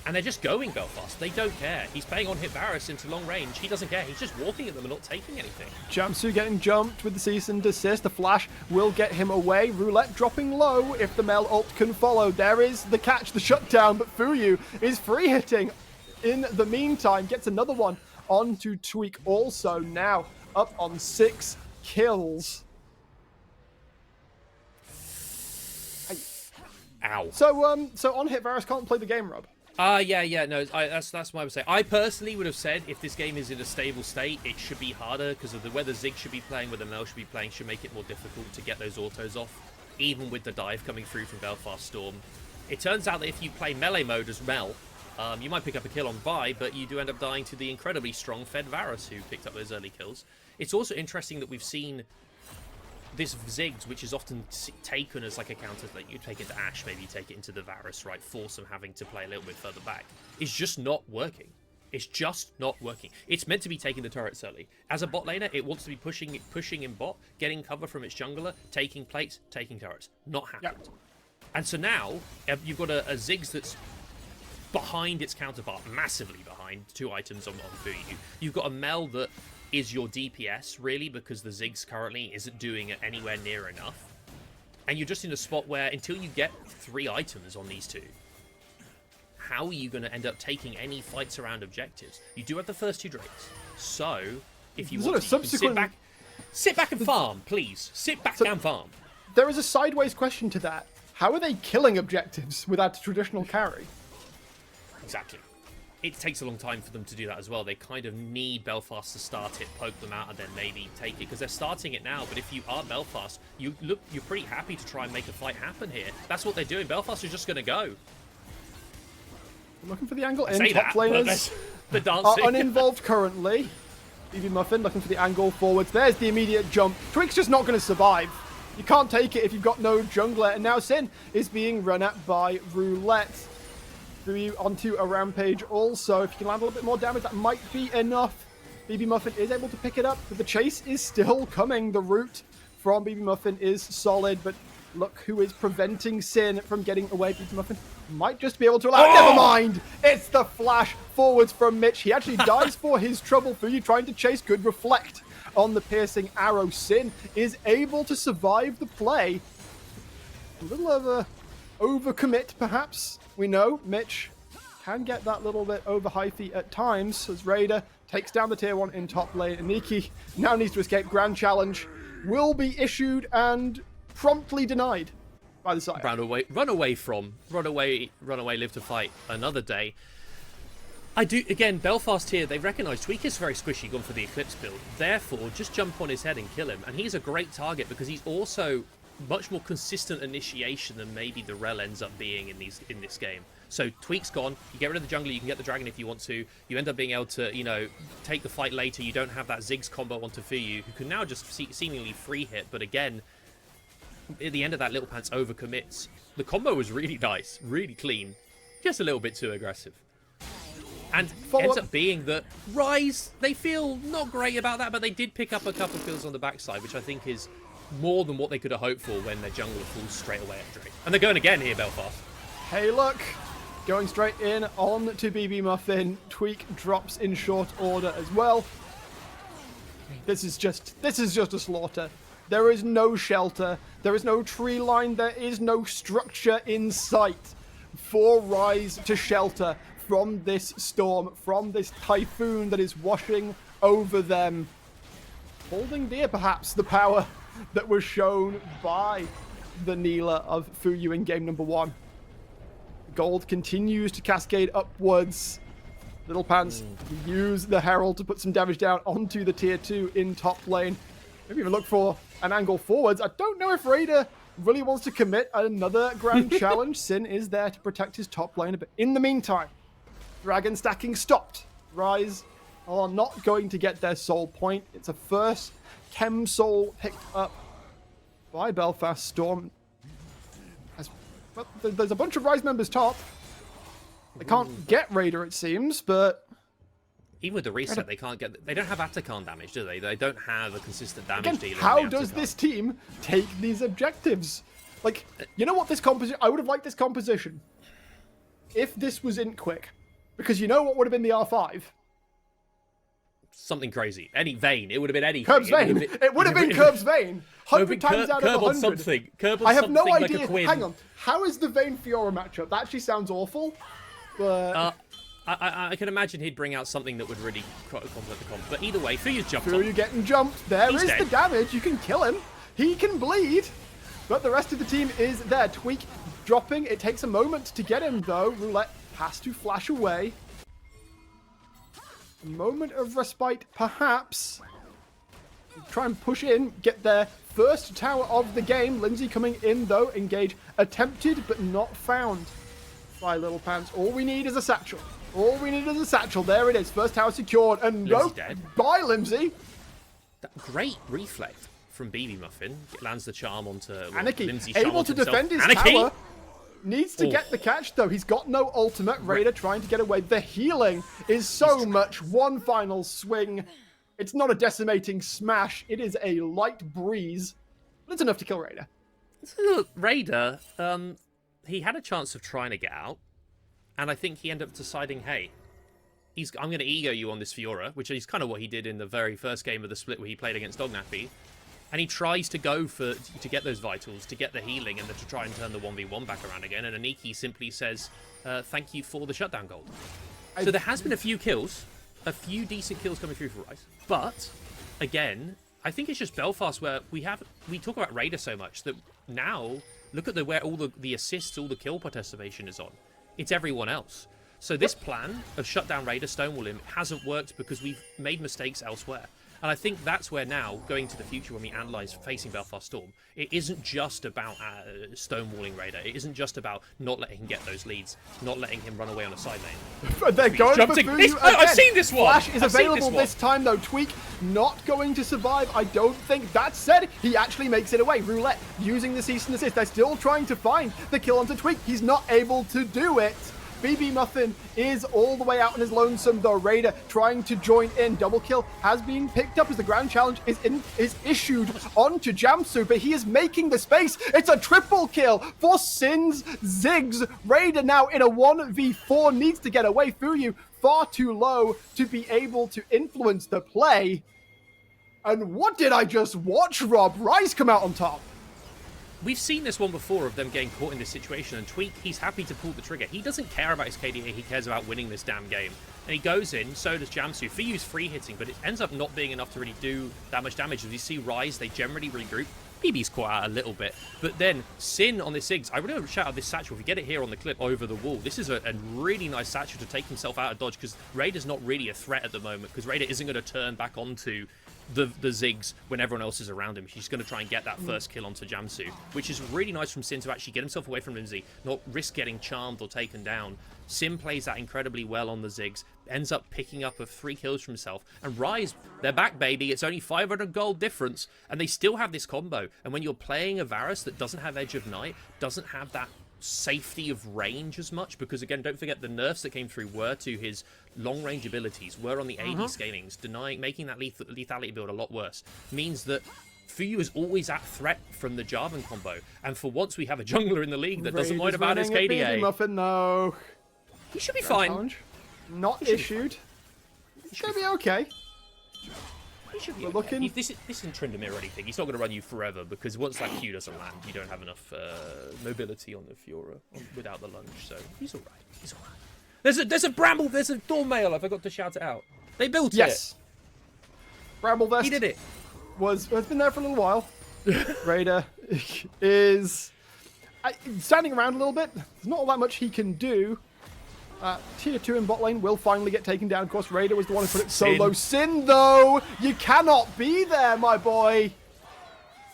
E: And they're just going Belfast. They don't care. He's playing on hit Varus into long range. He doesn't care. He's just walking at them and not taking anything.
D: Jamsu getting jumped with the cease and desist. The flash will get him away. Roulette dropping low if the Mel ult can follow. There is the catch, the shutdown, but Fuyu is free hitting in the meantime. Gets another one onto Tweak also now up on 6 kills.
E: Ow.
D: So on hit Varus can't play the game, Rob.
E: No, that's what I would say. I personally would have said if this game is in a stable state, it should be harder because of whether Zig should be playing, whether Mel should be playing, should make it more difficult to get those autos off, even with the dive coming through from Belfast Storm. It turns out that if you play melee mode as Mel, you might pick up a kill on Vi, but you do end up dying to the incredibly strong fed Varus who picked up those early kills. It's also interesting that we've seen this Ziggs, which is often taken as like a counter, like you take it to Ashe, maybe you take it into the Varus, right, force them having to play a little bit further back. It's just not working. It's just not working. It's meant to be taking the turrets early. As a bot laner, it wants to be pushing in bot, getting cover from its jungler, taking plates, taking turrets. Not happened. Yep. And so now, you've got a Ziggs that's behind its counterpart, massively behind, 2 items on Fuyu. You've got a Mel that is your DPS, really, because the Ziggs currently isn't doing it anywhere near enough. And you're just in a spot where, until you get 3 items on these 2, how are you going to end up taking any fights around objectives? You do have the first 2 drakes, so if you want to, you can sit back. Sit back and farm, please. Sit back and farm.
D: There is a sideways question to that. How are they killing objectives without a traditional carry?
E: Exactly. It takes a long time for them to do that as well. They kind of need Belfast to start it, poke them out, and then maybe take it, because they're starting it now. But if you are Belfast, you're pretty happy to try and make a fight happen here. That's what they're doing. Belfast is just going to go.
D: Looking for the angle in.
E: Say
D: Top
E: that,
D: laners
E: the
D: are
E: dancing.
D: uninvolved currently. BB Muffin looking for the angle forwards. There's the immediate jump. Twig's just not going to survive. You can't take it if you've got no jungler. And now Sin is being run at by Roulette. Through onto a Rampage also. If you can land a little bit more damage, that might be enough. BB Muffin is able to pick it up, but the chase is still coming. The route from BB Muffin is solid, but look who is preventing Sin from getting away. BB Muffin might just be able to allow. Never mind! It's the flash forwards from Mitch. He actually dies for his trouble. Fuyu trying to chase. Good reflect on the piercing arrow. Sin is able to survive the play. A little of a overcommit, perhaps. We know Mitch can get that little bit over hyphy at times as Raider takes down the tier 1 in top lane. Aniki now needs to escape. Grand challenge will be issued and promptly denied by the side.
E: Run away, live to fight another day. Again, Belfast here, they recognise Tweak is very squishy, gone for the Eclipse build. Therefore, just jump on his head and kill him. And he's a great target because he's also much more consistent initiation than maybe the Rel ends up being in this game. So Tweak's gone, you get rid of the jungler, you can get the dragon if you want to, you end up being able to, take the fight later, you don't have that Ziggs combo onto Fuyu, who can now just seemingly free hit, but again, at the end of that, Little Pants overcommits. The combo was really nice, really clean, just a little bit too aggressive. And ends up being that RIZE, they feel not great about that, but they did pick up a couple of kills on the backside, which I think is more than what they could have hoped for when their jungler falls straight away at Drake. And they're going again here, Belfast.
D: Hey, look. Going straight in on to BB Muffin. Tweak drops in short order as well. This is just a slaughter. There is no shelter. There is no tree line. There is no structure in sight for RIZE to shelter from this storm, from this typhoon that is washing over them. Holding dear, perhaps, the power that was shown by the Neela of Fuyu in game number 1. Gold continues to cascade upwards. Little Pants use the Herald to put some damage down onto the tier 2 in top lane. Maybe even look for an angle forwards. I don't know if Raider really wants to commit another grand challenge. Sin is there to protect his top lane a bit. In the meantime, dragon stacking stopped. RIZE are not going to get their soul point. It's a first Chem Soul picked up by Belfast Storm. Well, there's a bunch of RIZE members top. They can't get Raider, it seems, but
E: even with the reset, they don't have Atakan damage, do they? They don't have a consistent damage
D: again,
E: dealer.
D: how does this team take these objectives? Like, you know what, this composition, I would have liked this composition if this was in quick, because you know what would have been the R5?
E: Something crazy. Any Vayne. It would have been anything.
D: Curb's Vayne. It would have been Curb's Vayne. 100 times out of 100.
E: Something. Curb on
D: I have no
E: something
D: idea.
E: like a Quinn.
D: Hang on. How is the Vayne Fiora matchup? That actually sounds awful. But
E: I can imagine he'd bring out something that would really complement the comp. But either way, Fuyu's jumped on.
D: Fuyu getting jumped. There
E: He's
D: is
E: dead.
D: the damage. You can kill him. He can bleed. But the rest of the team is there. Tweak dropping. It takes a moment to get him, though. Roulette has to flash away. A moment of respite, perhaps. Try and push in, get their first tower of the game. Lindsay coming in, though. Engage attempted, but not found by Little Pants. All we need is a satchel. All we need is a satchel. There it is. First tower secured. And no,
E: dead.
D: bye, Lindsay.
E: That great reflect from BB Muffin. It lands the charm onto
D: Aniki,
E: Lindsay
D: able to defend his tower. Needs to get the catch, though. He's got no ultimate. Raider trying to get away. The healing is so much. One final swing. It's not a decimating smash. It is a light breeze. But it's enough to kill Raider.
E: Look, Raider, he had a chance of trying to get out. And I think he ended up deciding, hey, I'm going to ego you on this Fiora, which is kind of what he did in the very first game of the split where he played against Dognappy. And he tries to go to get those vitals, to get the healing, and then to try and turn the 1v1 back around again. And Aniki simply says, thank you for the shutdown gold. So there has been a few kills, a few decent kills coming through for RIZE. But, again, I think it's just Belfast where we talk about Raider so much that now look at where all the assists, all the kill participation is on. It's everyone else. So this plan of shut down Raider, stonewall him, hasn't worked because we've made mistakes elsewhere. And I think that's where now, going to the future when we analyse facing Belfast Storm, it isn't just about stonewalling Raider. It isn't just about not letting him get those leads, not letting him run away on a side lane.
D: They're going for Fuyu
E: I've
D: again.
E: seen this one!
D: Flash is available this time, though. Tweak not going to survive, I don't think. That said, he actually makes it away. Roulette using the cease and desist. They're still trying to find the kill onto Tweak. He's not able to do it. BB Muffin is all the way out on his lonesome, though. Raider trying to join in. Double kill has been picked up as the ground challenge is issued onto Jamsu, but he is making the space. It's a triple kill for Sin's Ziggs. Raider now in a 1v4 needs to get away. Fuyu far too low to be able to influence the play. And what did I just watch, Rob? RIZE come out on top.
E: We've seen this one before of them getting caught in this situation, and Tweak, he's happy to pull the trigger. He doesn't care about his KDA, he cares about winning this damn game. And he goes in, so does Jamsu. Fuyu's free hitting, but it ends up not being enough to really do that much damage. As you see RIZE, they generally regroup. BB's caught out a little bit. But then, Sin on this Ziggs, I really want to shout out this satchel. If you get it here on the clip over the wall, this is a really nice satchel to take himself out of dodge, because Raider's not really a threat at the moment, because Raider isn't going to turn back onto the Ziggs when everyone else is around him. He's going to try and get that first kill onto Jamsu, which is really nice from Sin to actually get himself away from Lindsay, not risk getting charmed or taken down. Sin plays that incredibly well on the Ziggs, ends up picking up 3 kills for himself, and RIZE, they're back, baby. It's only 500 gold difference, and they still have this combo. And when you're playing a Varus that doesn't have Edge of Night, doesn't have that safety of range as much, because again, don't forget the nerfs that came through were to his long range abilities, were on the AD scalings, making that lethality build a lot worse, means that Fuyu is always at threat from the Jarvan combo, and for once we have a jungler in the league that doesn't mind about his KDA.
D: Muffin, no.
E: He should be fine.
D: Challenge. Not issued. It's going to be okay.
E: He should be
D: We're
E: okay.
D: looking.
E: This isn't Tryndamere or anything. He's not going to run you forever, because once that Q doesn't land, you don't have enough mobility on the Fiora without the lunge. So he's all right. He's all right. There's a bramble. There's a Thornmail. I forgot to shout it out. They built
D: Yes. Bramble Vest
E: it. He did it.
D: has been there for a little while. Raider is standing around a little bit. There's not all that much he can do. Tier 2 in bot lane will finally get taken down. Of course, Raider was the one who put it solo. Sin, though, you cannot be there, my boy.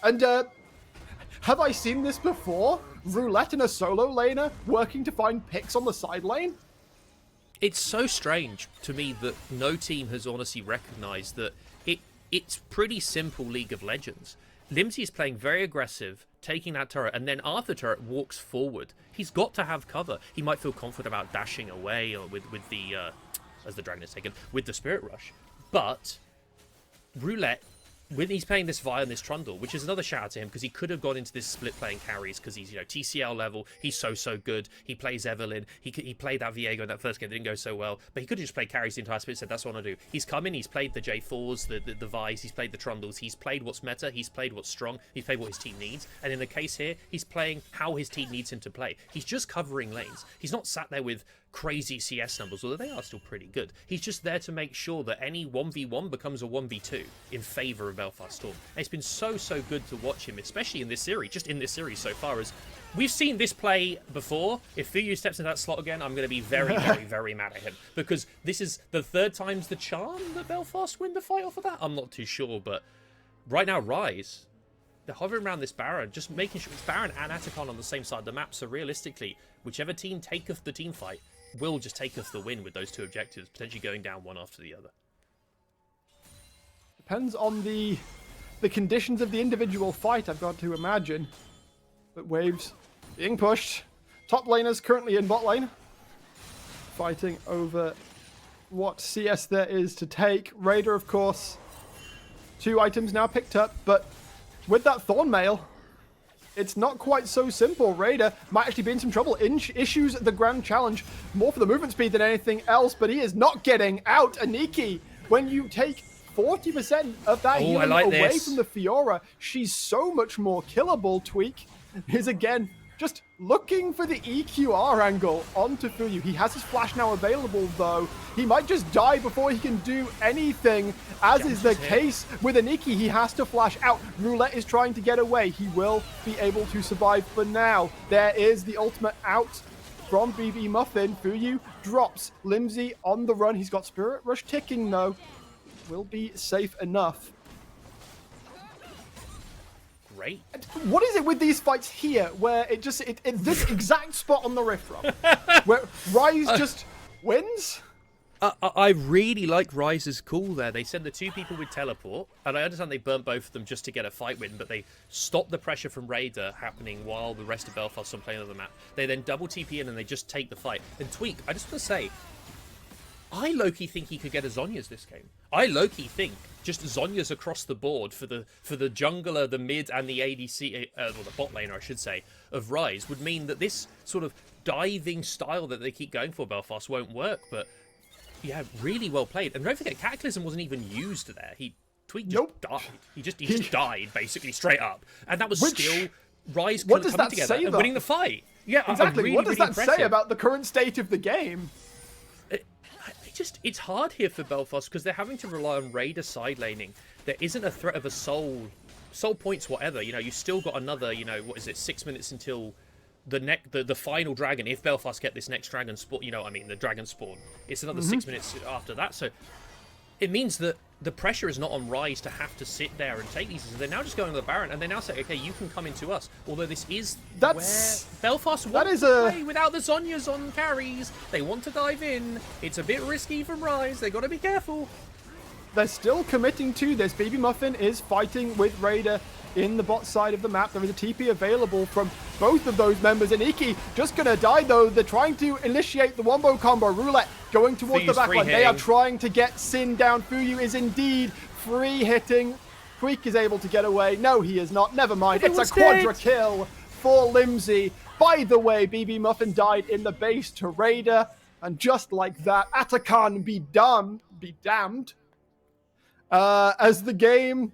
D: And have I seen this before? Roulette in a solo laner working to find picks on the side lane?
E: It's so strange to me that no team has honestly recognized that it's pretty simple League of Legends. Limsey is playing very aggressive, taking that turret, and then after the turret walks forward. He's got to have cover. He might feel confident about dashing away or with the as the dragon is taken, with the Spirit Rush. But Roulette, when he's playing this Vi and this Trundle, which is another shout out to him, because he could have gone into this split playing carries, because he's, TCL level, he's so good. He plays Evelyn, he played that Viego in that first game, didn't go so well, but he could have just played carries the entire split, said that's what I want to do. He's come in, he's played the J4s, the Vi's, he's played the Trundles, he's played what's meta, he's played what's strong, he's played what his team needs, and in the case here, he's playing how his team needs him to play. He's just covering lanes. He's not sat there with crazy CS numbers, although they are still pretty good. He's just there to make sure that any 1v1 becomes a 1v2 in favor of Belfast Storm. And it's been so good to watch him, especially in this series, just in this series so far, as we've seen this play before. If Fuyu steps into that slot again, I'm going to be very mad at him, because this is the 3rd time's the charm that Belfast win the fight off of that. I'm not too sure, but right now RIZE, they're hovering around this Baron, just making sure it's Baron and Atacon on the same side of the map, so realistically, whichever team taketh the team fight will just take us the win with those 2 objectives, potentially going down one after the other.
D: Depends on the conditions of the individual fight, I've got to imagine. But waves being pushed. Top laners currently in bot lane, fighting over what CS there is to take. Raider, of course, 2 items now picked up, but with that Thornmail, it's not quite so simple. Raider might actually be in some trouble. Issues the grand challenge more for the movement speed than anything else, but he is not getting out. Aniki, when you take 40% of that healing away from the Fiora, she's so much more killable. Tweak is again just looking for the EQR angle onto Fuyu. He has his flash now available, though. He might just die before he can do anything, as is the case with Aniki. He has to flash out. Roulette is trying to get away. He will be able to survive for now. There is the ultimate out from BB Muffin. Fuyu drops. Limsey on the run. He's got Spirit Rush ticking, though. Will be safe enough.
E: Great.
D: What is it with these fights here where it's this exact spot on the Rift Rob where RIZE just wins?
E: I really like RIZE's call there. They send the two people with teleport, and I understand they burnt both of them just to get a fight win, but they stop the pressure from Raider happening while the rest of Belfast are playing on the map. They then double TP in and they just take the fight. And Tweak, I just want to say, I low-key think he could get a Zhonya's this game. I low-key think just Zhonya's across the board for the jungler, the mid, and the ADC, or the bot laner, I should say, of RIZE would mean that this sort of diving style that they keep going for Belfast won't work. But yeah, really well played. And don't forget, Cataclysm wasn't even used there. Tweak just died. He just died basically straight up, and that was still RIZE coming together and winning the fight. Yeah,
D: exactly.
E: Really,
D: what does
E: really
D: that say about the current state of the game?
E: It's hard here for Belfast because they're having to rely on Raider side laning. There isn't a threat of a soul points, whatever. You know, you still got another, 6 minutes until the final dragon. If Belfast get this next dragon spawn, the dragon spawn, it's another 6 minutes after that. So it means that the pressure is not on RIZE to have to sit there and take these. So they're now just going to the Baron, and they now say, okay, you can come into us. Although this is where Belfast wants to play without the Zhonyas on carries. They want to dive in. It's a bit risky from RIZE. They got to be careful.
D: They're still committing to this. Baby Muffin is fighting with Raider in the bot side of the map. There is a TP available from both of those members. And Iki just going to die, though. They're trying to initiate the wombo combo. Roulette going towards the backline. They are trying to get Sin down. Fuyu is indeed free hitting. Tweak is able to get away. No, he is not. Never mind. It's a quadra kill for Limsey. By the way, BB Muffin died in the base to Raider. And just like that, Atakan be damned. As the game...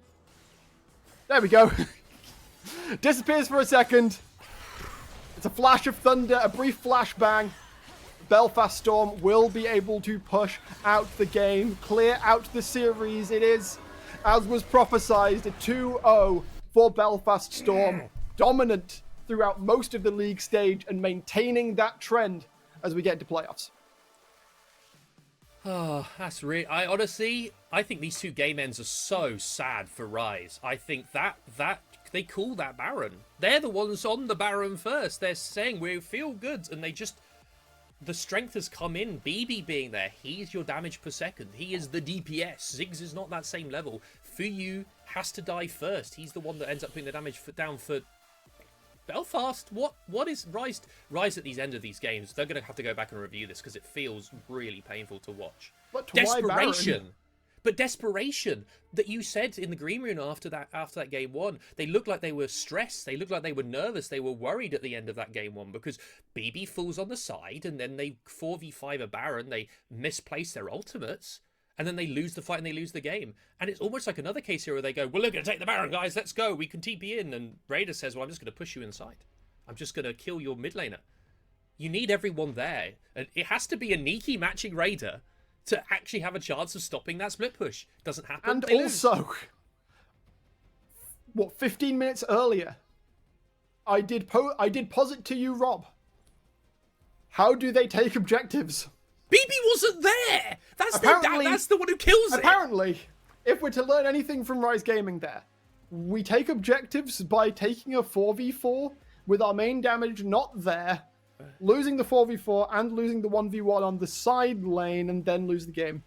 D: There we go. Disappears for a second. It's a flash of thunder, a brief flashbang. Belfast Storm will be able to push out the game, clear out the series. It is, as was prophesized, a 2-0 for Belfast Storm. Dominant throughout most of the league stage and maintaining that trend as we get into playoffs.
E: Oh, that's really... I think these two game ends are so sad for RIZE. I think that they call that Baron. They're the ones on the Baron first. They're saying we feel good, and they just... The strength has come in. BB being there, he's your damage per second. He is the DPS. Ziggs is not that same level. Fuyu has to die first. He's the one that ends up putting the damage down for Belfast. What is RIZE at the end of these games? They're going to have to go back and review this because it feels really painful to watch.
D: But
E: desperation. But desperation that you said in the green room after that game one, they looked like they were stressed. They looked like they were nervous. They were worried at the end of that game one because BB falls on the side and then they 4v5 a Baron. They misplace their ultimates and then they lose the fight and they lose the game. And it's almost like another case here where they go, well, we're going to take the Baron, guys. Let's go. We can TP in. And Raider says, well, I'm just going to push you inside. I'm just going to kill your mid laner. You need everyone there. And it has to be a Niki matching Raider to actually have a chance of stopping that split push. Doesn't happen.
D: And also, 15 minutes earlier, I did posit to you, Rob. How do they take objectives?
E: BB wasn't there. That's the one who kills it.
D: Apparently, if we're to learn anything from RIZE Gaming there, we take objectives by taking a 4v4 with our main damage not there, losing the 4v4 and losing the 1v1 on the side lane, and then lose the game.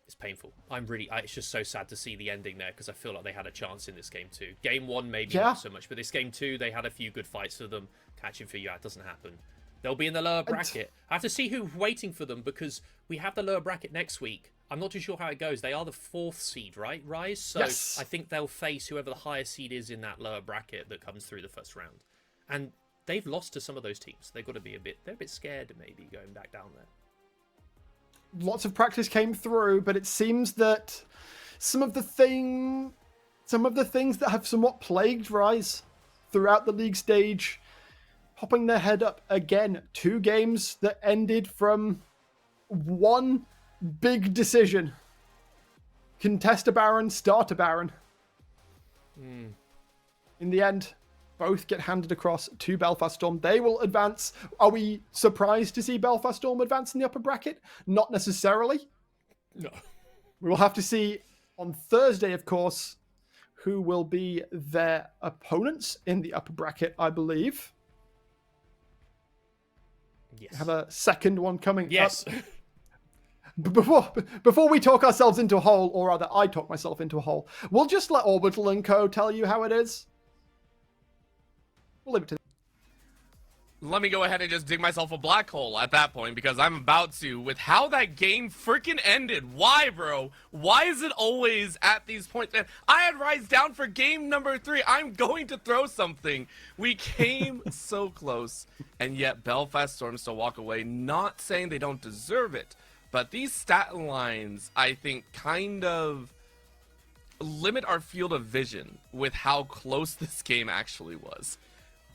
E: It's painful. It's just so sad to see the ending there because I feel like they had a chance in this game too. Game one, maybe not so much, but this game two, they had a few good fights for them. Catching for you, it doesn't happen. They'll be in the lower bracket. I have to see who's waiting for them because we have the lower bracket next week. I'm not too sure how it goes. They are the 4th seed, right, RIZE? So yes. I think they'll face whoever the highest seed is in that lower bracket that comes through the first round. And they've lost to some of those teams. They've got to be they're a bit scared maybe going back down there.
D: Lots of practice came through, but it seems that some of the things that have somewhat plagued RIZE throughout the league stage popping their head up again. 2 games that ended from one big decision. Contest a Baron, start a Baron. In the end, both get handed across to Belfast Storm. They will advance. Are we surprised to see Belfast Storm advance in the upper bracket? Not necessarily.
E: No.
D: We will have to see on Thursday, of course, who will be their opponents in the upper bracket, I believe.
E: Yes.
D: We have a second one coming
E: Yes.
D: up. Before we talk ourselves into a hole, or rather I talk myself into a hole, we'll just let Orbital and Co. tell you how it is. We'll leave it to them.
A: Let me go ahead and just dig myself a black hole at that point, because I'm about to, with how that game freaking ended. Why, bro? Why is it always at these points? Man, I had RIZE down for game number 3. I'm going to throw something. We came so close, and yet Belfast Storm still walk away, not saying they don't deserve it, but these stat lines, I think, kind of limit our field of vision with how close this game actually was.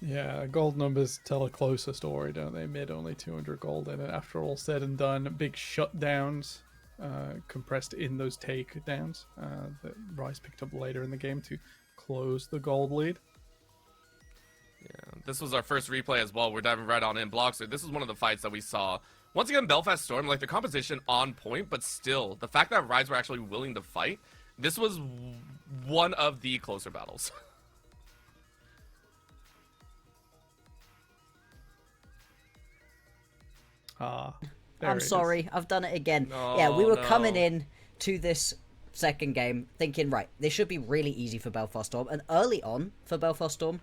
B: Yeah, gold numbers tell a closer story, don't they? Mid only 200 gold in it. After all said and done, big shutdowns compressed in those takedowns that RIZE picked up later in the game to close the gold lead.
A: Yeah, this was our first replay as well. We're diving right on in. Bloxer, this is one of the fights that we saw. Once again, Belfast Storm, like the composition on point, but still, the fact that RIZE were actually willing to fight, this was one of the closer battles.
C: I'm sorry, I've done it again. Yeah, we were coming in to this second game thinking, right, this should be really easy for Belfast Storm. And early on for Belfast Storm,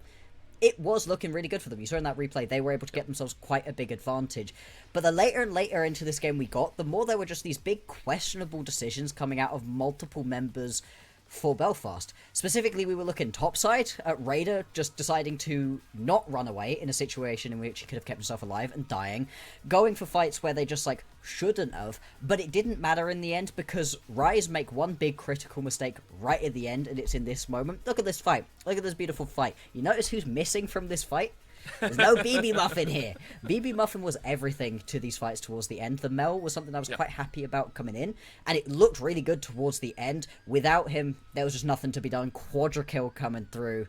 C: it was looking really good for them. You saw in that replay, they were able to get themselves quite a big advantage. But the later and later into this game we got, the more there were just these big questionable decisions coming out of multiple members for Belfast. Specifically, we were looking topside at Raider just deciding to not run away in a situation in which he could have kept himself alive and dying, going for fights where they just like shouldn't have, but it didn't matter in the end because RIZE make one big critical mistake right at the end, and it's in this moment. Look at this fight. Look at this beautiful fight. You notice who's missing from this fight? There's no BB Muffin here. BB Muffin was everything to these fights towards the end. The Mel was something I was quite happy about coming in, and it looked really good towards the end. Without him, there was just nothing to be done. Quadra kill coming through,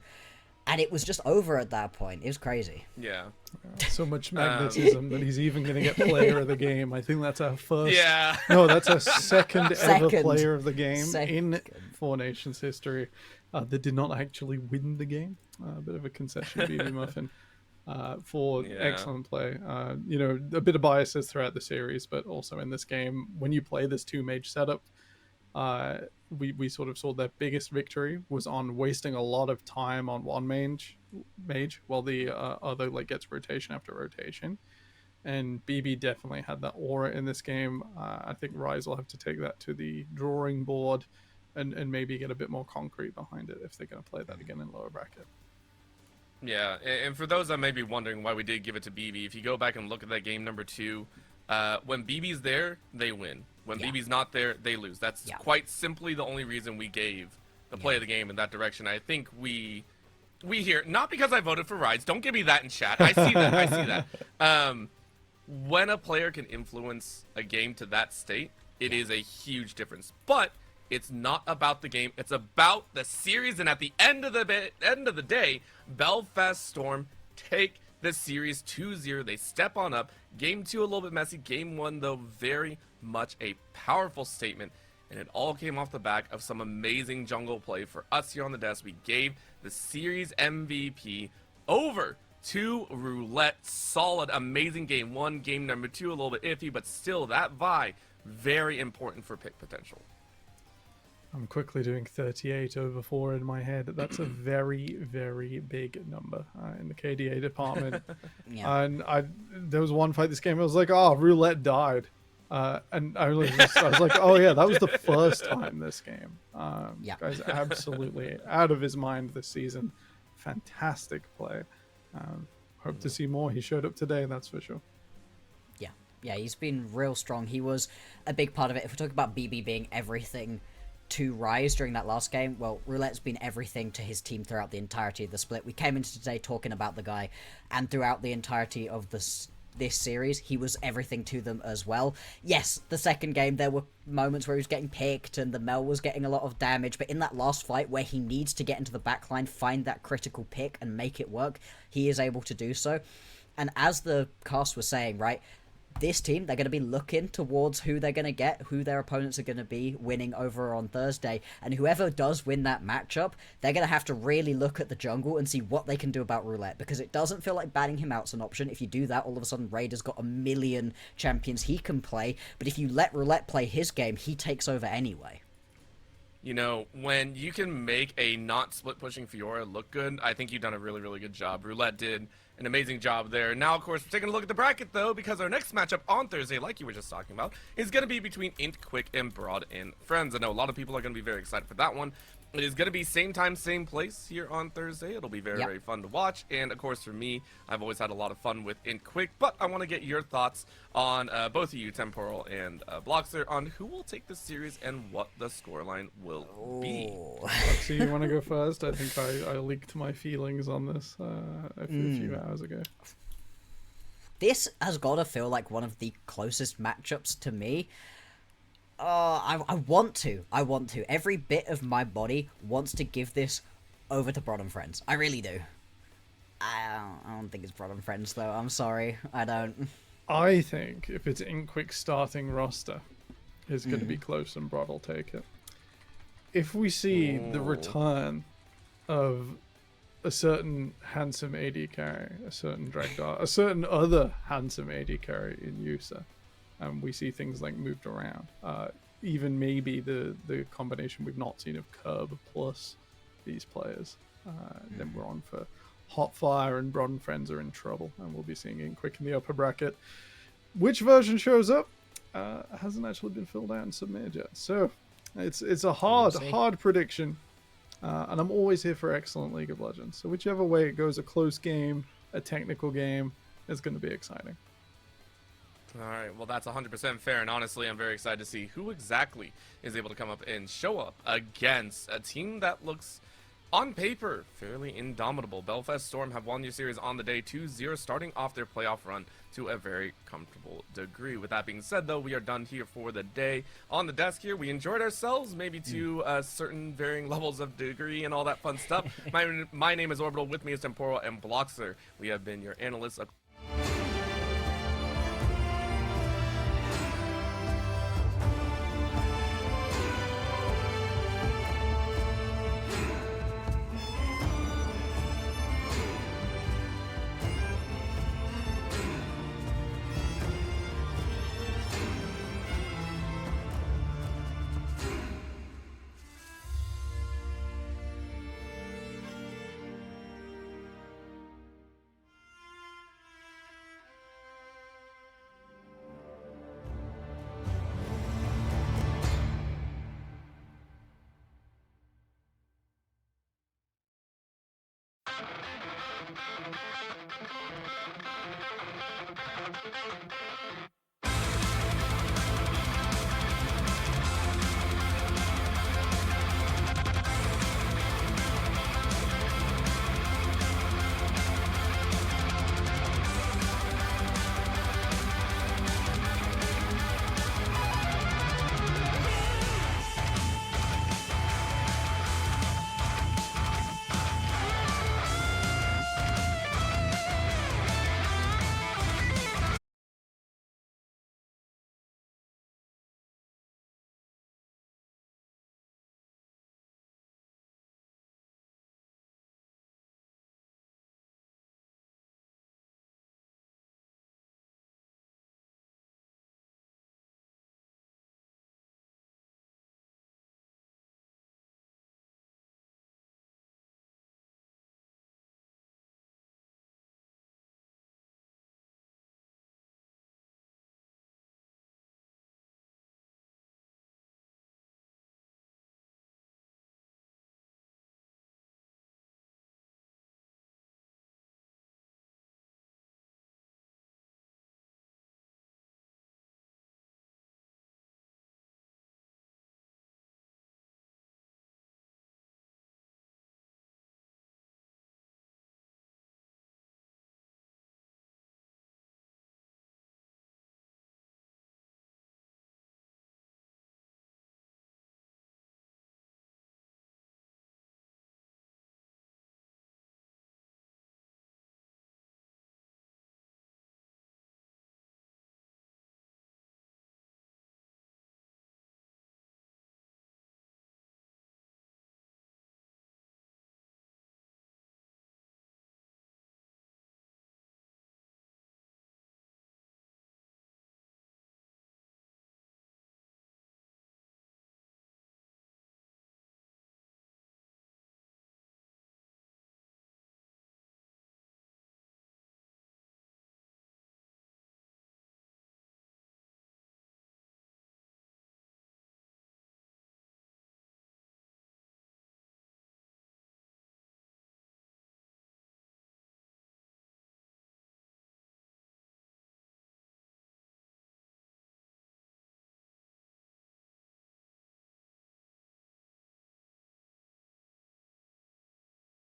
C: and it was just over at that point. It was crazy.
A: Yeah.
B: So much magnetism that he's even going to get player of the game. I think that's our first.
A: Yeah.
B: No, that's our second ever
C: Second.
B: player of the game in
C: Second.
B: Four Nations history that did not actually win the game. A bit of a concession, BB Muffin. For excellent play. You know, a bit of biases throughout the series, but also in this game, when you play this 2-mage setup, we sort of saw their biggest victory was on wasting a lot of time on one mage while the other like gets rotation after rotation. And BB definitely had that aura in this game. I think RIZE will have to take that to the drawing board and maybe get a bit more concrete behind it if they're going to play that again in lower bracket.
A: Yeah, and for those that may be wondering why we did give it to BB, if you go back and look at that game number 2, when BB's there, they win. When BB's not there, they lose. That's quite simply the only reason we gave the play of the game in that direction. I think we hear, not because I voted for RIZE, don't give me that in chat. I see that, I see that. When a player can influence a game to that state, it is a huge difference. But it's not about the game. It's about the series. And at the end of the day, Belfast Storm take the series 2-0. They step on up. Game 2 a little bit messy. Game 1 though very much a powerful statement. And it all came off the back of some amazing jungle play for us here on the desk. We gave the series MVP over to Roulette. Solid, amazing game 1. Game number 2 a little bit iffy, but still that Vi very important for pick potential.
B: I'm quickly doing 38 over 4 in my head. That's a very, very big number in the KDA department. And there was one fight this game, I was like, oh, Roulette died. And I was like, oh yeah, that was the first time this game. Guy's absolutely out of his mind this season. Fantastic play. Hope to see more. He showed up today, that's for sure.
C: Yeah, he's been real strong. He was a big part of it. If we talk about BB being everything to RIZE during that last game, well, Roulette's been everything to his team throughout the entirety of the split. We came into today talking about the guy, and throughout the entirety of this series, he was everything to them as well. Yes, the second game, there were moments where he was getting picked and the Mel was getting a lot of damage, but in that last fight where he needs to get into the backline, find that critical pick and make it work, he is able to do so. And as the cast was saying, right, this team, they're going to be looking towards who they're going to get, who their opponents are going to be winning over on Thursday. And whoever does win that matchup, they're going to have to really look at the jungle and see what they can do about Roulette. Because it doesn't feel like banning him out's an option. If you do that, all of a sudden Raider's got a million champions he can play. But if you let Roulette play his game, he takes over anyway.
A: You know, when you can make a not split-pushing Fiora look good, I think you've done a really, really good job. Roulette did an amazing job there. Now, of course, we're taking a look at the bracket, though, because our next matchup on Thursday, like you were just talking about, is going to be between Int, Quick, and Broad and Friends. I know a lot of people are going to be very excited for that one. It is going to be same time, same place here on Thursday. It'll be very, very fun to watch. And, of course, for me, I've always had a lot of fun with Int Quick. But I want to get your thoughts on both of you, Temporal and Bloxer, on who will take this series and what the scoreline will be.
B: So you want to go first? I think I leaked my feelings on this a few hours ago.
C: This has got to feel like one of the closest matchups to me. I want to. Every bit of my body wants to give this over to Broad and Friends. I really do. I don't think it's Broad and Friends, though. I'm sorry. I don't.
B: I think if it's Inkquick's starting roster, it's going to be close and Broad will take it. If we see the return of a certain handsome AD carry, a certain Dragdar, a certain other handsome AD carry in Yusa, and we see things like moved around. Even maybe the combination we've not seen of Curb plus these players. Then we're on for Hotfire, and Broad and Friends are in trouble, and we'll be seeing Inkquick in the upper bracket. Which version shows up hasn't actually been filled out and submitted yet. So it's a hard prediction. And I'm always here for excellent League of Legends. So whichever way it goes, a close game, a technical game, is going to be exciting.
A: All right, well, that's 100% fair, and honestly, I'm very excited to see who exactly is able to come up and show up against a team that looks, on paper, fairly indomitable. Belfast Storm have won your series on the day 2-0, starting off their playoff run to a very comfortable degree. With that being said, though, we are done here for the day. On the desk here, we enjoyed ourselves, maybe to certain varying levels of degree and all that fun stuff. My name is Orbital, with me is Temporal and Bloxer. We have been your analysts.